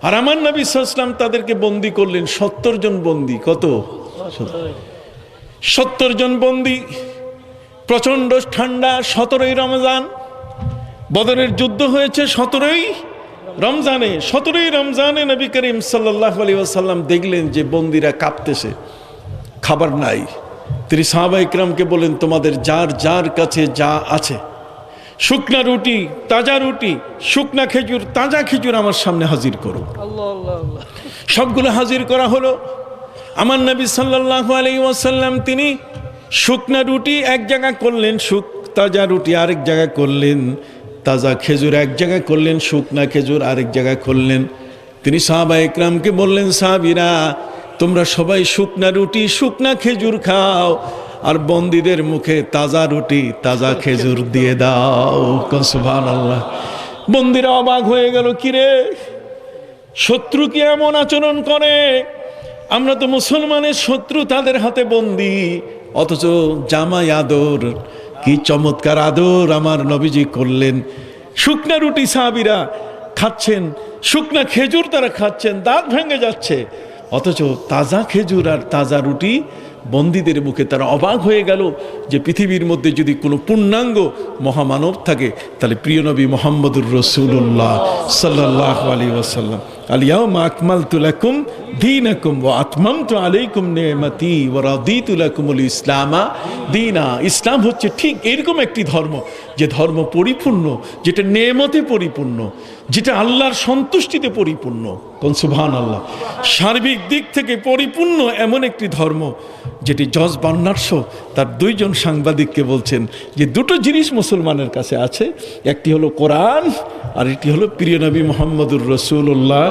আর আমার নবী সাল্লাল্লাহু আলাইহি ওয়াসাল্লাম তাদেরকে বন্দী করলেন 70 জন বন্দী। কত? 70 জন বন্দী। প্রচন্ড ঠান্ডা, 17ই রমজান। বদরের যুদ্ধ হয়েছে 17ই রমজানে। 17ই রমজানে নবী করিম সাল্লাল্লাহু আলাইহি ওয়াসাল্লাম দেখলেন যে বন্দীরা কাঁপতেছে, খাবার নাই। তিনি সাহাবায়ে কিরামকে বলেন, তোমাদের যার যার কাছে যা আছে, শুকনা রুটি, তাজা রুটি, শুকনা খেজুর, তাজা খেজুর আমার সামনে হাজির করো। সবগুলো হাজির করা হলো। আমার নবী সাল্লাল্লাহু আলাইহি ওয়াসাল্লাম তিনি শুকনা রুটি এক জায়গায় করলেন, তাজা রুটি আরেক জায়গায় করলেন, তাজা খেজুর এক জায়গায় করলেন, শুকনা খেজুর আরেক জায়গায় করলেন। তিনি সাহাবায়ে কিরামকে বললেন, সাহাবীরা তোমরা সবাই শুকনা রুটি, শুকনা খেজুর খাও, আর বন্দীদের মুখে তাজা রুটি, তাজা খেজুর দিয়ে দাও। সুবহানাল্লাহ। বন্দীরা অবাক হয়ে গেল, কিরে শত্রু কি এমন আচরণ করে? আমরা তো মুসলমানের শত্রু, তাদের হাতে বন্দী, অথচ জামাই আদর, কি চমৎকার আদর আমার নবীজি করলেন। শুকনা রুটি সাহাবীরা খাচ্ছেন, শুকনা খেজুর তারা খাচ্ছেন, দাঁত ভেঙে যাচ্ছে, অথচ তাজা খেজুর আর তাজা রুটি বন্দীদের মুখে। তারা অবাক হয়ে গেল যে পৃথিবীর মধ্যে যদি কোনো পূর্ণাঙ্গ মহামানব থাকে তাহলে প্রিয় নবী মুহাম্মদুর রাসূলুল্লাহ সাল্লাল্লাহু আলাইহি ওয়াসাল্লাম। আল-ইয়াওমা আকমালতু লাকুম দীনাকুম ওয়া আতমামতু আলাইকুম নি'মাতি ওয়া রাদিতু লাকুমুল ইসলামা দীনা। ইসলাম হচ্ছে ঠিক এরকম একটি ধর্ম, যে ধর্ম পরিপূর্ণ, যেটা নেয়ামতে পরিপূর্ণ, যেটা আল্লাহর সন্তুষ্টিতে পরিপূর্ণ। কোন সুবহানাল্লাহ। সার্বিক দিক থেকে পরিপূর্ণ এমন একটি ধর্ম যেটি জজ বার্নার্স তার 2 জন সাংবাদিককে বলছেন যে 2টো জিনিস মুসলমানের কাছে আছে, একটি হলো কোরআন আর একটি হলো প্রিয় নবী মুহাম্মদুর রাসূলুল্লাহ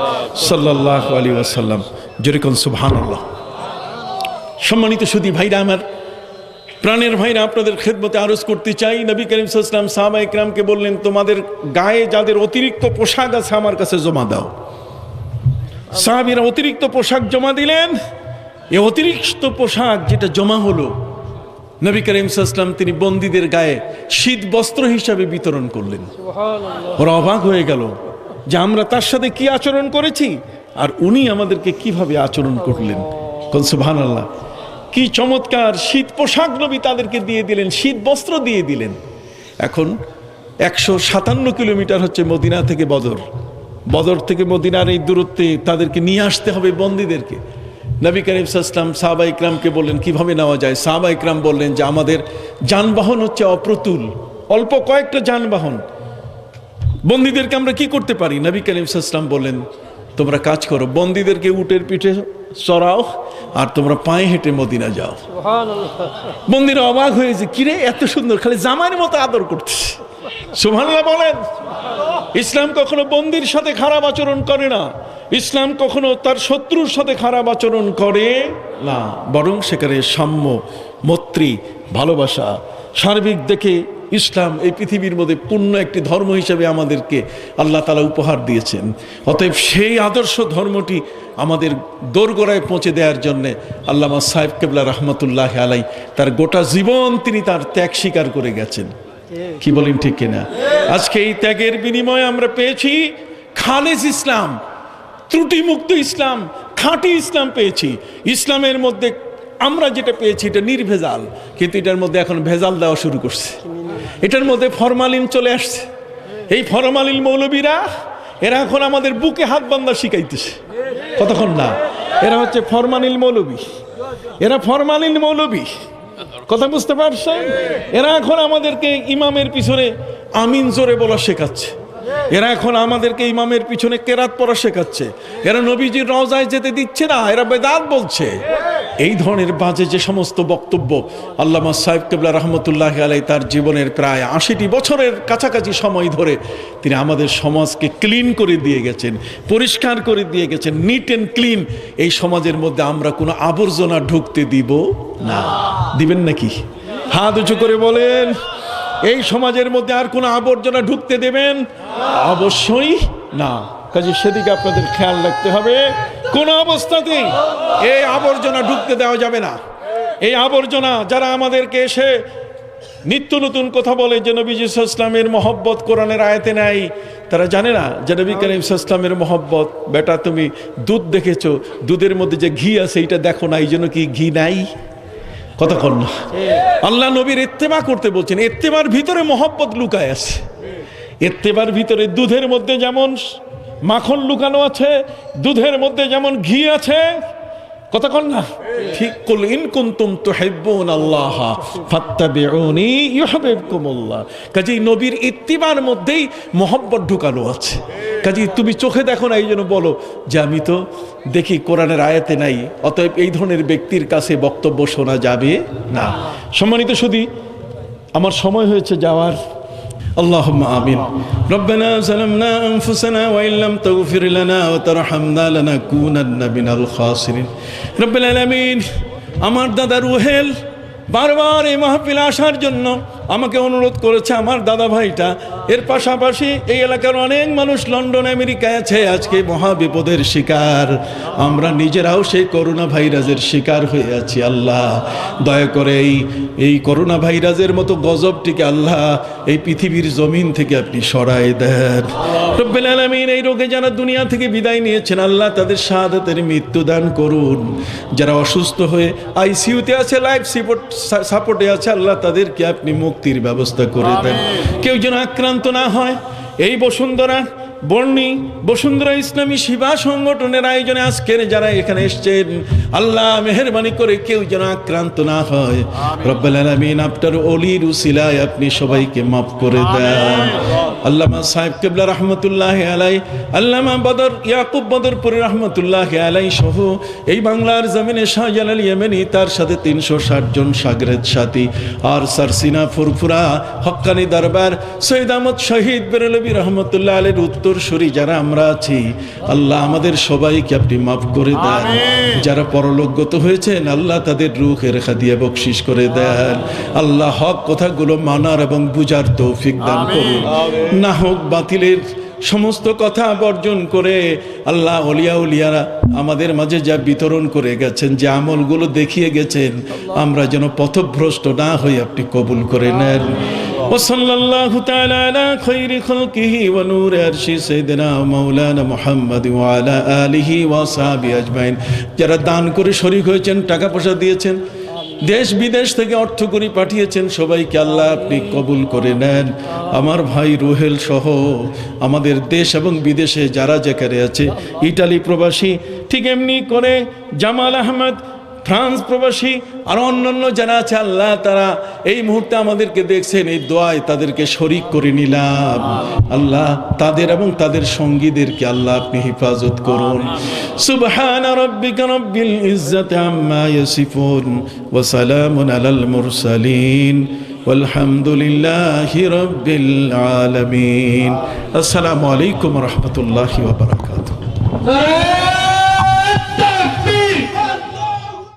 সাল্লাল্লাহু আলাইহি ওয়াসাল্লাম। যেরকম সুবহানাল্লাহ। সম্মানিত সুধী ভাইরা, আমার প্রাণের ভাইরা, আপনাদের খেদমতে আরজ করতে চাই, নবী করিম সাল্লাল্লাহু আলাইহি ওয়াসাল্লাম সাহাবায়ে কিরামকে বললেন, তোমাদের গায়ে যাদের অতিরিক্ত পোশাক আছে আমার কাছে জমা দাও। সাহাবীরা অতিরিক্ত পোশাক জমা দিলেন। এই অতিরিক্ত পোশাক যেটা জমা হলো, নবী করিম সাল্লাল্লাহু আলাইহি ওয়াসাল্লাম তিনি বন্দীদের গায়ে শীত বস্ত্র হিসাবে বিতরণ করলেন। ওরা অবাক হয়ে গেল যে আমরা তার সাথে কি আচরণ করেছি আর উনি আমাদেরকে কিভাবে আচরণ করলেন। কোন সুবহানাল্লাহ। কি চমৎকার শীত পোশাক নবী তাদেরকে দিয়ে দিলেন, শীত বস্ত্র দিয়ে দিলেন। এখন 157 কিলোমিটার হচ্ছে মদিনা থেকে বদর। বদর থেকে মদিনার এই দূরত্বে তাদেরকে নিয়ে আসতে হবে বন্দীদেরকে। নবী করিম সাল্লাল্লাহু আলাইহি ওয়াসাল্লাম সাহাবায়ে কিরামকে বললেন, কিভাবে নেওয়া যায়? সাহাবায়ে কিরাম বললেন যে আমাদের যানবাহন হচ্ছে অপ্রতুল, অল্প কয়েকটা যানবাহন, বন্দীদেরকে আমরা কি করতে পারি? নবী করিম সাল্লাল্লাহু আলাইহি ওয়াসাল্লাম বললেন, তোমরা কাজ করো, বন্দীদেরকে উটের পিঠে চড়াও আর তোমরা পায়ে হেঁটে মদিনা যাও। বন্দীরা অবাক হয়েছে, কিরে এত সুন্দর, খালি জামাইয়ের মতো আদর করতেছে। সুবহানাল্লাহ বলেন। ইসলাম কখনো বন্দীর সাথে খারাপ আচরণ করে না, ইসলাম কখনো তার শত্রুর সাথে খারাপ আচরণ করে না, বরং সেখানে সাম্য, মৈত্রী, ভালোবাসা, সার্বিক দেখে ইসলাম এই পৃথিবীর মধ্যে পূর্ণ একটি ধর্ম হিসেবে আমাদেরকে আল্লাহ তাআলা উপহার দিয়েছেন। অতএব সেই আদর্শ ধর্মটি আমাদের দোরগোড়ায় পৌঁছে দেওয়ার জন্যে আল্লামা সাহেব কেবলা রহমতুল্লাহ আলাই তার গোটা জীবন তিনি তার ত্যাগ স্বীকার করে গেছেন। কি বলেন ঠিক কিনা? আজকে এই ত্যাগের বিনিময়ে আমরা পেয়েছি খালেস ইসলাম, ত্রুটিমুক্ত ইসলাম, খাঁটি ইসলাম পেয়েছি। ইসলামের মধ্যে আমরা যেটা পেয়েছি এটা নির্ভেজাল, কিন্তু এটার মধ্যে এখন ভেজাল দেওয়া শুরু করছে, এটার মধ্যে ফরমালিন চলে আসছে, এই ফরমালিন মৌলবীরা এরা এখন আমাদের বুকে হাত বান্ধা শিখাইতেছে, কতক্ষণ না। এরা হচ্ছে ফরমালিন মৌলবী, এরা ফরমালিন মৌলবী, কথা বুঝতে পারছেন? এরা এখন আমাদেরকে ইমামের পিছনে আমিন জোরে বলা শেখাচ্ছে, এরা এখন আমাদেরকে ইমামের পিছনে কেরাত পড়া শেখাচ্ছে, এরা নবীজির রওজায় যেতে দিচ্ছে না, এরা বেদাত বলছে। এই ধরনের বাজে যে সমস্ত বক্তব্য, আল্লামা সাহেব কেবলা রহমতুল্লাহ আলাই তার জীবনের প্রায় ৮০টি বছরের কাছাকাছি সময় ধরে তিনি আমাদের সমাজকে ক্লিন করে দিয়ে গেছেন, পরিষ্কার করে দিয়ে গেছেন, নিট অ্যান্ড ক্লিন। এই সমাজের মধ্যে আমরা কোনো আবর্জনা ঢুকতে দিব না। দিবেন নাকি? হাত উঁচু করে বলেন, এই সমাজের মধ্যে আর কোনো আবর্জনা ঢুকতে দেবেন? অবশ্যই না। কাজে সেদিকে আপনাদের খেয়াল রাখতে হবে, কোন অবস্থাতেই এই আবর্জনা ঢুকতে দেওয়া যাবে না। এই আবর্জনা যারা আমাদেরকে এসে নিত্য নতুন কথা বলে যে নবী ইসলামের মহব্বত কোরআনের আয়াতে নাই, তারা জানে না যে নবী করিম ইসলামের মহব্বত। বেটা তুমি দুধ দেখেছো, দুধের মধ্যে যে ঘি আছে এইটা দেখো না, এই জন্য কি ঘি নাই? কতক্ষণ না। আল্লাহ নবীর ইত্তেবা করতে বলছেন, ইত্তেবার ভিতরে মহব্বত লুকায় আছে। ইত্তেবার ভিতরে দুধের মধ্যে যেমন মাখন লুকানো আছে, দুধের মধ্যে যেমন ঘি আছে, কতক্ষণ না। ঠিক কুল ইন কুনতুম তুহিব্বুনাল্লাহ ফাত্তাবিউনি ইউহিব্বুকুমুল্লাহ। কাজেই নবীর ইত্তিবার মধ্যেই মহব্বত ঢুকানো আছে। কাজেই তুমি চোখে দেখো না, এই জন্য বলো যে আমি তো দেখি কোরআনের আয়াতে নাই, অতএব এই ধরনের ব্যক্তির কাছে বক্তব্য শোনা যাবে না। সম্মানিত সুধী, আমার সময় হয়েছে যাওয়ার। اللهم آمين. ربنا ظلمنا أنفسنا وإن لم تغفر لنا وترحمنا لنكونن من الخاسرين. رب العالمين, আমার দাদা রুহেল বারবার এই মাহফিলে আসার জন্য আমাকে অনুরোধ করেছে, আমার দাদা ভাইটা। এর পাশাপাশি এই এলাকার অনেক মানুষ লন্ডন আমেরিকায় আছে, আজকে মহা বিপদের শিকার। আমরা নিজেরাও সেই করোনা ভাইরাসের শিকার হয়ে আছি। আল্লাহ দয়া করে এই করোনা ভাইরাসের মতো গজবটিকে আল্লাহ এই পৃথিবীর জমিন থেকে আপনি সরাই দেন। রব্বুল আলামিন, এই রোগে যারা দুনিয়া থেকে বিদায় নিয়েছেন আল্লাহ তাদের শাহাদাতের মৃত্যু দান করুন। যারা অসুস্থ হয়ে আইসিইউতে আছে, লাইফ সাপোর্টে আছে, আল্লাহ তাদেরকে আপনি মুক্তির ব্যবস্থা করে দেন। কেউ যেন আক্রান্ত না হয়। এই বসুন্ধরা ইসলামী সেবা সংগঠনের আয়োজনে আজকের যারা এখানে এসছেন, আল্লাহ মেহেরবানি করে কেউ যেন আক্রান্ত না হয়। রব্বুল আলামিন, আপনার ওলির উসিলায় আপনি সবাইকে মাফ করে দেন। আল্লামা সাহেব কেবলা রহমতুল্লাহ আলাই, আল্লামা ইয়াকুব বদরপুরি রহমতুল্লাহ আলাই সহ এই বাংলার জমিনে শাহজালাল ইয়েমেনি, তার সাথে ৩৬০ জন সাগরেদ সাথী, আর সারসিনা ফুরফুরা হক্কানি দরবার সৈয়দ আহমদ শহীদ বেরলভী রহমতুল্লাহ আলের উত্তরসূরি যারা আমরা আছি, আল্লাহ আমাদের সবাইকে আপনি মাফ করে দেন। যারা পরলোকগত হয়েছেন আল্লাহ তাদের রূহের হাদিয়া বকশিশ করে দেন। আল্লাহ হক কথাগুলো মানার এবং বুঝার তৌফিক দান করুন। না হোক বাতিলের সমস্ত কথা বর্জন করে আল্লাহ ওলিয়া উলিয়ারা আমাদের মাঝে যা বিতরণ করে গেছেন, যে আমলগুলো দেখিয়ে গেছেন, আমরা যেন পথভ্রষ্ট না হয়ে আপনি কবুল করে নেন। ওয়াসাল্লাল্লাহু তাআলা আলা খায়রি খালকিহি ওয়া নূরি আরশি সাইয়্যিদিনা মাওলানা মুহাম্মদ ওয়া আলা আলিহি ওয়া সাহবিহি আজমাইন। যারা দান করে শরীক হয়েছেন, টাকা পয়সা দিয়েছেন, দেশ বিদেশ থেকে অর্থকড়ি পাঠিয়েছেন, সবাইকে আল্লাহ আপনি কবুল করে নেন। আমার ভাই রুহেল সহ আমাদের দেশ এবং বিদেশে যারা যেখানে আছে, ইটালি প্রবাসী, ঠিক এমনি করে জামাল আহমদ ফ্রান্স প্রবাসী, আর অন্যান্য যারা আছে আল্লাহ তারা এই মুহূর্তে আমাদেরকে দেখছেন, এই দোয়ায় তাদেরকে শরীক করে নিলাম। আল্লাহ তাদের এবং তাদের সঙ্গীদেরকে আল্লাহ আপনি হেফাজত করুন। সুবহান রাব্বিকা রাব্বিল ইজ্জাতি আম্মা ইয়াসিফুন ওয়া সালামুন আলাল মুরসালিন ওয়ালহামদুলিল্লাহি রাব্বিল আলামিন। আসসালামু আলাইকুম ওয়া রাহমাতুল্লাহি ওয়া বারাকাতুহু।